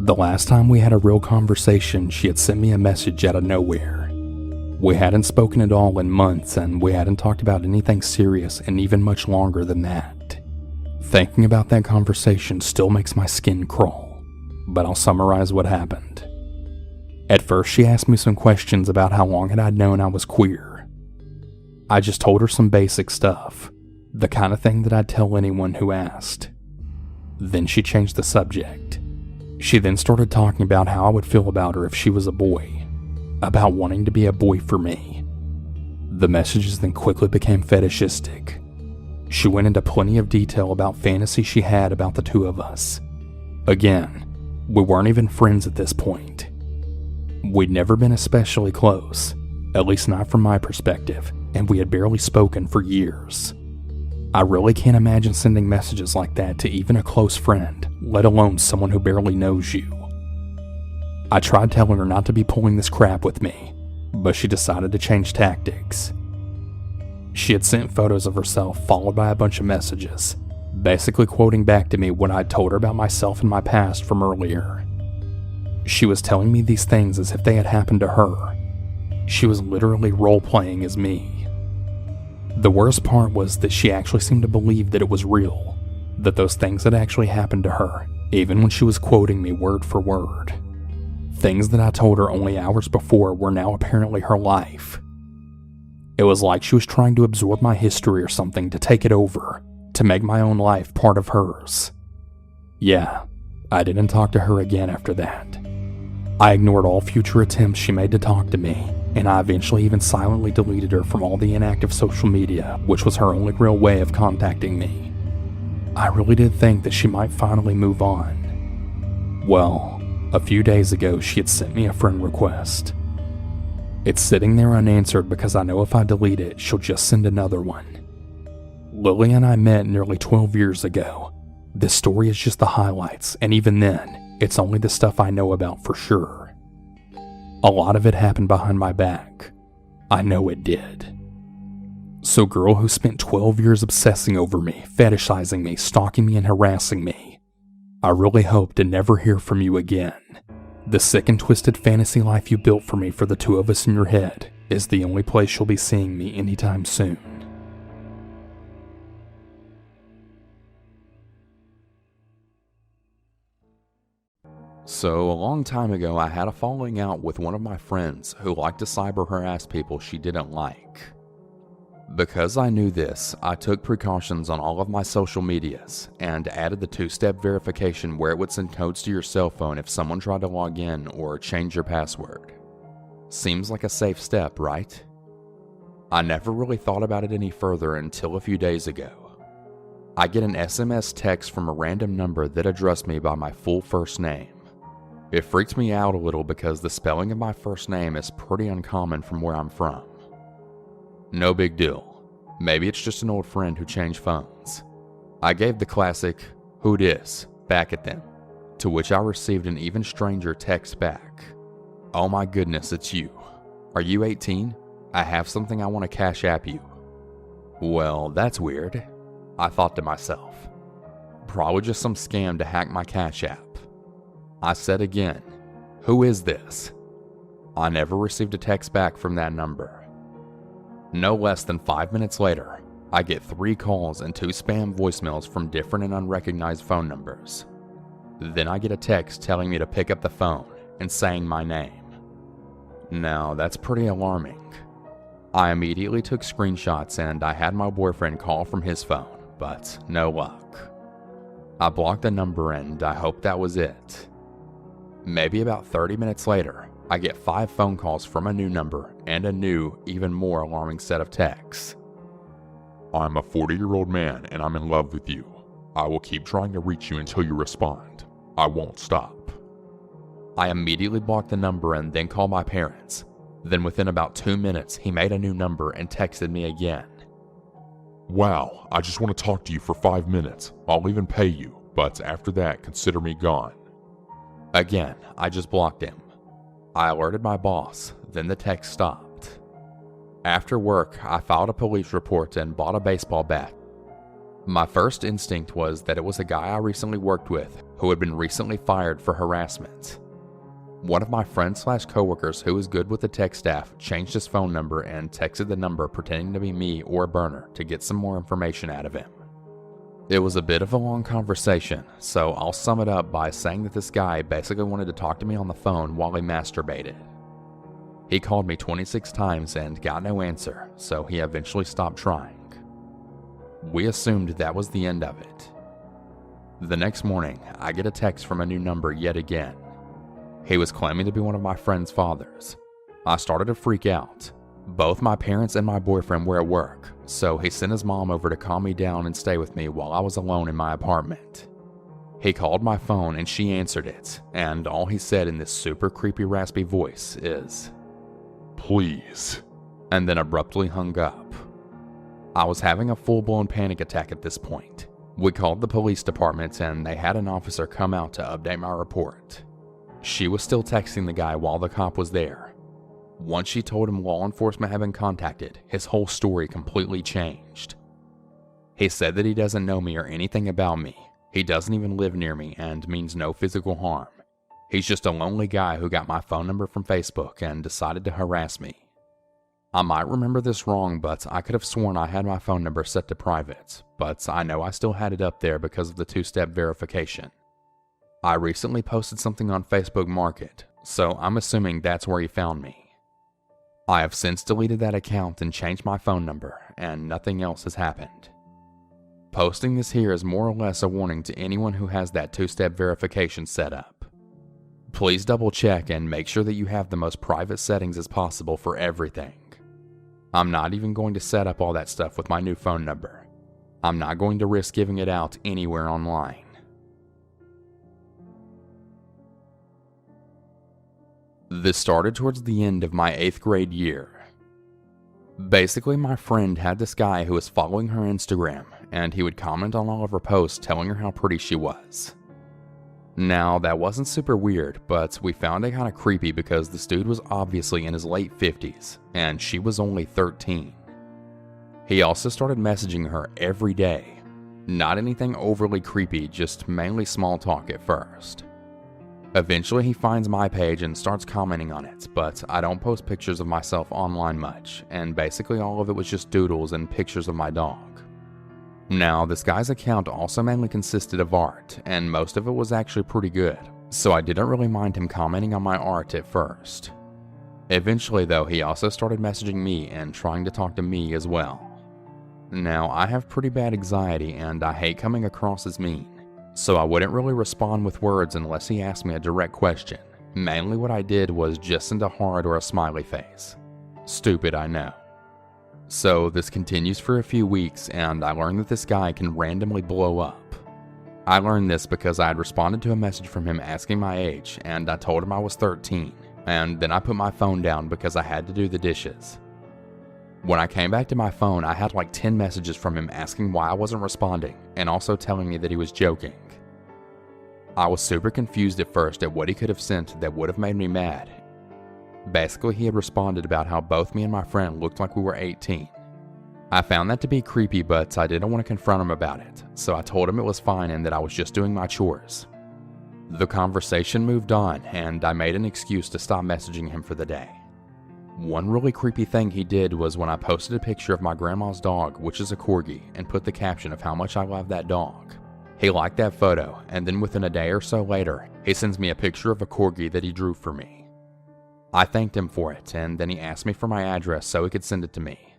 The last time we had a real conversation, she had sent me a message out of nowhere. We hadn't spoken at all in months, and we hadn't talked about anything serious in even much longer than that. Thinking about that conversation still makes my skin crawl, but I'll summarize what happened. At first, she asked me some questions about how long had I known I was queer. I just told her some basic stuff, the kind of thing that I'd tell anyone who asked. Then she changed the subject. She then started talking about how I would feel about her if she was a boy, about wanting to be a boy for me. The messages then quickly became fetishistic. She went into plenty of detail about fantasies she had about the two of us. Again, we weren't even friends at this point. We'd never been especially close, at least not from my perspective, and we had barely spoken for years. I really can't imagine sending messages like that to even a close friend, let alone someone who barely knows you. I tried telling her not to be pulling this crap with me, but she decided to change tactics. She had sent photos of herself followed by a bunch of messages, basically quoting back to me what I'd told her about myself and my past from earlier. She was telling me these things as if they had happened to her. She was literally role-playing as me. The worst part was that she actually seemed to believe that it was real, that those things had actually happened to her, even when she was quoting me word for word. Things that I told her only hours before were now apparently her life. It was like she was trying to absorb my history or something to take it over, to make my own life part of hers. Yeah, I didn't talk to her again after that. I ignored all future attempts she made to talk to me, and I eventually even silently deleted her from all the inactive social media, which was her only real way of contacting me. I really did think that she might finally move on. Well, a few days ago she had sent me a friend request. It's sitting there unanswered because I know if I delete it, she'll just send another one. Lily and I met nearly 12 years ago. This story is just the highlights, and even then, it's only the stuff I know about for sure. A lot of it happened behind my back. I know it did. So girl who spent 12 years obsessing over me, fetishizing me, stalking me, and harassing me, I really hope to never hear from you again. The sick and twisted fantasy life you built for me for the two of us in your head is the only place you'll be seeing me anytime soon. So, a long time ago, I had a falling out with one of my friends who liked to cyber harass people she didn't like. Because I knew this, I took precautions on all of my social medias and added the two-step verification where it would send codes to your cell phone if someone tried to log in or change your password. Seems like a safe step, right? I never really thought about it any further until a few days ago. I get an SMS text from a random number that addressed me by my full first name. It freaks me out a little because the spelling of my first name is pretty uncommon from where I'm from. No big deal. Maybe it's just an old friend who changed phones. I gave the classic, "Who dis?" back at them, to which I received an even stranger text back. "Oh my goodness, it's you. Are you 18? I have something I want to cash app you." Well, that's weird, I thought to myself. Probably just some scam to hack my cash app. I said again, "Who is this?" I never received a text back from that number. No less than 5 minutes later, I get 3 calls and 2 spam voicemails from different and unrecognized phone numbers. Then I get a text telling me to pick up the phone and saying my name. Now, that's pretty alarming. I immediately took screenshots and I had my boyfriend call from his phone, but no luck. I blocked the number and I hoped that was it. Maybe about 30 minutes later, I get 5 phone calls from a new number and a new, even more alarming set of texts. I'm a 40-year-old man and I'm in love with you. I will keep trying to reach you until you respond. I won't stop. I immediately blocked the number and then called my parents. Then within about 2 minutes, he made a new number and texted me again. Wow, I just want to talk to you for 5 minutes. I'll even pay you, but after that, consider me gone. Again, I just blocked him. I alerted my boss, then the text stopped. After work, I filed a police report and bought a baseball bat. My first instinct was that it was a guy I recently worked with who had been recently fired for harassment. One of my friends/coworkers who was good with the tech staff changed his phone number and texted the number pretending to be me or Burner to get some more information out of him. It was a bit of a long conversation, so I'll sum it up by saying that this guy basically wanted to talk to me on the phone while he masturbated. He called me 26 times and got no answer, so he eventually stopped trying. We assumed that was the end of it. The next morning, I get a text from a new number yet again. He was claiming to be one of my friend's fathers. I started to freak out. Both my parents and my boyfriend were at work, so he sent his mom over to calm me down and stay with me while I was alone in my apartment. He called my phone and she answered it, and all he said in this super creepy raspy voice is, "Please," and then abruptly hung up. I was having a full-blown panic attack at this point. We called the police department and they had an officer come out to update my report. She was still texting the guy while the cop was there. Once she told him law enforcement had been contacted, his whole story completely changed. He said that he doesn't know me or anything about me. He doesn't even live near me and means no physical harm. He's just a lonely guy who got my phone number from Facebook and decided to harass me. I might remember this wrong, but I could have sworn I had my phone number set to private, but I know I still had it up there because of the 2-step verification. I recently posted something on Facebook Market, so I'm assuming that's where he found me. I have since deleted that account and changed my phone number, and nothing else has happened. Posting this here is more or less a warning to anyone who has that 2-step verification set up. Please double check and make sure that you have the most private settings as possible for everything. I'm not even going to set up all that stuff with my new phone number. I'm not going to risk giving it out anywhere online. This started towards the end of my 8th grade year. Basically, my friend had this guy who was following her Instagram, and he would comment on all of her posts telling her how pretty she was. Now, that wasn't super weird, but we found it kind of creepy because this dude was obviously in his late 50s, and she was only 13. He also started messaging her every day. Not anything overly creepy, just mainly small talk at first. Eventually he finds my page and starts commenting on it, but I don't post pictures of myself online much, and basically all of it was just doodles and pictures of my dog. Now, this guy's account also mainly consisted of art, and most of it was actually pretty good, so I didn't really mind him commenting on my art at first. Eventually though, he also started messaging me and trying to talk to me as well. Now, I have pretty bad anxiety and I hate coming across as mean. So I wouldn't really respond with words unless he asked me a direct question. Mainly what I did was just send a heart or a smiley face. Stupid, I know. So this continues for a few weeks, and I learned that this guy can randomly blow up. I learned this because I had responded to a message from him asking my age, and I told him I was 13, and then I put my phone down because I had to do the dishes. When I came back to my phone, I had like 10 messages from him asking why I wasn't responding, and also telling me that he was joking. I was super confused at first at what he could have sent that would have made me mad. Basically, he had responded about how both me and my friend looked like we were 18. I found that to be creepy, but I didn't want to confront him about it, so I told him it was fine and that I was just doing my chores. The conversation moved on, and I made an excuse to stop messaging him for the day. One really creepy thing he did was when I posted a picture of my grandma's dog, which is a corgi, and put the caption of how much I love that dog. He liked that photo, and then within a day or so later, he sends me a picture of a corgi that he drew for me. I thanked him for it, and then he asked me for my address so he could send it to me.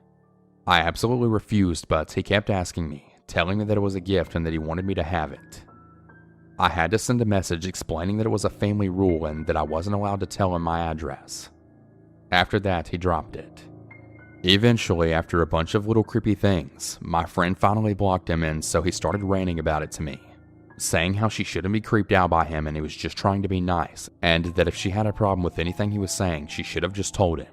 I absolutely refused, but he kept asking me, telling me that it was a gift and that he wanted me to have it. I had to send a message explaining that it was a family rule and that I wasn't allowed to tell him my address. After that, he dropped it. Eventually, after a bunch of little creepy things, my friend finally blocked him, and so he started ranting about it to me, saying how she shouldn't be creeped out by him and he was just trying to be nice, and that if she had a problem with anything he was saying, she should have just told him.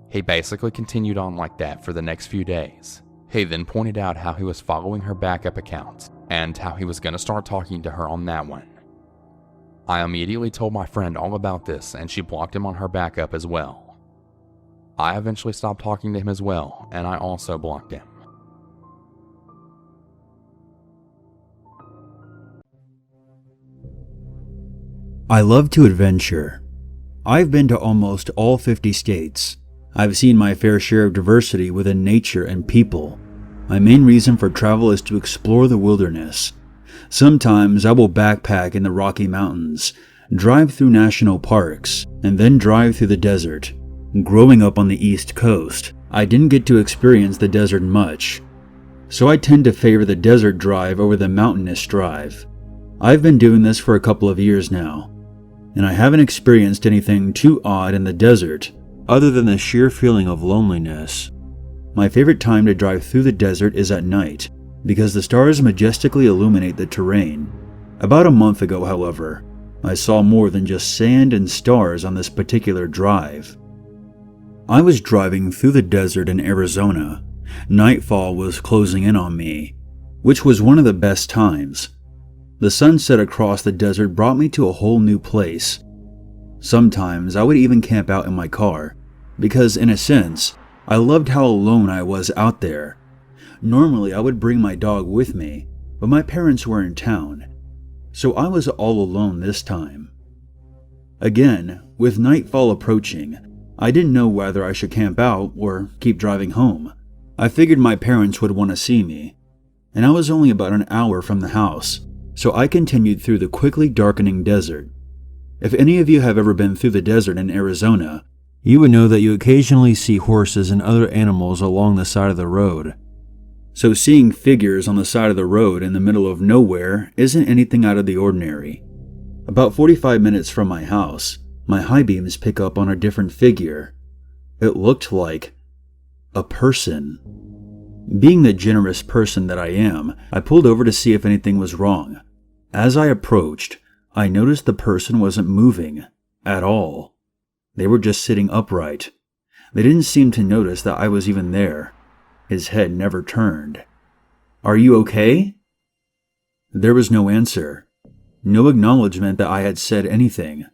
He basically continued on like that for the next few days. He then pointed out how he was following her backup account, and how he was going to start talking to her on that one. I immediately told my friend all about this, and she blocked him on her backup as well. I eventually stopped talking to him as well, and I also blocked him. I love to adventure. I've been to almost all 50 states. I've seen my fair share of diversity within nature and people. My main reason for travel is to explore the wilderness. Sometimes I will backpack in the Rocky Mountains, drive through national parks, and then drive through the desert. Growing up on the East Coast, I didn't get to experience the desert much, so I tend to favor the desert drive over the mountainous drive. I've been doing this for a couple of years now, and I haven't experienced anything too odd in the desert other than the sheer feeling of loneliness. My favorite time to drive through the desert is at night, because the stars majestically illuminate the terrain. About a month ago, however, I saw more than just sand and stars on this particular drive. I was driving through the desert in Arizona. Nightfall was closing in on me, which was one of the best times. The sunset across the desert brought me to a whole new place. Sometimes I would even camp out in my car, because in a sense, I loved how alone I was out there. Normally I would bring my dog with me, but my parents were in town, so I was all alone this time. Again, with nightfall approaching, I didn't know whether I should camp out or keep driving home. I figured my parents would want to see me, and I was only about an hour from the house, so I continued through the quickly darkening desert. If any of you have ever been through the desert in Arizona, you would know that you occasionally see horses and other animals along the side of the road. So seeing figures on the side of the road in the middle of nowhere isn't anything out of the ordinary. About 45 minutes from my house, my high beams pick up on a different figure. It looked like a person. Being the generous person that I am, I pulled over to see if anything was wrong. As I approached, I noticed the person wasn't moving at all. They were just sitting upright. They didn't seem to notice that I was even there. His head never turned. "Are you okay?" There was no answer. No acknowledgement that I had said anything.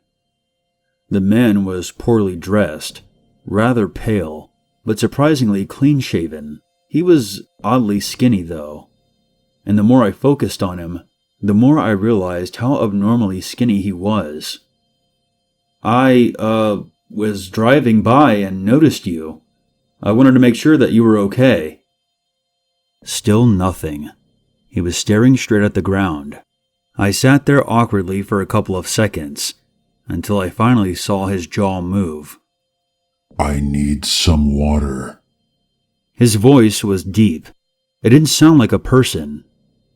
The man was poorly dressed, rather pale, but surprisingly clean-shaven. He was oddly skinny though, and the more I focused on him, the more I realized how abnormally skinny he was. I was driving by and noticed you. I wanted to make sure that you were okay." Still nothing. He was staring straight at the ground. I sat there awkwardly for a couple of seconds, until I finally saw his jaw move. "I need some water." His voice was deep. It didn't sound like a person.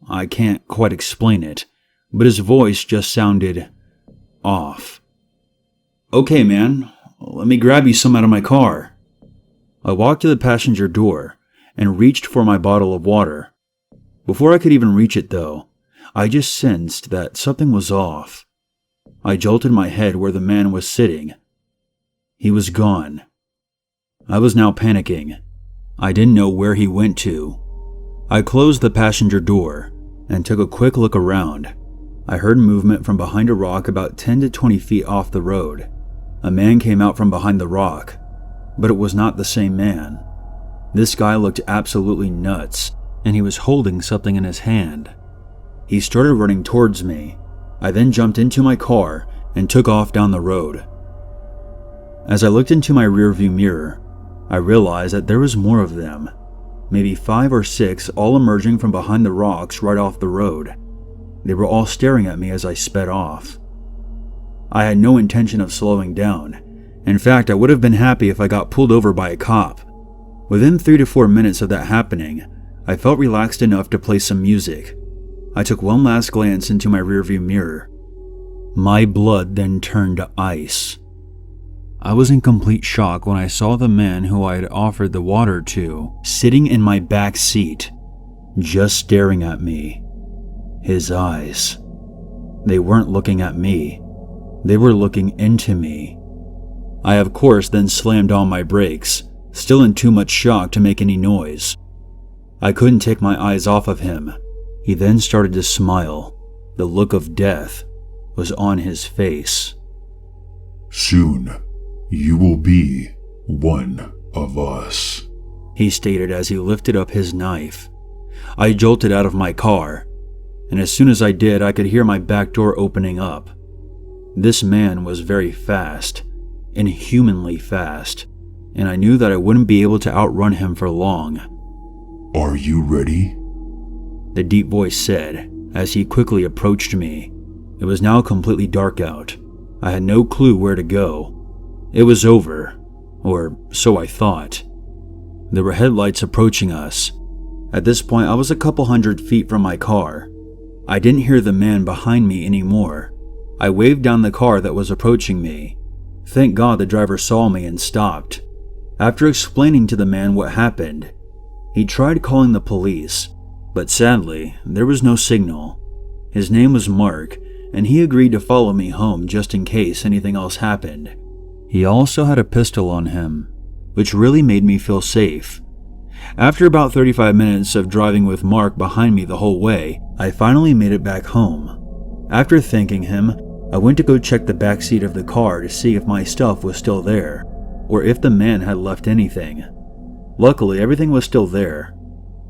I can't quite explain it, but his voice just sounded off. "Okay, man, let me grab you some out of my car." I walked to the passenger door and reached for my bottle of water. Before I could even reach it, though, I just sensed that something was off. I jolted my head where the man was sitting. He was gone. I was now panicking. I didn't know where he went to. I closed the passenger door and took a quick look around. I heard movement from behind a rock about 10 to 20 feet off the road. A man came out from behind the rock, but it was not the same man. This guy looked absolutely nuts, and he was holding something in his hand. He started running towards me. I then jumped into my car and took off down the road. As I looked into my rearview mirror, I realized that there was more of them, maybe 5 or 6, all emerging from behind the rocks right off the road. They were all staring at me as I sped off. I had no intention of slowing down. In fact, I would have been happy if I got pulled over by a cop. Within 3 to 4 minutes of that happening, I felt relaxed enough to play some music. I took one last glance into my rearview mirror. My blood then turned to ice. I was in complete shock when I saw the man who I had offered the water to sitting in my back seat, just staring at me. His eyes. They weren't looking at me. They were looking into me. I, of course, then slammed on my brakes, still in too much shock to make any noise. I couldn't take my eyes off of him. He then started to smile. The look of death was on his face. Soon, you will be one of us, he stated as he lifted up his knife. I jolted out of my car, and as soon as I did, I could hear my back door opening up. This man was very fast, inhumanly fast, and I knew that I wouldn't be able to outrun him for long. Are you ready? The deep voice said as he quickly approached me. It was now completely dark out. I had no clue where to go. It was over, or so I thought. There were headlights approaching us. At this point, I was a couple 100 feet from my car. I didn't hear the man behind me anymore. I waved down the car that was approaching me. Thank God the driver saw me and stopped. After explaining to the man what happened, he tried calling the police, but sadly, there was no signal. His name was Mark, and he agreed to follow me home just in case anything else happened. He also had a pistol on him, which really made me feel safe. After about 35 minutes of driving with Mark behind me the whole way, I finally made it back home. After thanking him, I went to go check the back seat of the car to see if my stuff was still there, or if the man had left anything. Luckily, everything was still there.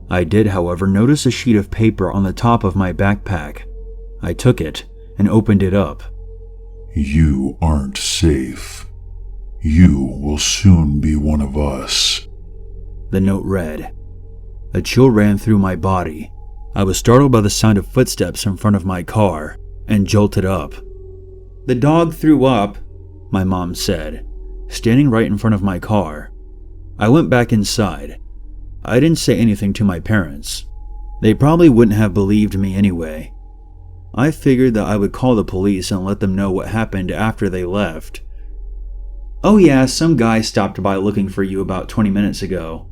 I did, however, notice a sheet of paper on the top of my backpack. I took it and opened it up. You aren't safe. You will soon be one of us. The note read. A chill ran through my body. I was startled by the sound of footsteps in front of my car and jolted up. The dog threw up, my mom said, standing right in front of my car. I went back inside. I didn't say anything to my parents. They probably wouldn't have believed me anyway. I figured that I would call the police and let them know what happened after they left. Oh yeah, some guy stopped by looking for you about 20 minutes ago.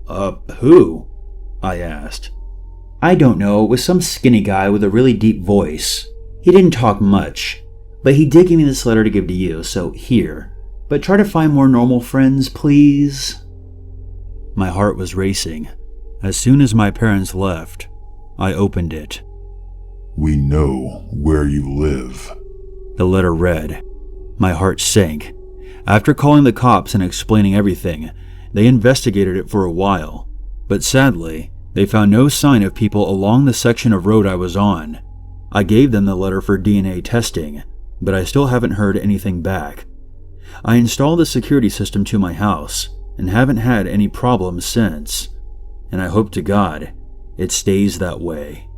Who? I asked. I don't know, it was some skinny guy with a really deep voice. He didn't talk much, but he did give me this letter to give to you, so here. But try to find more normal friends, please. My heart was racing. As soon as my parents left, I opened it. We know where you live, the letter read. My heart sank. After calling the cops and explaining everything, they investigated it for a while, but sadly, they found no sign of people along the section of road I was on. I gave them the letter for DNA testing, but I still haven't heard anything back. I installed a security system to my house and haven't had any problems since, and I hope to God it stays that way.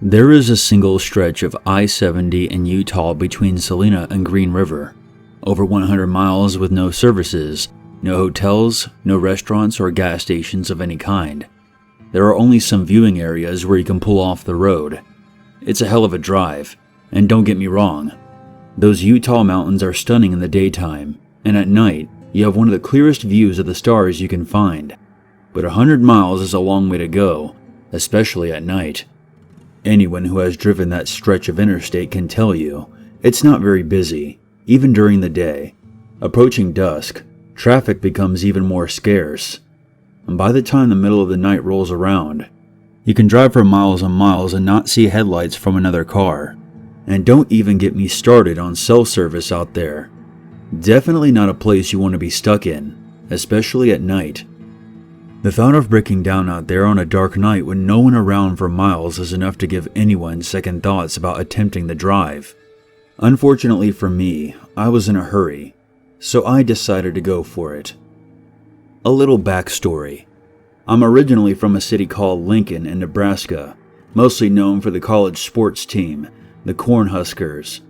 There is a single stretch of I-70 in Utah between Salina and Green River, over 100 miles with no services, no hotels, no restaurants or gas stations of any kind. There are only some viewing areas where you can pull off the road. It's a hell of a drive, and don't get me wrong, those Utah mountains are stunning in the daytime, and at night, you have one of the clearest views of the stars you can find. But 100 miles is a long way to go, especially at night. Anyone who has driven that stretch of interstate can tell you, it's not very busy, even during the day. Approaching dusk, traffic becomes even more scarce. And by the time the middle of the night rolls around, you can drive for miles and miles and not see headlights from another car. And don't even get me started on cell service out there. Definitely not a place you want to be stuck in, especially at night. The thought of breaking down out there on a dark night with no one around for miles is enough to give anyone second thoughts about attempting the drive. Unfortunately for me, I was in a hurry, so I decided to go for it. A little backstory. I'm originally from a city called Lincoln in Nebraska, mostly known for the college sports team, the Cornhuskers.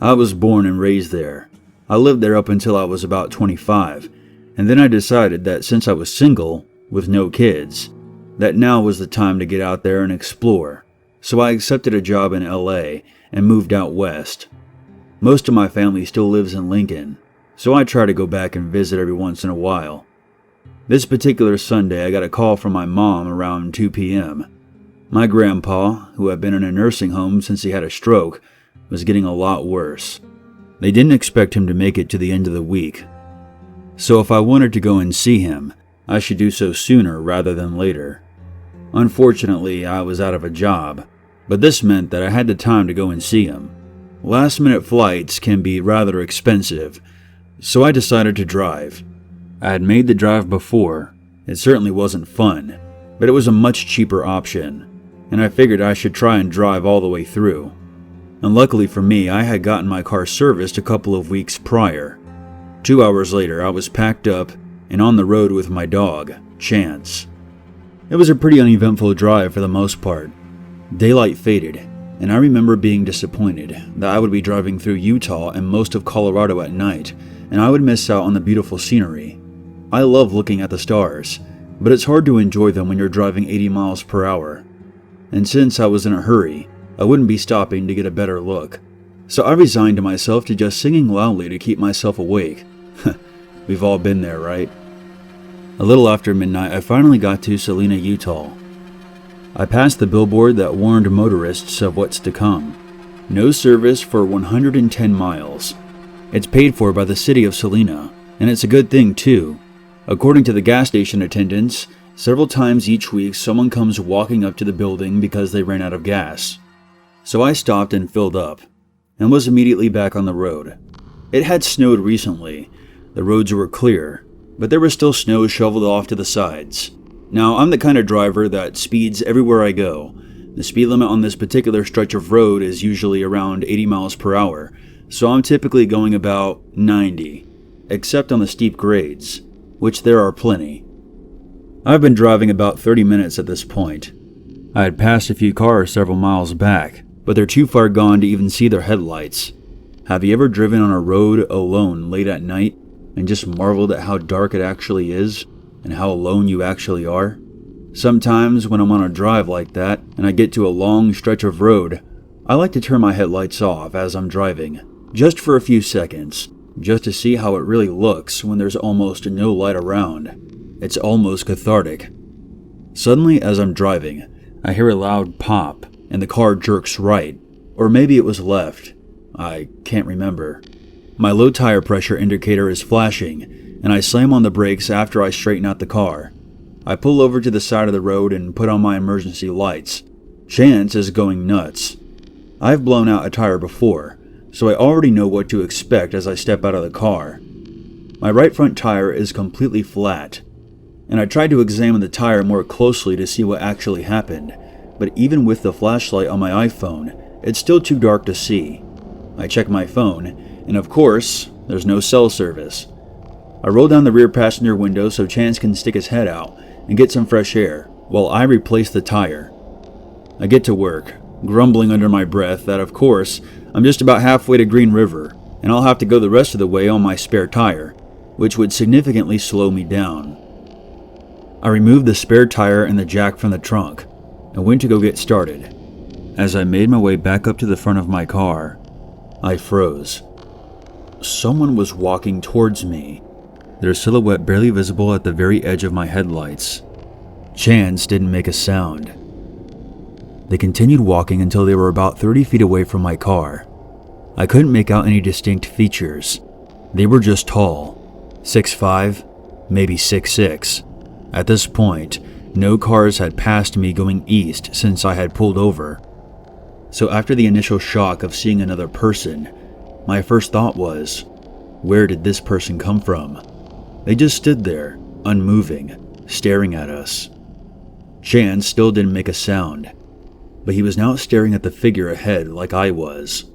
I was born and raised there. I lived there up until I was about 25, and then I decided that since I was single, with no kids, that now was the time to get out there and explore. So I accepted a job in LA and moved out west. Most of my family still lives in Lincoln, so I try to go back and visit every once in a while. This particular Sunday, I got a call from my mom around 2 p.m. My grandpa, who had been in a nursing home since he had a stroke, was getting a lot worse. They didn't expect him to make it to the end of the week. So if I wanted to go and see him, I should do so sooner rather than later. Unfortunately, I was out of a job, but this meant that I had the time to go and see him. Last-minute flights can be rather expensive, so I decided to drive. I had made the drive before. It certainly wasn't fun, but it was a much cheaper option, and I figured I should try and drive all the way through. And luckily for me, I had gotten my car serviced a couple of weeks prior. 2 hours later, I was packed up and on the road with my dog, Chance. It was a pretty uneventful drive for the most part. Daylight faded, and I remember being disappointed that I would be driving through Utah and most of Colorado at night, and I would miss out on the beautiful scenery. I love looking at the stars, but it's hard to enjoy them when you're driving 80 miles per hour. And since I was in a hurry, I wouldn't be stopping to get a better look. So I resigned myself to just singing loudly to keep myself awake. We've all been there, right? A little after midnight, I finally got to Salina, Utah. I passed the billboard that warned motorists of what's to come. No service for 110 miles. It's paid for by the city of Salina, and it's a good thing too. According to the gas station attendants, several times each week someone comes walking up to the building because they ran out of gas. So I stopped and filled up, and was immediately back on the road. It had snowed recently. The roads were clear, but there was still snow shoveled off to the sides. Now, I'm the kind of driver that speeds everywhere I go. The speed limit on this particular stretch of road is usually around 80 miles per hour, so I'm typically going about 90, except on the steep grades, which there are plenty. I've been driving about 30 minutes at this point. I had passed a few cars several miles back, but they're too far gone to even see their headlights. Have you ever driven on a road alone late at night and just marveled at how dark it actually is and how alone you actually are? Sometimes when I'm on a drive like that and I get to a long stretch of road, I like to turn my headlights off as I'm driving, just for a few seconds, just to see how it really looks when there's almost no light around. It's almost cathartic. Suddenly, as I'm driving, I hear a loud pop and the car jerks right, or maybe it was left. I can't remember. My low tire pressure indicator is flashing, and I slam on the brakes after I straighten out the car. I pull over to the side of the road and put on my emergency lights. Chance is going nuts. I've blown out a tire before, so I already know what to expect as I step out of the car. My right front tire is completely flat, and I tried to examine the tire more closely to see what actually happened, but even with the flashlight on my iPhone, it's still too dark to see. I check my phone, and of course, there's no cell service. I roll down the rear passenger window so Chance can stick his head out and get some fresh air while I replace the tire. I get to work. grumbling under my breath that, of course, I'm just about halfway to Green River, and I'll have to go the rest of the way on my spare tire, which would significantly slow me down. I removed the spare tire and the jack from the trunk, and went to go get started. As I made my way back up to the front of my car, I froze. Someone was walking towards me, their silhouette barely visible at the very edge of my headlights. Chance didn't make a sound. They continued walking until they were about 30 feet away from my car. I couldn't make out any distinct features. They were just tall, 6'5", maybe 6'6". At this point, no cars had passed me going east since I had pulled over. So after the initial shock of seeing another person, my first thought was, where did this person come from? They just stood there, unmoving, staring at us. Chance still didn't make a sound, but he was now staring at the figure ahead like I was.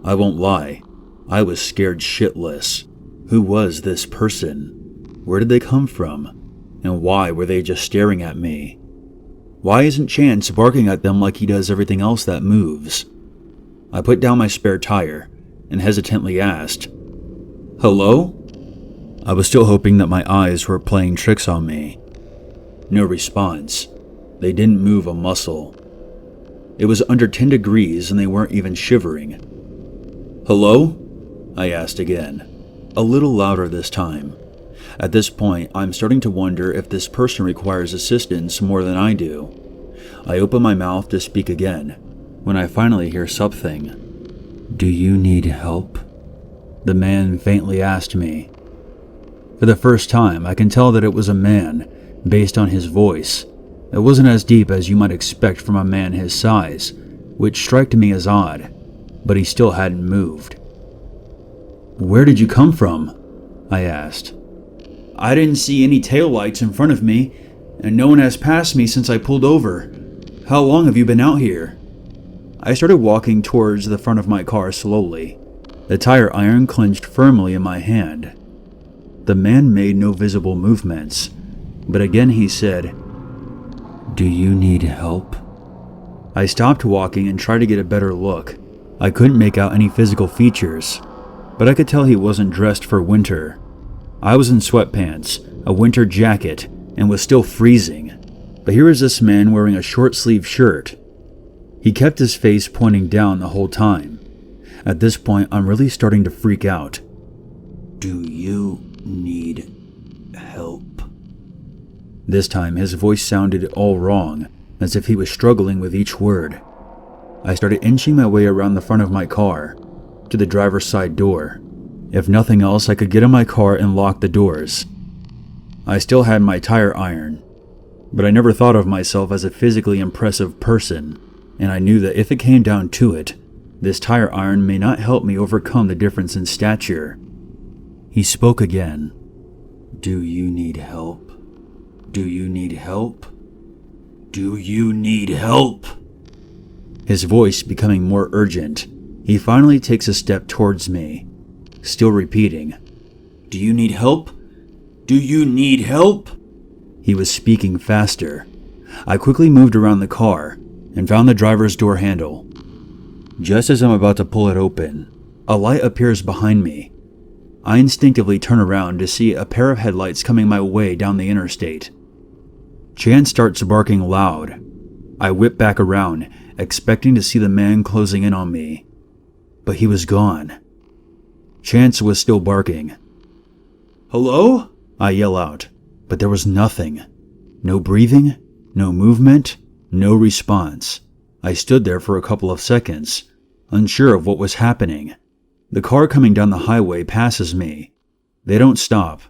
I won't lie, I was scared shitless. Who was this person? Where did they come from? And why were they just staring at me? Why isn't Chance barking at them like he does everything else that moves? I put down my spare tire and hesitantly asked, "Hello?" I was still hoping that my eyes were playing tricks on me. No response. They didn't move a muscle. It was under 10 degrees and they weren't even shivering. "Hello?" I asked again, a little louder this time. At this point, I'm starting to wonder if this person requires assistance more than I do. I open my mouth to speak again, when I finally hear something. "Do you need help?" the man faintly asked me. For the first time, I can tell that it was a man, based on his voice. It wasn't as deep as you might expect from a man his size, which struck me as odd, but he still hadn't moved. "Where did you come from?" I asked. "I didn't see any taillights in front of me, and no one has passed me since I pulled over. How long have you been out here?" I started walking towards the front of my car slowly, the tire iron clenched firmly in my hand. The man made no visible movements, but again he said, "Do you need help?" I stopped walking and tried to get a better look. I couldn't make out any physical features, but I could tell he wasn't dressed for winter. I was in sweatpants, a winter jacket, and was still freezing. But here was this man wearing a short-sleeved shirt. He kept his face pointing down the whole time. At this point, I'm really starting to freak out. "Do you need help?" This time, his voice sounded all wrong, as if he was struggling with each word. I started inching my way around the front of my car, to the driver's side door. If nothing else, I could get in my car and lock the doors. I still had my tire iron, but I never thought of myself as a physically impressive person, and I knew that if it came down to it, this tire iron may not help me overcome the difference in stature. He spoke again. "Do you need help? Do you need help? Do you need help?" His voice becoming more urgent, he finally takes a step towards me, still repeating, "Do you need help? Do you need help?" He was speaking faster. I quickly moved around the car and found the driver's door handle. Just as I'm about to pull it open, a light appears behind me. I instinctively turn around to see a pair of headlights coming my way down the interstate. Chance starts barking loud. I whip back around, expecting to see the man closing in on me, but he was gone. Chance was still barking. "Hello?" I yell out, but there was nothing. No breathing, no movement, no response. I stood there for a couple of seconds, unsure of what was happening. The car coming down the highway passes me. They don't stop.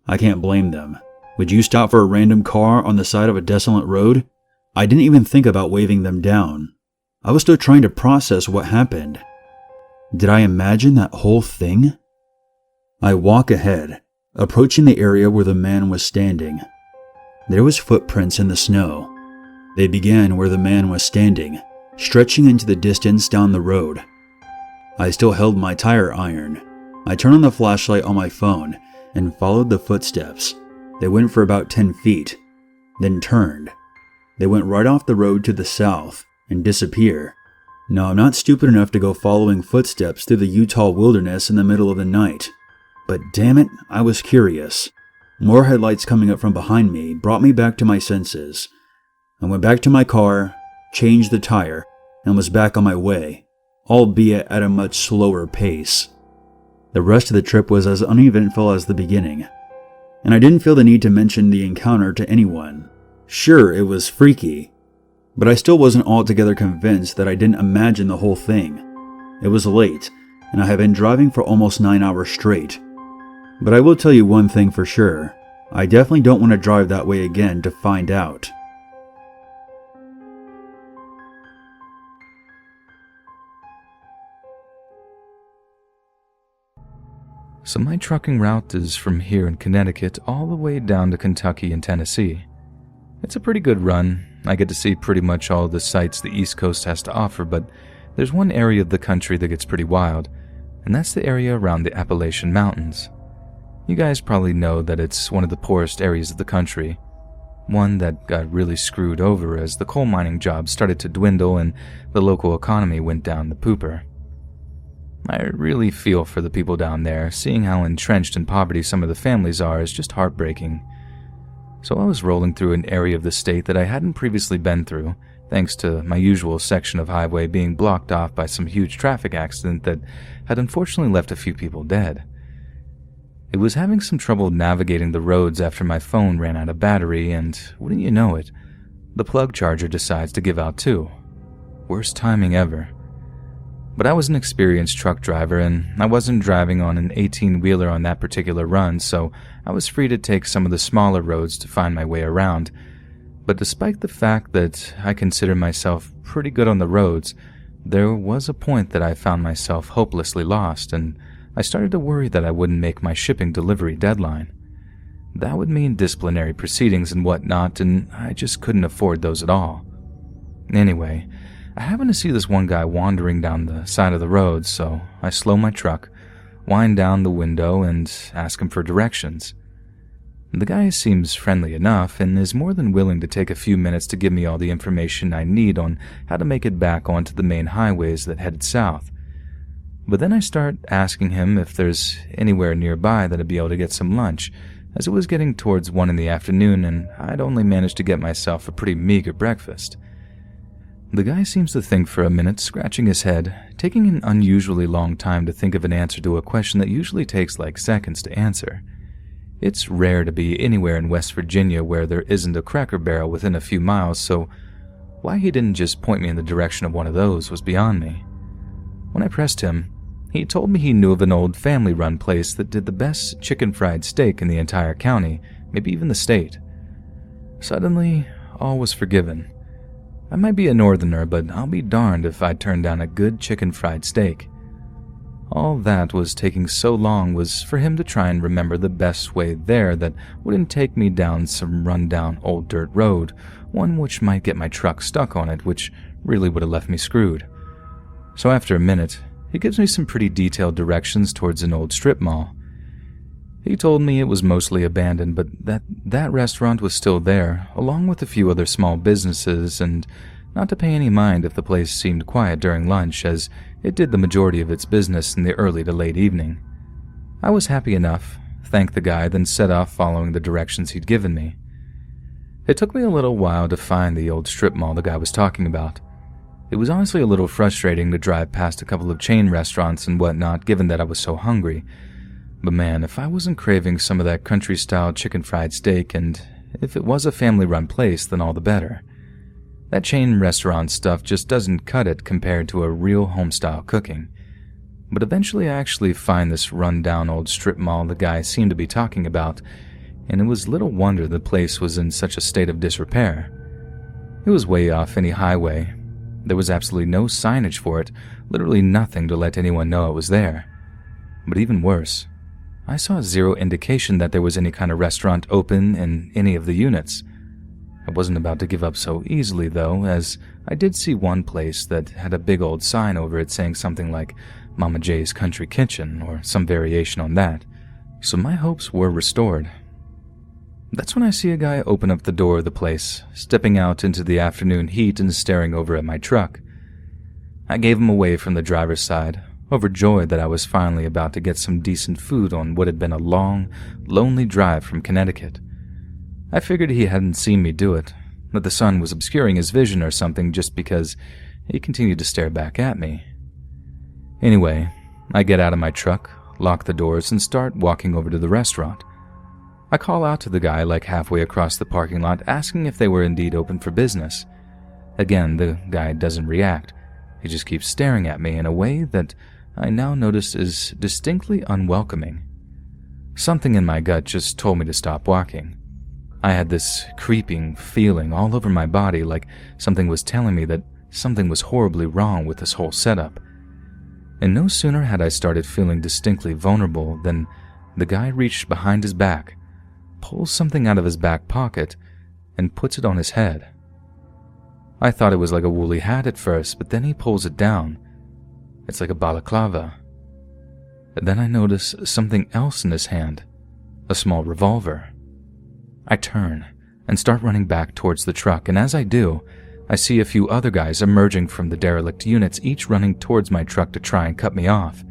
I can't blame them. Would you stop for a random car on the side of a desolate road? I didn't even think about waving them down. I was still trying to process what happened. Did I imagine that whole thing? I walk ahead, approaching the area where the man was standing. There was footprints in the snow. They began where the man was standing, stretching into the distance down the road. I still held my tire iron. I turned on the flashlight on my phone and followed the footsteps. They went for about 10 feet, then turned. They went right off the road to the south and disappear No, I'm not stupid enough to go following footsteps through the Utah wilderness in the middle of the night. But damn it, I was curious. More headlights coming up from behind me brought me back to my senses. I went back to my car, changed the tire, and was back on my way, albeit at a much slower pace. The rest of the trip was as uneventful as the beginning, and I didn't feel the need to mention the encounter to anyone. Sure, it was freaky, but I still wasn't altogether convinced that I didn't imagine the whole thing. It was late, and I had been driving for almost 9 hours straight. But I will tell you one thing for sure, I definitely don't want to drive that way again to find out. So my trucking route is from here in Connecticut all the way down to Kentucky and Tennessee. It's a pretty good run. I get to see pretty much all the sights the East Coast has to offer, but there's one area of the country that gets pretty wild, and that's the area around the Appalachian Mountains. You guys probably know that it's one of the poorest areas of the country, one that got really screwed over as the coal mining jobs started to dwindle and the local economy went down the pooper. I really feel for the people down there. Seeing how entrenched in poverty some of the families are is just heartbreaking. So I was rolling through an area of the state that I hadn't previously been through, thanks to my usual section of highway being blocked off by some huge traffic accident that had unfortunately left a few people dead. It was having some trouble navigating the roads after my phone ran out of battery, and wouldn't you know it, the plug charger decides to give out too. Worst timing ever. But I was an experienced truck driver, and I wasn't driving on an 18-wheeler on that particular run, so I was free to take some of the smaller roads to find my way around. But despite the fact that I consider myself pretty good on the roads, there was a point that I found myself hopelessly lost, and I started to worry that I wouldn't make my shipping delivery deadline. That would mean disciplinary proceedings and whatnot, and I just couldn't afford those at all. Anyway, I happened to see this one guy wandering down the side of the road, so I slow my truck, wind down the window, and ask him for directions. The guy seems friendly enough and is more than willing to take a few minutes to give me all the information I need on how to make it back onto the main highways that headed south. But then I start asking him if there's anywhere nearby that I'd be able to get some lunch, as it was getting towards 1 in the afternoon and I'd only managed to get myself a pretty meager breakfast. The guy seems to think for a minute, scratching his head, taking an unusually long time to think of an answer to a question that usually takes like seconds to answer. It's rare to be anywhere in West Virginia where there isn't a Cracker Barrel within a few miles, so why he didn't just point me in the direction of one of those was beyond me. When I pressed him, he told me he knew of an old family-run place that did the best chicken fried steak in the entire county, maybe even the state. Suddenly, all was forgiven. I might be a northerner, but I'll be darned if I'd turn down a good chicken fried steak. All that was taking so long was for him to try and remember the best way there that wouldn't take me down some run-down old dirt road, one which might get my truck stuck on it, which really would have left me screwed. So after a minute, he gives me some pretty detailed directions towards an old strip mall. He told me it was mostly abandoned, but that restaurant was still there, along with a few other small businesses, and not to pay any mind if the place seemed quiet during lunch, as it did the majority of its business in the early to late evening. I was happy enough, thanked the guy, then set off following the directions he'd given me. It took me a little while to find the old strip mall the guy was talking about. It was honestly a little frustrating to drive past a couple of chain restaurants and whatnot, given that I was so hungry. But man, if I wasn't craving some of that country-style chicken fried steak, and if it was a family-run place, then all the better. That chain restaurant stuff just doesn't cut it compared to a real home-style cooking. But eventually I actually find this run-down old strip mall the guy seemed to be talking about, and it was little wonder the place was in such a state of disrepair. It was way off any highway. There was absolutely no signage for it, literally nothing to let anyone know it was there. But even worse, I saw zero indication that there was any kind of restaurant open in any of the units. I wasn't about to give up so easily, though, as I did see one place that had a big old sign over it saying something like Mama J's Country Kitchen, or some variation on that, so my hopes were restored. That's when I see a guy open up the door of the place, stepping out into the afternoon heat and staring over at my truck. I gave him away from the driver's side, overjoyed that I was finally about to get some decent food on what had been a long, lonely drive from Connecticut. I figured he hadn't seen me do it, that the sun was obscuring his vision or something just because he continued to stare back at me. Anyway, I get out of my truck, lock the doors, and start walking over to the restaurant. I call out to the guy like halfway across the parking lot, asking if they were indeed open for business. Again, the guy doesn't react. He just keeps staring at me in a way that I now notice is distinctly unwelcoming. Something in my gut just told me to stop walking. I had this creeping feeling all over my body, like something was telling me that something was horribly wrong with this whole setup. And no sooner had I started feeling distinctly vulnerable than the guy reached behind his back, pulls something out of his back pocket, and puts it on his head. I thought it was like a woolly hat at first, but then he pulls it down. It's like a balaclava. And then I notice something else in his hand, a small revolver. I turn and start running back towards the truck, and as I do, I see a few other guys emerging from the derelict units, each running towards my truck to try and cut me off.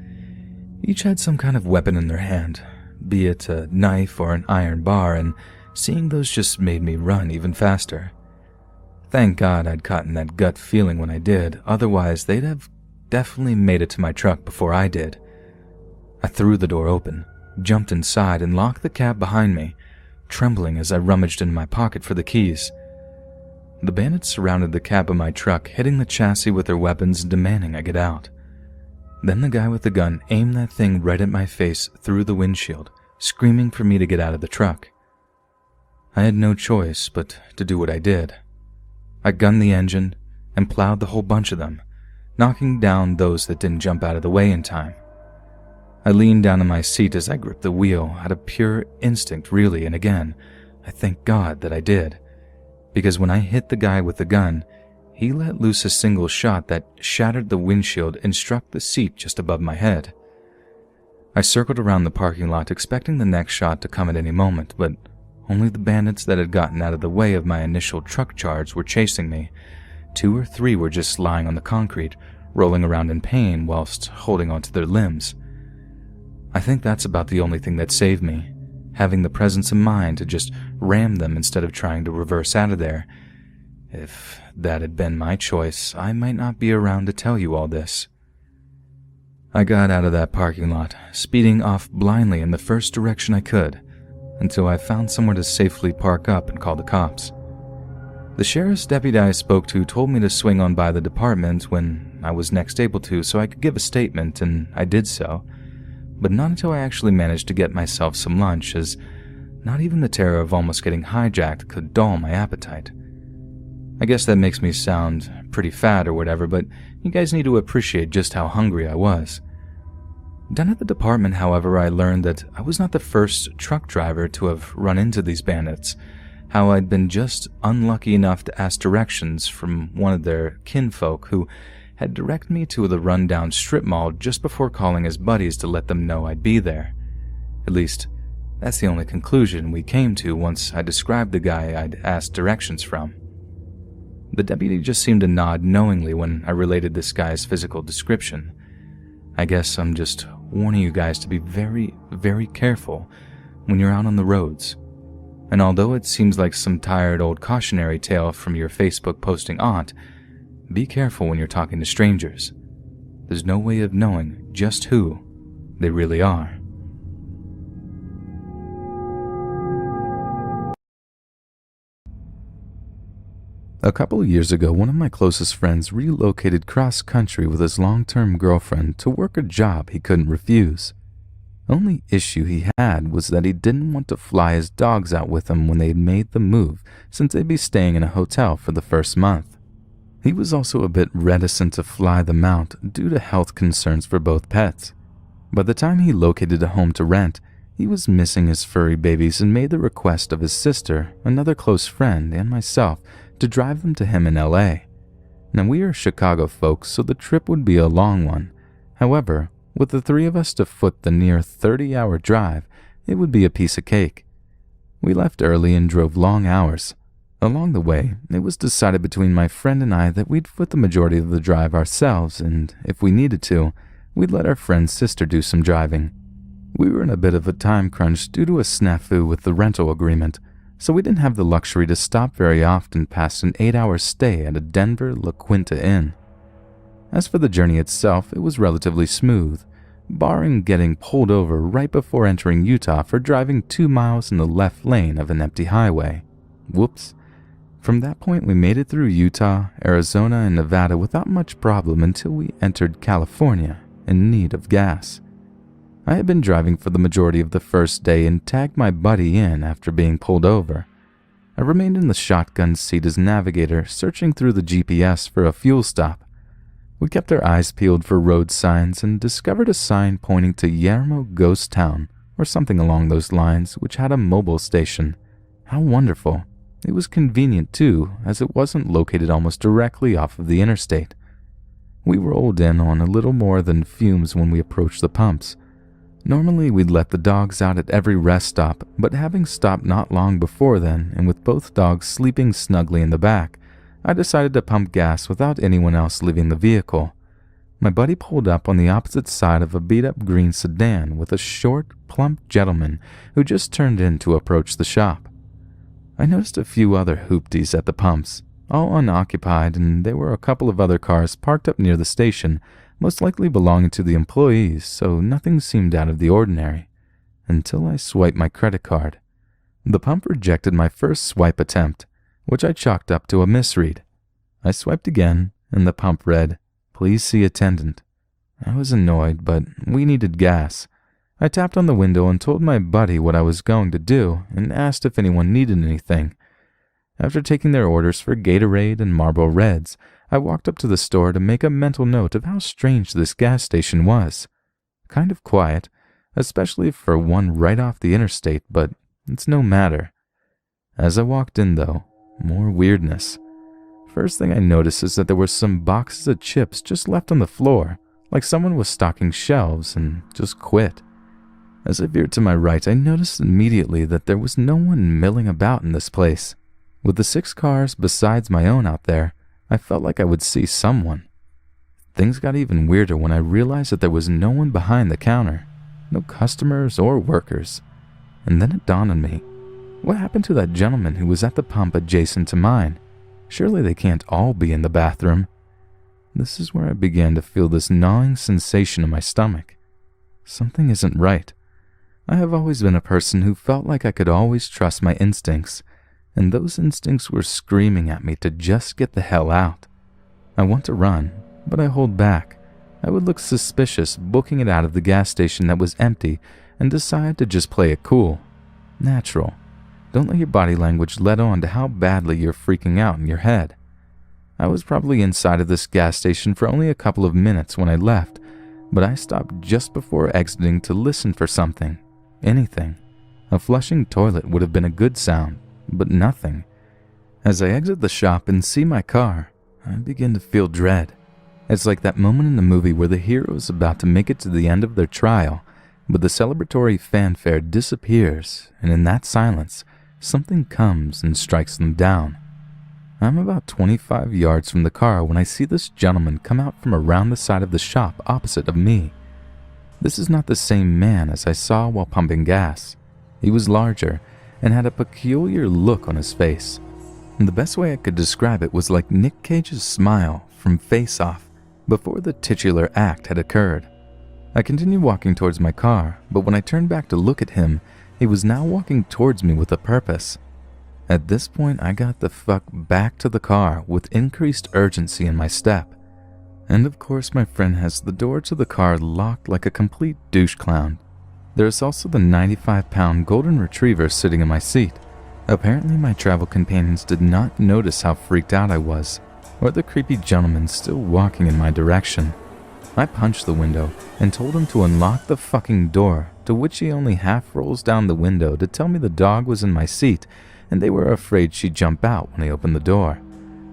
Each had some kind of weapon in their hand, be it a knife or an iron bar, and seeing those just made me run even faster. Thank God I'd caught in that gut feeling when I did, otherwise they'd have definitely made it to my truck before I did. I threw the door open, jumped inside, and locked the cab behind me, trembling as I rummaged in my pocket for the keys. The bandits surrounded the cab of my truck, hitting the chassis with their weapons and demanding I get out. Then the guy with the gun aimed that thing right at my face through the windshield, screaming for me to get out of the truck. I had no choice but to do what I did. I gunned the engine and plowed the whole bunch of them, knocking down those that didn't jump out of the way in time. I leaned down in my seat as I gripped the wheel, out of pure instinct really, and again, I thank God that I did, because when I hit the guy with the gun, he let loose a single shot that shattered the windshield and struck the seat just above my head. I circled around the parking lot expecting the next shot to come at any moment, but only the bandits that had gotten out of the way of my initial truck charge were chasing me. 2 or 3 were just lying on the concrete, rolling around in pain whilst holding onto their limbs. I think that's about the only thing that saved me, having the presence of mind to just ram them instead of trying to reverse out of there. If that had been my choice, I might not be around to tell you all this. I got out of that parking lot, speeding off blindly in the first direction I could, until I found somewhere to safely park up and call the cops. The sheriff's deputy I spoke to told me to swing on by the department when I was next able to so I could give a statement, and I did so, but not until I actually managed to get myself some lunch, as not even the terror of almost getting hijacked could dull my appetite. I guess that makes me sound pretty fat or whatever, but you guys need to appreciate just how hungry I was. Down at the department, however, I learned that I was not the first truck driver to have run into these bandits, how I'd been just unlucky enough to ask directions from one of their kinfolk who had directed me to the rundown strip mall just before calling his buddies to let them know I'd be there. At least, that's the only conclusion we came to once I described the guy I'd asked directions from. The deputy just seemed to nod knowingly when I related this guy's physical description. I guess I'm just warning you guys to be very, very careful when you're out on the roads. And although it seems like some tired old cautionary tale from your Facebook posting aunt, be careful when you're talking to strangers. There's no way of knowing just who they really are. A couple of years ago, one of my closest friends relocated cross-country with his long-term girlfriend to work a job he couldn't refuse. Only issue he had was that he didn't want to fly his dogs out with him when they made the move, since they'd be staying in a hotel for the first month. He was also a bit reticent to fly them out due to health concerns for both pets. By the time he located a home to rent, he was missing his furry babies and made the request of his sister, another close friend, and myself to drive them to him in LA. Now, we are Chicago folks, so the trip would be a long one. However, with the 3 of us to foot the near 30-hour drive, it would be a piece of cake. We left early and drove long hours. Along the way, it was decided between my friend and I that we'd foot the majority of the drive ourselves, and if we needed to, we'd let our friend's sister do some driving. We were in a bit of a time crunch due to a snafu with the rental agreement, so we didn't have the luxury to stop very often past an 8-hour stay at a Denver La Quinta Inn. As for the journey itself, it was relatively smooth, barring getting pulled over right before entering Utah for driving 2 miles in the left lane of an empty highway. Whoops. From that point, we made it through Utah, Arizona, and Nevada without much problem until we entered California in need of gas. I had been driving for the majority of the first day and tagged my buddy in after being pulled over. I remained in the shotgun seat as navigator, searching through the GPS for a fuel stop. We kept our eyes peeled for road signs and discovered a sign pointing to Yermo Ghost Town, or something along those lines, which had a mobile station. How wonderful. It was convenient too, as it wasn't located almost directly off of the interstate. We rolled in on a little more than fumes when we approached the pumps. Normally we'd let the dogs out at every rest stop, but having stopped not long before then, and with both dogs sleeping snugly in the back, I decided to pump gas without anyone else leaving the vehicle. My buddy pulled up on the opposite side of a beat-up green sedan with a short, plump gentleman who just turned in to approach the shop. I noticed a few other hoopties at the pumps, all unoccupied, and there were a couple of other cars parked up near the station, most likely belonging to the employees, so nothing seemed out of the ordinary, until I swiped my credit card. The pump rejected my first swipe attempt, which I chalked up to a misread. I swiped again, and the pump read, "Please see attendant." I was annoyed, but we needed gas. I tapped on the window and told my buddy what I was going to do and asked if anyone needed anything. After taking their orders for Gatorade and Marlboro Reds, I walked up to the store to make a mental note of how strange this gas station was. Kind of quiet, especially for one right off the interstate, but it's no matter. As I walked in, though, more weirdness. First thing I noticed is that there were some boxes of chips just left on the floor, like someone was stocking shelves and just quit. As I veered to my right, I noticed immediately that there was no one milling about in this place. With the 6 cars besides my own out there, I felt like I would see someone. Things got even weirder when I realized that there was no one behind the counter, no customers or workers. And then it dawned on me, what happened to that gentleman who was at the pump adjacent to mine? Surely they can't all be in the bathroom. This is where I began to feel this gnawing sensation in my stomach. Something isn't right. I have always been a person who felt like I could always trust my instincts, and those instincts were screaming at me to just get the hell out. I want to run, but I hold back. I would look suspicious booking it out of the gas station that was empty and decide to just play it cool. Natural. Don't let your body language let on to how badly you're freaking out in your head. I was probably inside of this gas station for only a couple of minutes when I left, but I stopped just before exiting to listen for something. Anything. A flushing toilet would have been a good sound, but nothing. As I exit the shop and see my car, I begin to feel dread. It's like that moment in the movie where the hero is about to make it to the end of their trial, but the celebratory fanfare disappears, and in that silence, something comes and strikes them down. I'm about 25 yards from the car when I see this gentleman come out from around the side of the shop opposite of me. This is not the same man as I saw while pumping gas. He was larger and had a peculiar look on his face. And the best way I could describe it was like Nick Cage's smile from Face Off before the titular act had occurred. I continued walking towards my car, but when I turned back to look at him, he was now walking towards me with a purpose. At this point, I got the fuck back to the car with increased urgency in my step. And of course, my friend has the door to the car locked like a complete douche clown. There is also the 95-pound golden retriever sitting in my seat. Apparently, my travel companions did not notice how freaked out I was, or the creepy gentleman still walking in my direction. I punched the window and told him to unlock the fucking door, to which he only half rolls down the window to tell me the dog was in my seat and they were afraid she'd jump out when I opened the door.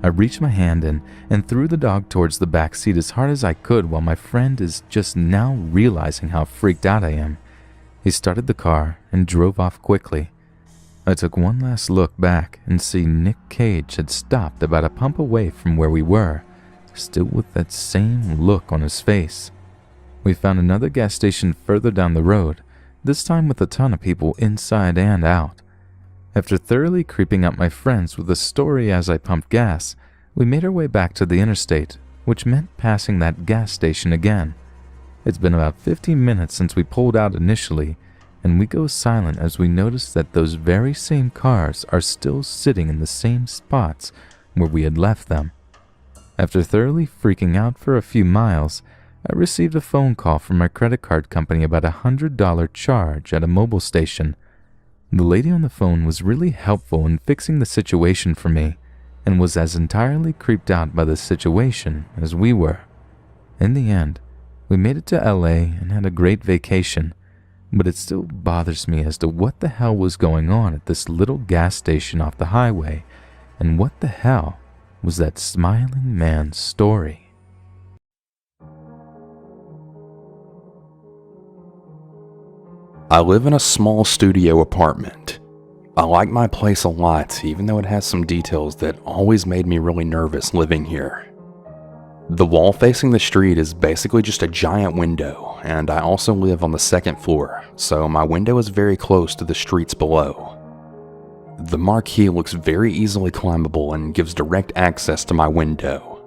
I reached my hand in and threw the dog towards the back seat as hard as I could while my friend is just now realizing how freaked out I am. He started the car and drove off quickly. I took one last look back and see Nick Cage had stopped about a pump away from where we were, still with that same look on his face. We found another gas station further down the road, this time with a ton of people inside and out. After thoroughly creeping out my friends with a story as I pumped gas, we made our way back to the interstate, which meant passing that gas station again. It's been about 15 minutes since we pulled out initially, and we go silent as we notice that those very same cars are still sitting in the same spots where we had left them. After thoroughly freaking out for a few miles, I received a phone call from my credit card company about a $100 charge at a mobile station. The lady on the phone was really helpful in fixing the situation for me, and was as entirely creeped out by the situation as we were. In the end, we made it to LA and had a great vacation, but it still bothers me as to what the hell was going on at this little gas station off the highway, and what the hell was that smiling man's story. I live in a small studio apartment. I like my place a lot, even though it has some details that always made me really nervous living here. The wall facing the street is basically just a giant window, and I also live on the second floor, so my window is very close to the streets below. The marquee looks very easily climbable and gives direct access to my window.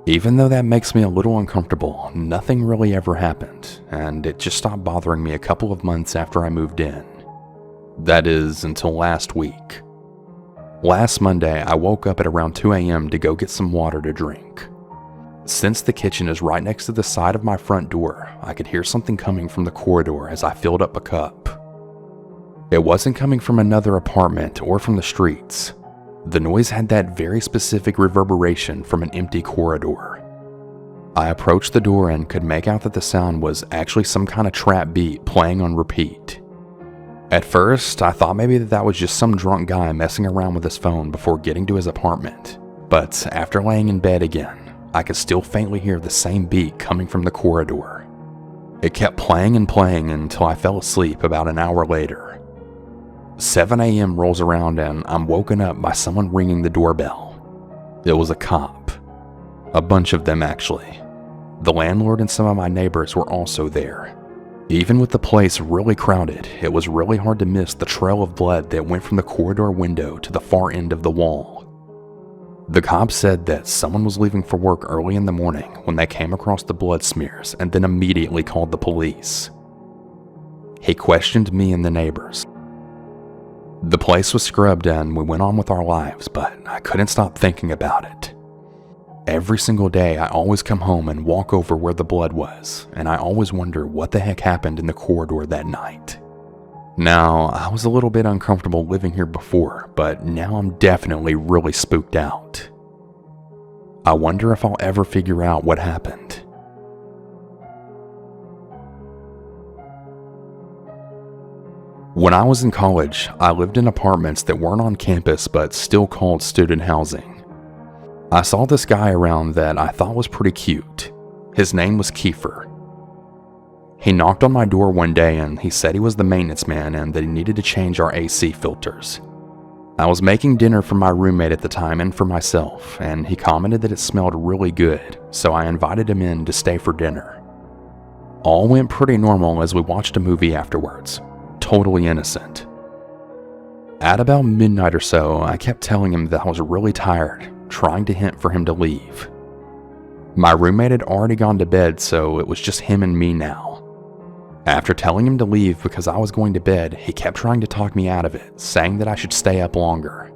Even though that makes me a little uncomfortable, nothing really ever happened, and it just stopped bothering me a couple of months after I moved in. That is, until last week. Last Monday, I woke up at around 2 a.m. to go get some water to drink. Since the kitchen is right next to the side of my front door, I could hear something coming from the corridor as I filled up a cup. It wasn't coming from another apartment or from the streets. The noise had that very specific reverberation from an empty corridor. I approached the door and could make out that the sound was actually some kind of trap beat playing on repeat. At first, I thought maybe that was just some drunk guy messing around with his phone before getting to his apartment, but after laying in bed again, I could still faintly hear the same beat coming from the corridor. It kept playing and playing until I fell asleep about an hour later. 7 a.m. rolls around and I'm woken up by someone ringing the doorbell. It was a cop. A bunch of them, actually. The landlord and some of my neighbors were also there. Even with the place really crowded, it was really hard to miss the trail of blood that went from the corridor window to the far end of the wall. The cops said that someone was leaving for work early in the morning when they came across the blood smears and then immediately called the police. He questioned me and the neighbors. The place was scrubbed and we went on with our lives, but I couldn't stop thinking about it. Every single day I always come home and walk over where the blood was, and I always wonder what the heck happened in the corridor that night. Now, I was a little bit uncomfortable living here before, but now I'm definitely really spooked out. I wonder if I'll ever figure out what happened. When I was in college, I lived in apartments that weren't on campus but still called student housing. I saw this guy around that I thought was pretty cute. His name was Kiefer. He knocked on my door one day and he said he was the maintenance man and that he needed to change our AC filters. I was making dinner for my roommate at the time and for myself, and he commented that it smelled really good, so I invited him in to stay for dinner. All went pretty normal as we watched a movie afterwards. Totally innocent. At about midnight or so, I kept telling him that I was really tired, trying to hint for him to leave. My roommate had already gone to bed, so it was just him and me now. After telling him to leave because I was going to bed, he kept trying to talk me out of it, saying that I should stay up longer.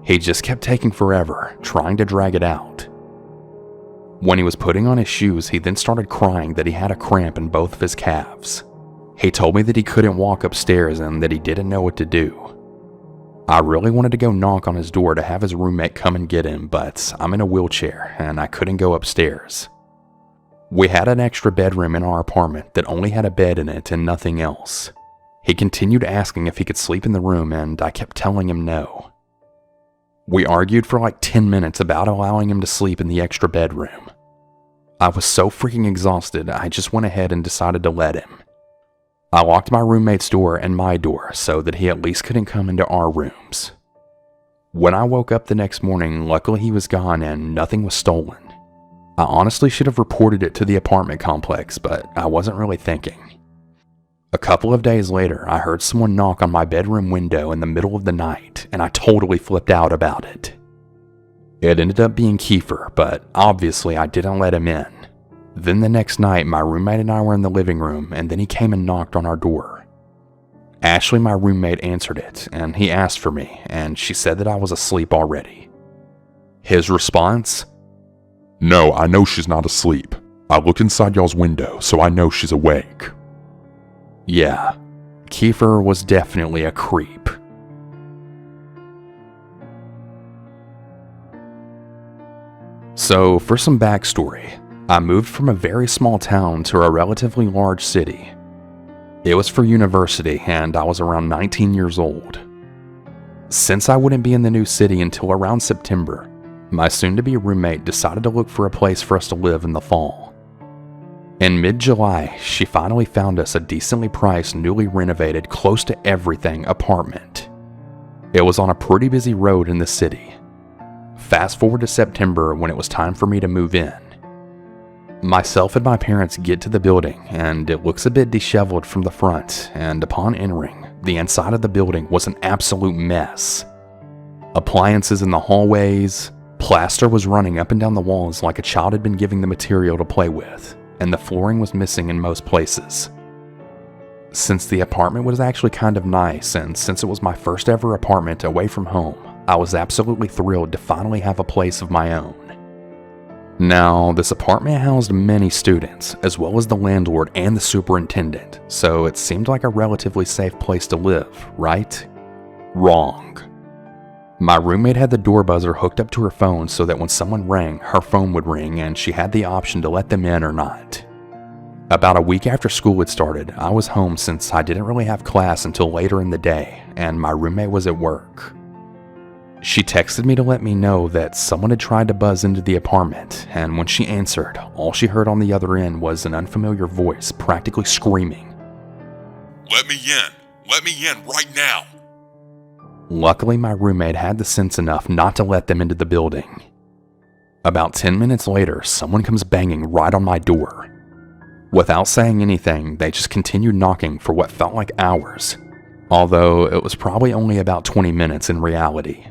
He just kept taking forever, trying to drag it out. When he was putting on his shoes, he then started crying that he had a cramp in both of his calves. He told me that he couldn't walk upstairs and that he didn't know what to do. I really wanted to go knock on his door to have his roommate come and get him, but I'm in a wheelchair and I couldn't go upstairs. We had an extra bedroom in our apartment that only had a bed in it and nothing else. He continued asking if he could sleep in the room and I kept telling him no. We argued for like 10 minutes about allowing him to sleep in the extra bedroom. I was so freaking exhausted, I just went ahead and decided to let him. I locked my roommate's door and my door so that he at least couldn't come into our rooms. When I woke up the next morning, luckily he was gone and nothing was stolen. I honestly should have reported it to the apartment complex, but I wasn't really thinking. A couple of days later, I heard someone knock on my bedroom window in the middle of the night, and I totally flipped out about it. It ended up being Kiefer, but obviously I didn't let him in. Then the next night, my roommate and I were in the living room, and then he came and knocked on our door. Ashley, my roommate, answered it, and he asked for me, and she said that I was asleep already. His response? No, I know she's not asleep. I looked inside y'all's window, so I know she's awake. Yeah, Kiefer was definitely a creep. So, for some backstory, I moved from a very small town to a relatively large city. It was for university, and I was around 19 years old. Since I wouldn't be in the new city until around September, my soon-to-be roommate decided to look for a place for us to live in the fall. In mid-July, she finally found us a decently priced, newly renovated, close to everything apartment. It was on a pretty busy road in the city. Fast forward to September when it was time for me to move in. Myself and my parents get to the building, and it looks a bit disheveled from the front, and upon entering, the inside of the building was an absolute mess. Appliances in the hallways, plaster was running up and down the walls like a child had been given the material to play with, and the flooring was missing in most places. Since the apartment was actually kind of nice, and since it was my first ever apartment away from home, I was absolutely thrilled to finally have a place of my own. Now, this apartment housed many students, as well as the landlord and the superintendent, so it seemed like a relatively safe place to live, right? Wrong. My roommate had the door buzzer hooked up to her phone so that when someone rang, her phone would ring and she had the option to let them in or not. About a week after school had started, I was home since I didn't really have class until later in the day, and my roommate was at work. She texted me to let me know that someone had tried to buzz into the apartment, and when she answered, all she heard on the other end was an unfamiliar voice practically screaming, Let me in! Let me in right now! Luckily, my roommate had the sense enough not to let them into the building. About 10 minutes later, someone comes banging right on my door. Without saying anything, they just continued knocking for what felt like hours, although it was probably only about 20 minutes in reality.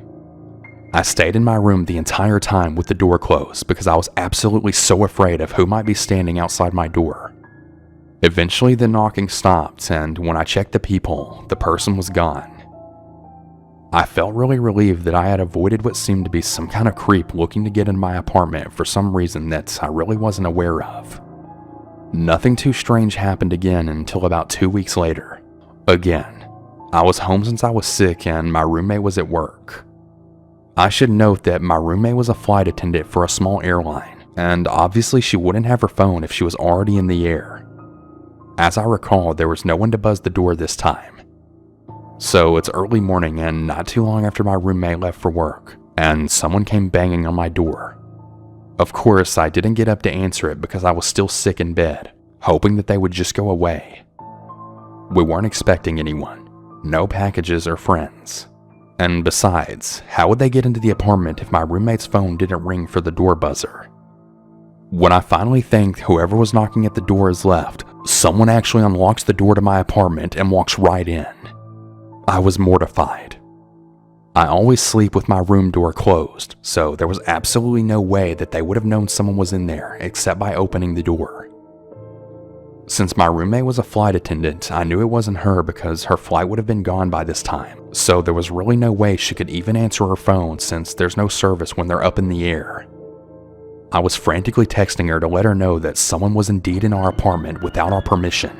I stayed in my room the entire time with the door closed because I was absolutely so afraid of who might be standing outside my door. Eventually, the knocking stopped, and when I checked the peephole, the person was gone. I felt really relieved that I had avoided what seemed to be some kind of creep looking to get in my apartment for some reason that I really wasn't aware of. Nothing too strange happened again until about 2 weeks later. Again, I was home since I was sick and my roommate was at work. I should note that my roommate was a flight attendant for a small airline, and obviously she wouldn't have her phone if she was already in the air. As I recall, there was no one to buzz the door this time. So it's early morning and not too long after my roommate left for work, and someone came banging on my door. Of course, I didn't get up to answer it because I was still sick in bed, hoping that they would just go away. We weren't expecting anyone, no packages or friends. And besides, how would they get into the apartment if my roommate's phone didn't ring for the door buzzer? When I finally think whoever was knocking at the door has left, someone actually unlocks the door to my apartment and walks right in. I was mortified. I always sleep with my room door closed, so there was absolutely no way that they would have known someone was in there except by opening the door. Since my roommate was a flight attendant, I knew it wasn't her because her flight would have been gone by this time, so there was really no way she could even answer her phone since there's no service when they're up in the air. I was frantically texting her to let her know that someone was indeed in our apartment without our permission.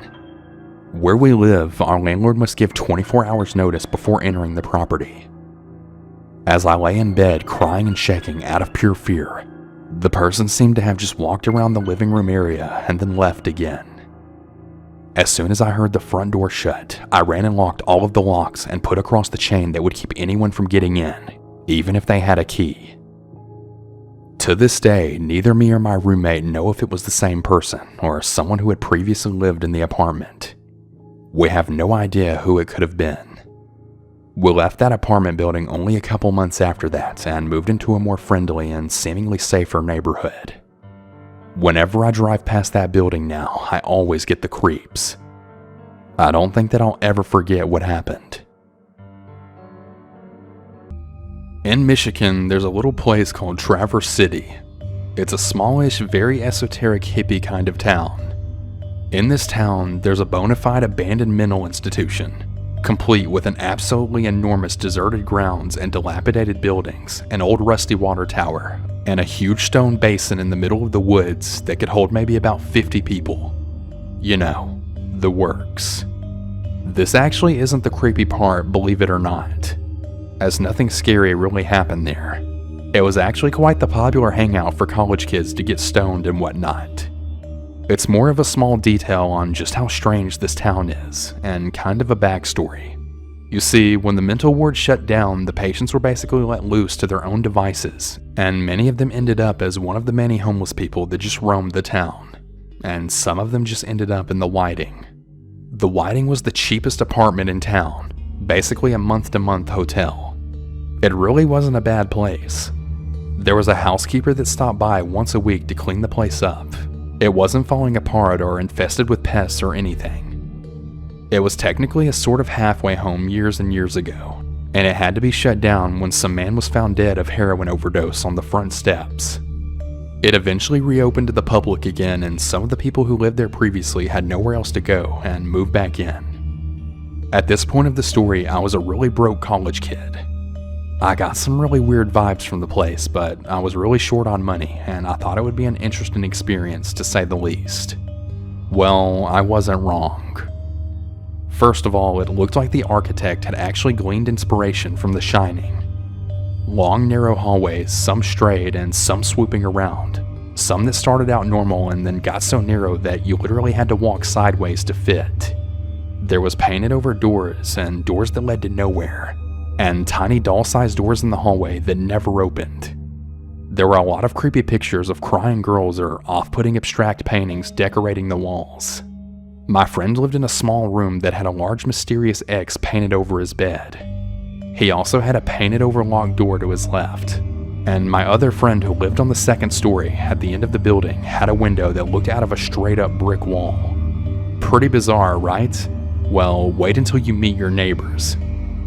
Where we live, our landlord must give 24 hours notice before entering the property. As I lay in bed crying and shaking out of pure fear, the person seemed to have just walked around the living room area and then left again. As soon as I heard the front door shut, I ran and locked all of the locks and put across the chain that would keep anyone from getting in, even if they had a key. To this day, neither me or my roommate know if it was the same person or someone who had previously lived in the apartment. We have no idea who it could have been. We left that apartment building only a couple months after that and moved into a more friendly and seemingly safer neighborhood. Whenever I drive past that building now, I always get the creeps. I don't think that I'll ever forget what happened. In Michigan, there's a little place called Traverse City. It's a smallish, very esoteric hippie kind of town. In this town, there's a bona fide abandoned mental institution, complete with an absolutely enormous deserted grounds and dilapidated buildings, an old rusty water tower, and a huge stone basin in the middle of the woods that could hold maybe about 50 people. You know, the works. This actually isn't the creepy part, believe it or not, as nothing scary really happened there. It was actually quite the popular hangout for college kids to get stoned and whatnot. It's more of a small detail on just how strange this town is, and kind of a backstory. You see, when the mental ward shut down, the patients were basically let loose to their own devices, and many of them ended up as one of the many homeless people that just roamed the town, and some of them just ended up in the Whiting. The Whiting was the cheapest apartment in town, basically a month-to-month hotel. It really wasn't a bad place. There was a housekeeper that stopped by once a week to clean the place up. It wasn't falling apart or infested with pests or anything. It was technically a sort of halfway home years and years ago, and it had to be shut down when some man was found dead of heroin overdose on the front steps. It eventually reopened to the public again, and some of the people who lived there previously had nowhere else to go and moved back in. At this point of the story, I was a really broke college kid. I got some really weird vibes from the place, but I was really short on money, and I thought it would be an interesting experience, to say the least. Well, I wasn't wrong. First of all, it looked like the architect had actually gleaned inspiration from The Shining. Long, narrow hallways, some straight and some swooping around. Some that started out normal and then got so narrow that you literally had to walk sideways to fit. There was painted over doors and doors that led to nowhere, and tiny doll-sized doors in the hallway that never opened. There were a lot of creepy pictures of crying girls or off-putting abstract paintings decorating the walls. My friend lived in a small room that had a large mysterious X painted over his bed. He also had a painted over locked door to his left. And my other friend who lived on the second story at the end of the building had a window that looked out of a straight-up brick wall. Pretty bizarre, right? Well, wait until you meet your neighbors.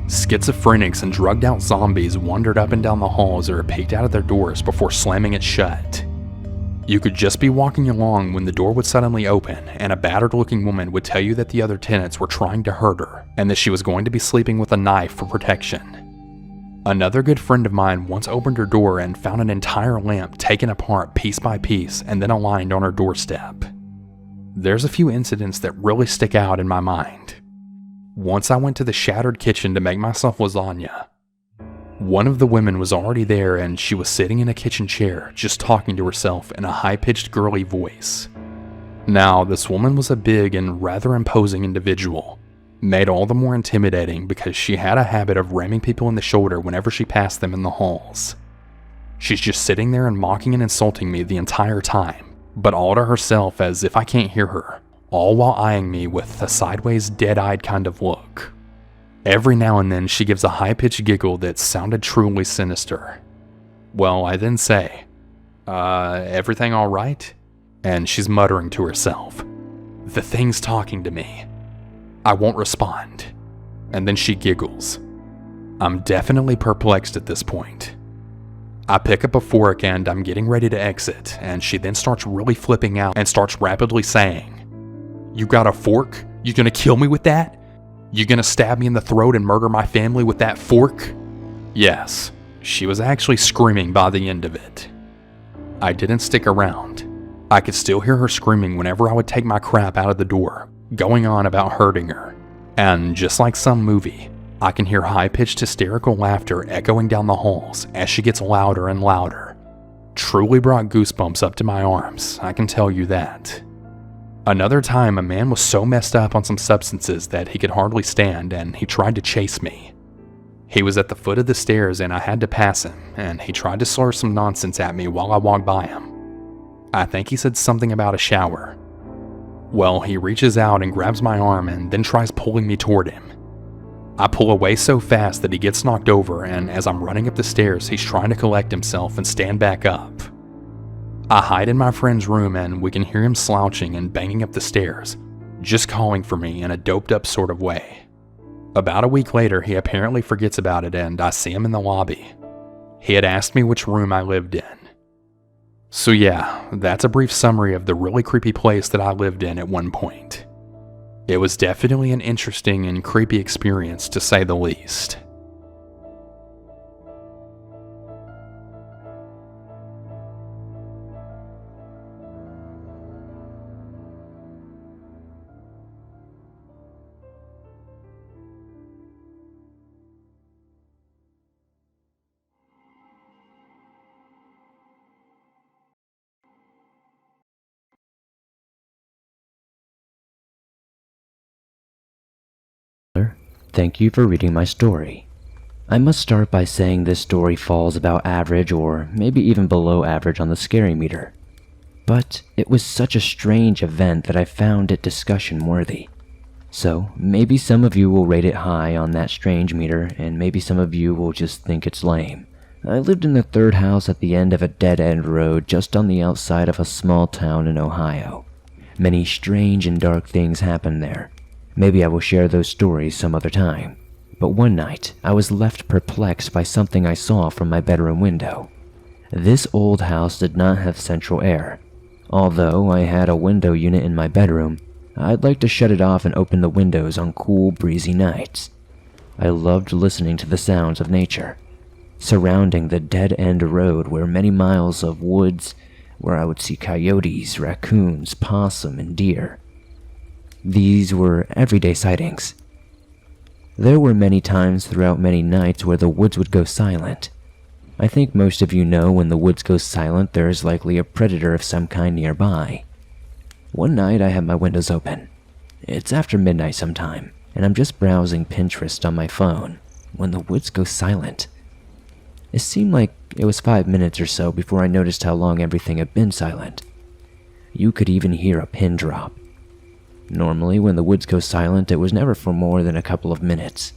Schizophrenics and drugged out zombies wandered up and down the halls or peeked out of their doors before slamming it shut. You could just be walking along when the door would suddenly open and a battered looking woman would tell you that the other tenants were trying to hurt her and that she was going to be sleeping with a knife for protection. Another good friend of mine once opened her door and found an entire lamp taken apart piece by piece and then aligned on her doorstep. There's a few incidents that really stick out in my mind. Once I went to the shattered kitchen to make myself lasagna. One of the women was already there and she was sitting in a kitchen chair just talking to herself in a high-pitched girly voice. Now, this woman was a big and rather imposing individual, made all the more intimidating because she had a habit of ramming people in the shoulder whenever she passed them in the halls. She's just sitting there and mocking and insulting me the entire time, but all to herself as if I can't hear her, all while eyeing me with a sideways, dead-eyed kind of look. Every now and then she gives a high-pitched giggle that sounded truly sinister. Well, I then say, everything all right? And she's muttering to herself, "The thing's talking to me." I won't respond. And then she giggles. I'm definitely perplexed at this point. I pick up a fork and I'm getting ready to exit, and she then starts really flipping out and starts rapidly saying, "You got a fork? You gonna kill me with that? You gonna stab me in the throat and murder my family with that fork?" Yes, she was actually screaming by the end of it. I didn't stick around. I could still hear her screaming whenever I would take my crap out of the door, going on about hurting her. And just like some movie, I can hear high-pitched hysterical laughter echoing down the halls as she gets louder and louder. Truly brought goosebumps up to my arms, I can tell you that. Another time, a man was so messed up on some substances that he could hardly stand, and he tried to chase me. He was at the foot of the stairs and I had to pass him, and he tried to slur some nonsense at me while I walked by him. I think he said something about a shower. Well, he reaches out and grabs my arm and then tries pulling me toward him. I pull away so fast that he gets knocked over, and as I'm running up the stairs, he's trying to collect himself and stand back up. I hide in my friend's room and we can hear him slouching and banging up the stairs, just calling for me in a doped up sort of way. About a week later, he apparently forgets about it and I see him in the lobby. He had asked me which room I lived in. So yeah, that's a brief summary of the really creepy place that I lived in at one point. It was definitely an interesting and creepy experience, to say the least. Thank you for reading my story. I must start by saying this story falls about average or maybe even below average on the scary meter. But it was such a strange event that I found it discussion worthy. So maybe some of you will rate it high on that strange meter and maybe some of you will just think it's lame. I lived in the third house at the end of a dead-end road just on the outside of a small town in Ohio. Many strange and dark things happened there. Maybe I will share those stories some other time. But one night, I was left perplexed by something I saw from my bedroom window. This old house did not have central air. Although I had a window unit in my bedroom, I'd like to shut it off and open the windows on cool, breezy nights. I loved listening to the sounds of nature. Surrounding the dead-end road were many miles of woods where I would see coyotes, raccoons, possum, and deer. These were everyday sightings. There were many times throughout many nights where the woods would go silent. I think most of you know when the woods go silent, there is likely a predator of some kind nearby. One night I had my windows open. It's after midnight sometime, and I'm just browsing Pinterest on my phone when the woods go silent. It seemed like it was 5 minutes or so before I noticed how long everything had been silent. You could even hear a pin drop. Normally, when the woods go silent, it was never for more than a couple of minutes.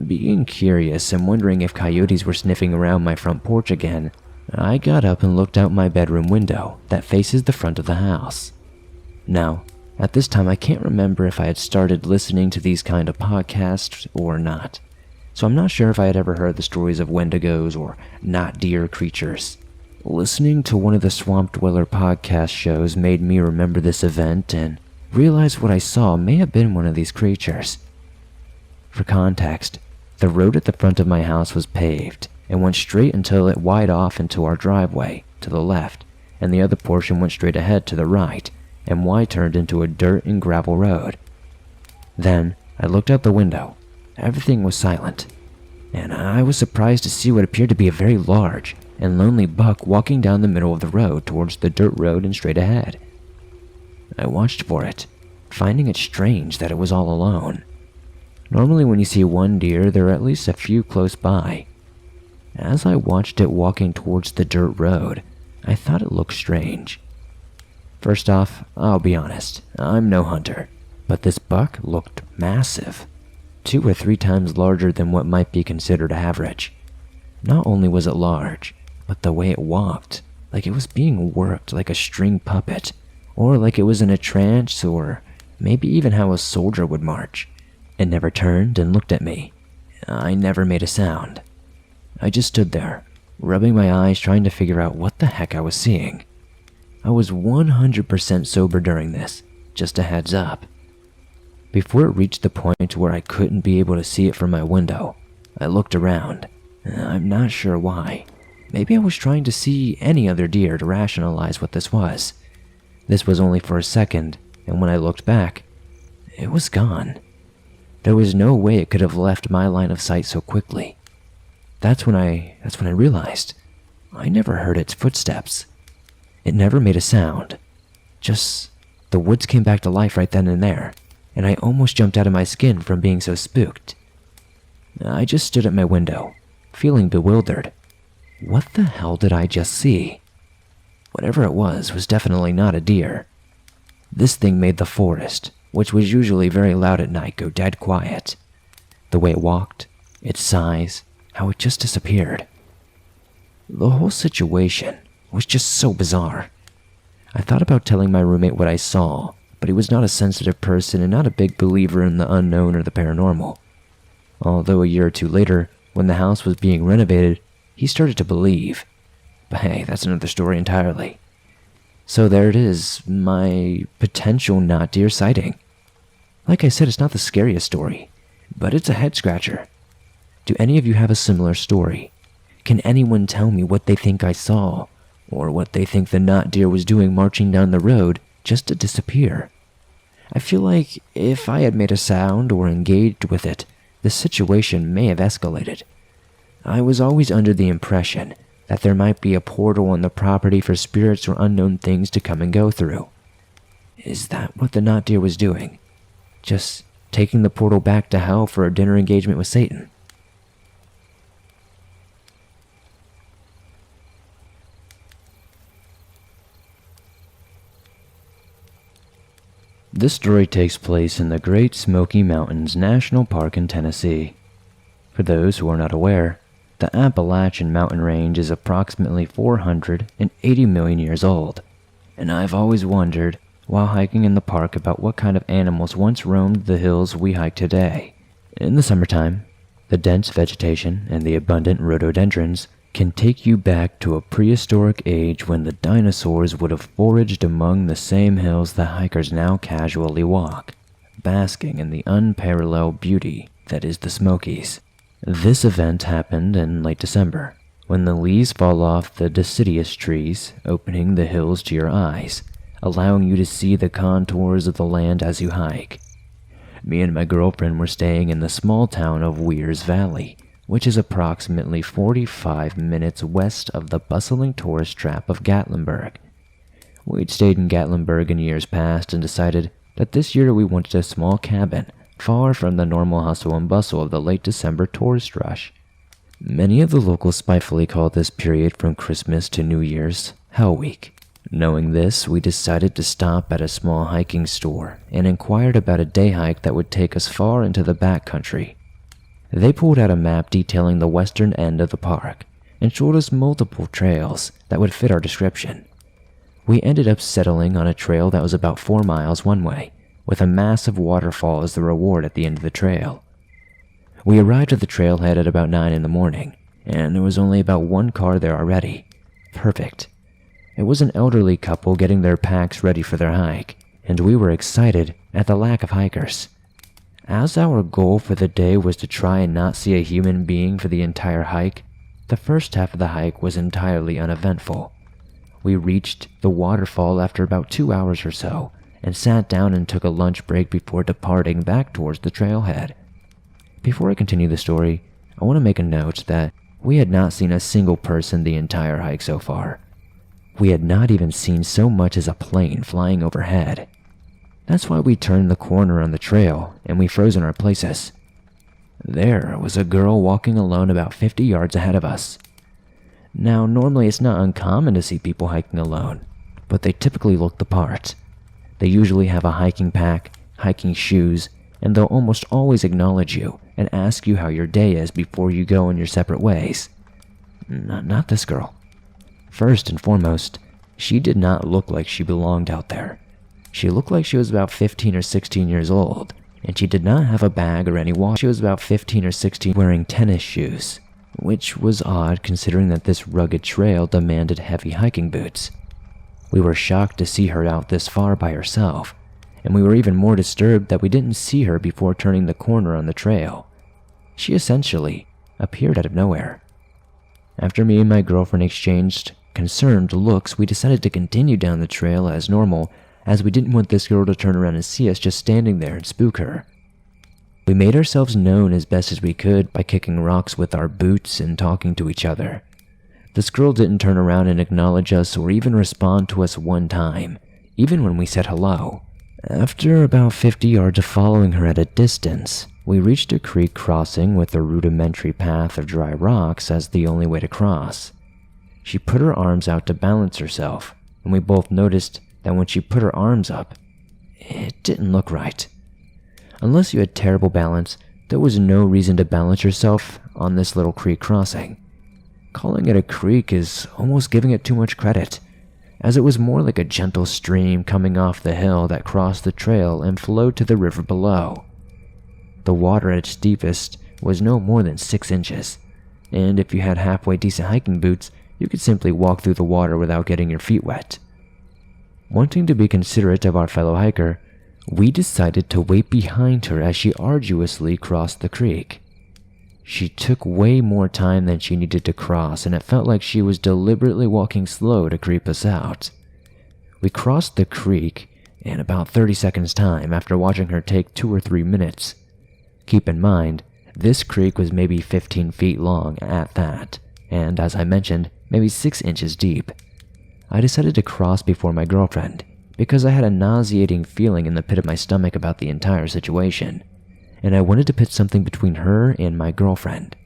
Being curious and wondering if coyotes were sniffing around my front porch again, I got up and looked out my bedroom window that faces the front of the house. Now, at this time I can't remember if I had started listening to these kind of podcasts or not, so I'm not sure if I had ever heard the stories of wendigos or not deer creatures. Listening to one of the Swamp Dweller podcast shows made me remember this event and realized what I saw may have been one of these creatures. For context, the road at the front of my house was paved and went straight until it widened off into our driveway to the left, and the other portion went straight ahead to the right and turned into a dirt and gravel road. Then I looked out the window. Everything was silent, and I was surprised to see what appeared to be a very large and lonely buck walking down the middle of the road towards the dirt road and straight ahead. I watched for it, finding it strange that it was all alone. Normally when you see one deer, there are at least a few close by. As I watched it walking towards the dirt road, I thought it looked strange. First off, I'll be honest, I'm no hunter, but this buck looked massive, 2 or 3 times larger than what might be considered average. Not only was it large, but the way it walked, like it was being worked like a string puppet, or like it was in a trance, or maybe even how a soldier would march. It never turned and looked at me. I never made a sound. I just stood there, rubbing my eyes trying to figure out what the heck I was seeing. I was 100% sober during this, just a heads up. Before it reached the point where I couldn't be able to see it from my window, I looked around. I'm not sure why. Maybe I was trying to see any other deer to rationalize what this was. This was only for a second, and when I looked back, it was gone. There was no way it could have left my line of sight so quickly. That's when I realized I never heard its footsteps. It never made a sound. Just the woods came back to life right then and there, and I almost jumped out of my skin from being so spooked. I just stood at my window, feeling bewildered. What the hell did I just see? Whatever it was definitely not a deer. This thing made the forest, which was usually very loud at night, go dead quiet. The way it walked, its size, how it just disappeared. The whole situation was just so bizarre. I thought about telling my roommate what I saw, but he was not a sensitive person and not a big believer in the unknown or the paranormal. Although a year or two later, when the house was being renovated, he started to believe. But hey, that's another story entirely. So there it is, my potential not deer sighting. Like I said, it's not the scariest story, but it's a head-scratcher. Do any of you have a similar story? Can anyone tell me what they think I saw, or what they think the not deer was doing marching down the road just to disappear? I feel like if I had made a sound or engaged with it, the situation may have escalated. I was always under the impression that there might be a portal on the property for spirits or unknown things to come and go through. Is that what the not deer was doing? Just taking the portal back to hell for a dinner engagement with Satan? This story takes place in the Great Smoky Mountains National Park in Tennessee. For those who are not aware, the Appalachian mountain range is approximately 480 million years old, and I've always wondered, while hiking in the park, about what kind of animals once roamed the hills we hike today. In the summertime, the dense vegetation and the abundant rhododendrons can take you back to a prehistoric age when the dinosaurs would have foraged among the same hills that hikers now casually walk, basking in the unparalleled beauty that is the Smokies. This event happened in late December, when the leaves fall off the deciduous trees, opening the hills to your eyes, allowing you to see the contours of the land as you hike. Me and my girlfriend were staying in the small town of Weir's Valley, which is approximately 45 minutes west of the bustling tourist trap of Gatlinburg. We'd stayed in Gatlinburg in years past and decided that this year we wanted a small cabin far from the normal hustle and bustle of the late December tourist rush. Many of the locals spitefully call this period from Christmas to New Year's Hell Week. Knowing this, we decided to stop at a small hiking store and inquired about a day hike that would take us far into the backcountry. They pulled out a map detailing the western end of the park and showed us multiple trails that would fit our description. We ended up settling on a trail that was about 4 miles one way, with a massive waterfall as the reward at the end of the trail. We arrived at the trailhead at about 9 in the morning, and there was only about one car there already. Perfect. It was an elderly couple getting their packs ready for their hike, and we were excited at the lack of hikers. As our goal for the day was to try and not see a human being for the entire hike, the first half of the hike was entirely uneventful. We reached the waterfall after about 2 hours or so, and sat down and took a lunch break before departing back towards the trailhead. Before I continue the story, I want to make a note that we had not seen a single person the entire hike so far. We had not even seen so much as a plane flying overhead. That's why we turned the corner on the trail and we froze in our places. There was a girl walking alone about 50 yards ahead of us. Now, normally it's not uncommon to see people hiking alone, but they typically look the part. They usually have a hiking pack, hiking shoes, and they'll almost always acknowledge you and ask you how your day is before you go in your separate ways. Not this girl. First and foremost, she did not look like she belonged out there. She looked like she was about 15 or 16 years old, and she did not have a bag or any wallet. She was about 15 or 16 wearing tennis shoes, which was odd considering that this rugged trail demanded heavy hiking boots. We were shocked to see her out this far by herself, and we were even more disturbed that we didn't see her before turning the corner on the trail. She essentially appeared out of nowhere. After me and my girlfriend exchanged concerned looks, we decided to continue down the trail as normal, as we didn't want this girl to turn around and see us just standing there and spook her. We made ourselves known as best as we could by kicking rocks with our boots and talking to each other. This girl didn't turn around and acknowledge us or even respond to us one time, even when we said hello. After about 50 yards of following her at a distance, we reached a creek crossing with a rudimentary path of dry rocks as the only way to cross. She put her arms out to balance herself, and we both noticed that when she put her arms up, it didn't look right. Unless you had terrible balance, there was no reason to balance yourself on this little creek crossing. Calling it a creek is almost giving it too much credit, as it was more like a gentle stream coming off the hill that crossed the trail and flowed to the river below. The water at its deepest was no more than 6 inches, and if you had halfway decent hiking boots, you could simply walk through the water without getting your feet wet. Wanting to be considerate of our fellow hiker, we decided to wait behind her as she arduously crossed the creek. She took way more time than she needed to cross, and it felt like she was deliberately walking slow to creep us out. We crossed the creek in about 30 seconds time after watching her take 2 or 3 minutes. Keep in mind, this creek was maybe 15 feet long at that, and as I mentioned, maybe 6 inches deep. I decided to cross before my girlfriend, because I had a nauseating feeling in the pit of my stomach about the entire situation, and I wanted to put something between her and my girlfriend.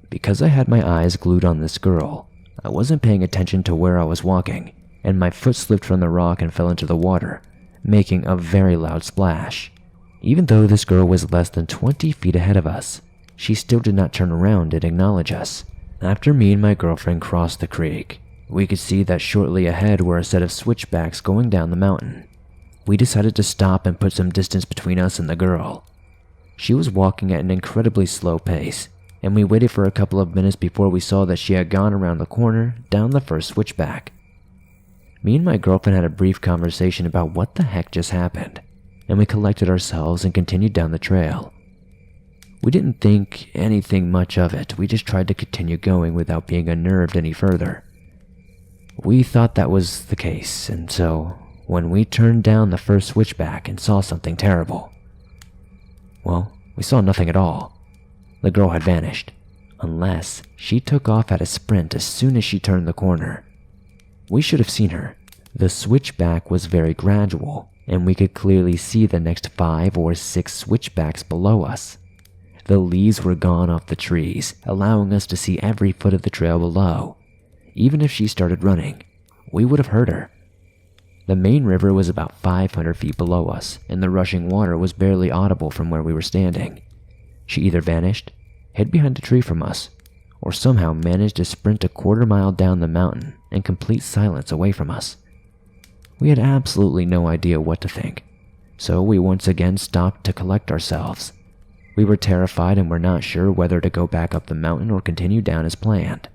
Because I had my eyes glued on this girl, I wasn't paying attention to where I was walking, and my foot slipped from the rock and fell into the water, making a very loud splash. Even though this girl was less than 20 feet ahead of us, she still did not turn around and acknowledge us. After me and my girlfriend crossed the creek, we could see that shortly ahead were a set of switchbacks going down the mountain. We decided to stop and put some distance between us and the girl. She was walking at an incredibly slow pace, and we waited for a couple of minutes before we saw that she had gone around the corner down the first switchback. Me and my girlfriend had a brief conversation about what the heck just happened, and we collected ourselves and continued down the trail. We didn't think anything much of it, we just tried to continue going without being unnerved any further. We thought that was the case, and so, when we turned down the first switchback and saw something terrible, well, we saw nothing at all. The girl had vanished, unless she took off at a sprint as soon as she turned the corner. We should have seen her. The switchback was very gradual, and we could clearly see the next 5 or 6 switchbacks below us. The leaves were gone off the trees, allowing us to see every foot of the trail below. Even if she started running, we would have heard her. The main river was about 500 feet below us, and the rushing water was barely audible from where we were standing. She either vanished, hid behind a tree from us, or somehow managed to sprint a quarter-mile down the mountain in complete silence away from us. We had absolutely no idea what to think, so we once again stopped to collect ourselves. We were terrified and were not sure whether to go back up the mountain or continue down as planned.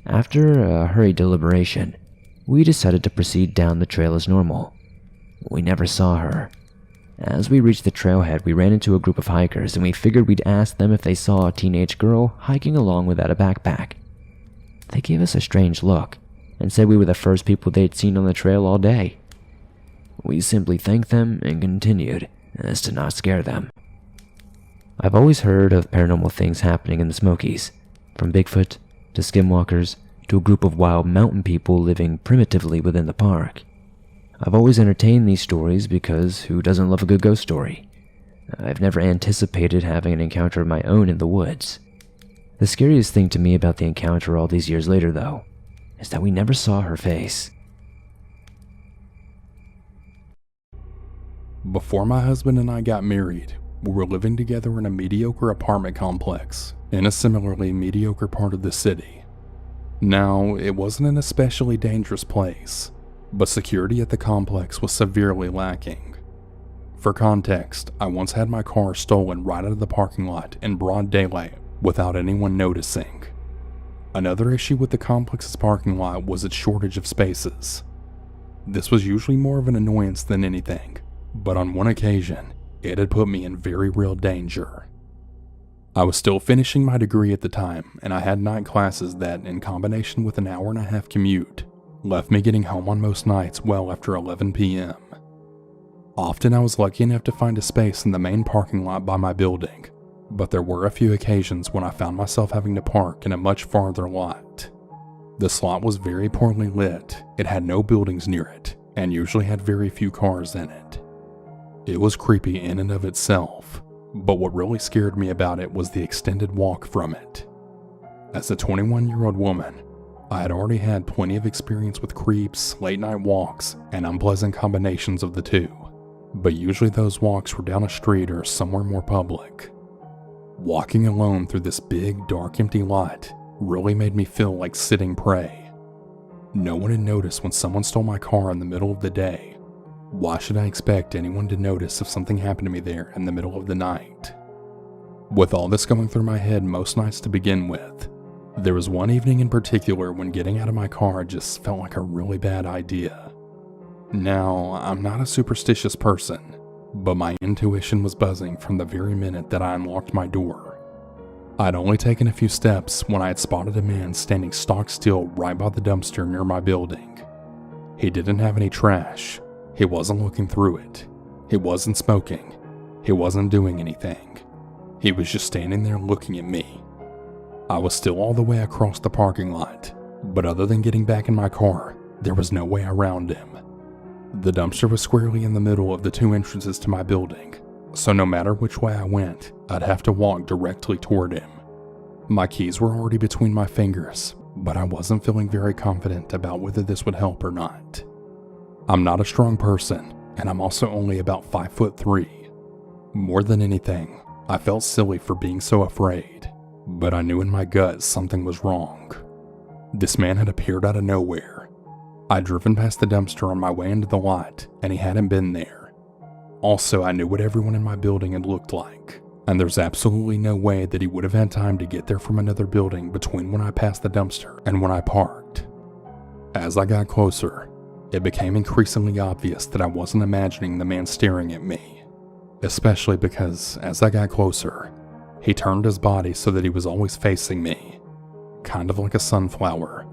After a hurried deliberation, we decided to proceed down the trail as normal. We never saw her. As we reached the trailhead, we ran into a group of hikers, and we figured we'd ask them if they saw a teenage girl hiking along without a backpack. They gave us a strange look and said we were the first people they'd seen on the trail all day. We simply thanked them and continued, as to not scare them. I've always heard of paranormal things happening in the Smokies, from Bigfoot to skinwalkers to a group of wild mountain people living primitively within the park. I've always entertained these stories because who doesn't love a good ghost story? I've never anticipated having an encounter of my own in the woods. The scariest thing to me about the encounter all these years later, though, is that we never saw her face. Before my husband and I got married, we were living together in a mediocre apartment complex in a similarly mediocre part of the city. Now, it wasn't an especially dangerous place, but security at the complex was severely lacking. For context, I once had my car stolen right out of the parking lot in broad daylight without anyone noticing. Another issue with the complex's parking lot was its shortage of spaces. This was usually more of an annoyance than anything, but on one occasion, it had put me in very real danger. I was still finishing my degree at the time, and I had night classes that, in combination with an hour-and-a-half commute, left me getting home on most nights well after 11 p.m. Often I was lucky enough to find a space in the main parking lot by my building, but there were a few occasions when I found myself having to park in a much farther lot. The lot was very poorly lit, it had no buildings near it, and usually had very few cars in it. It was creepy in and of itself, but what really scared me about it was the extended walk from it. As a 21-year-old woman, I had already had plenty of experience with creeps, late-night walks, and unpleasant combinations of the two. but usually those walks were down a street or somewhere more public. Walking alone through this big, dark, empty lot really made me feel like sitting prey. No one had noticed when someone stole my car in the middle of the day. Why should I expect anyone to notice if something happened to me there in the middle of the night? With all this going through my head most nights to begin with, there was one evening in particular when getting out of my car just felt like a really bad idea. Now, I'm not a superstitious person, but my intuition was buzzing from the very minute that I unlocked my door. I'd only taken a few steps when I had spotted a man standing stock still right by the dumpster near my building. He didn't have any trash. He wasn't looking through it. He wasn't smoking. He wasn't doing anything. He was just standing there looking at me. I was still all the way across the parking lot, but other than getting back in my car, there was no way around him. The dumpster was squarely in the middle of the two entrances to my building, so no matter which way I went, I'd have to walk directly toward him. My keys were already between my fingers, but I wasn't feeling very confident about whether this would help or not. I'm not a strong person, and I'm also only about 5'3". More than anything, I felt silly for being so afraid, but I knew in my gut something was wrong. This man had appeared out of nowhere. I'd driven past the dumpster on my way into the lot, and he hadn't been there. Also, I knew what everyone in my building had looked like, and there's absolutely no way that he would have had time to get there from another building between when I passed the dumpster and when I parked. As I got closer, it became increasingly obvious that I wasn't imagining the man staring at me, especially because as I got closer, he turned his body so that he was always facing me, kind of like a sunflower,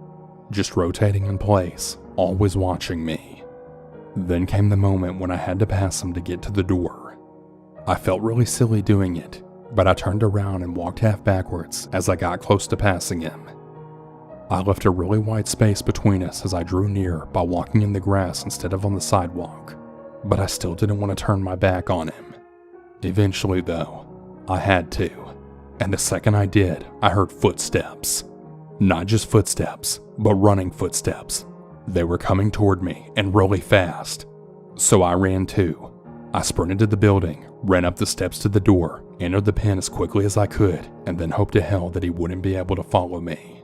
just rotating in place, always watching me. Then came the moment when I had to pass him to get to the door. I felt really silly doing it, but I turned around and walked half backwards as I got close to passing him. I left a really wide space between us as I drew near by walking in the grass instead of on the sidewalk, but I still didn't want to turn my back on him. Eventually though, I had to, and the second I did, I heard footsteps. Not just footsteps, but running footsteps. They were coming toward me and really fast. So I ran too. I sprinted to the building, ran up the steps to the door, entered the pen as quickly as I could, and then hoped to hell that he wouldn't be able to follow me.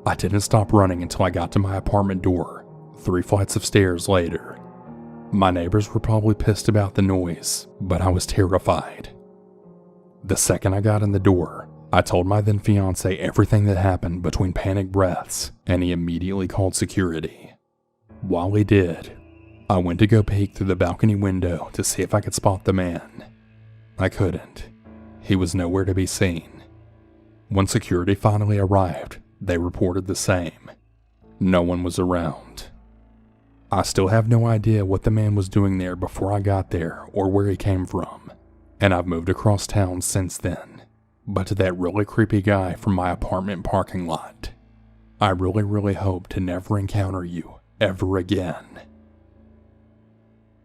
I didn't stop running until I got to my apartment door, 3 flights of stairs later. My neighbors were probably pissed about the noise, but I was terrified. The second I got in the door, I told my then fiance everything that happened between panic breaths, and he immediately called security. While he did, I went to go peek through the balcony window to see if I could spot the man. I couldn't. He was nowhere to be seen. When security finally arrived, they reported the same. No one was around. I still have no idea what the man was doing there before I got there or where he came from, and I've moved across town since then. But to that really creepy guy from my apartment parking lot, I really hope to never encounter you ever again.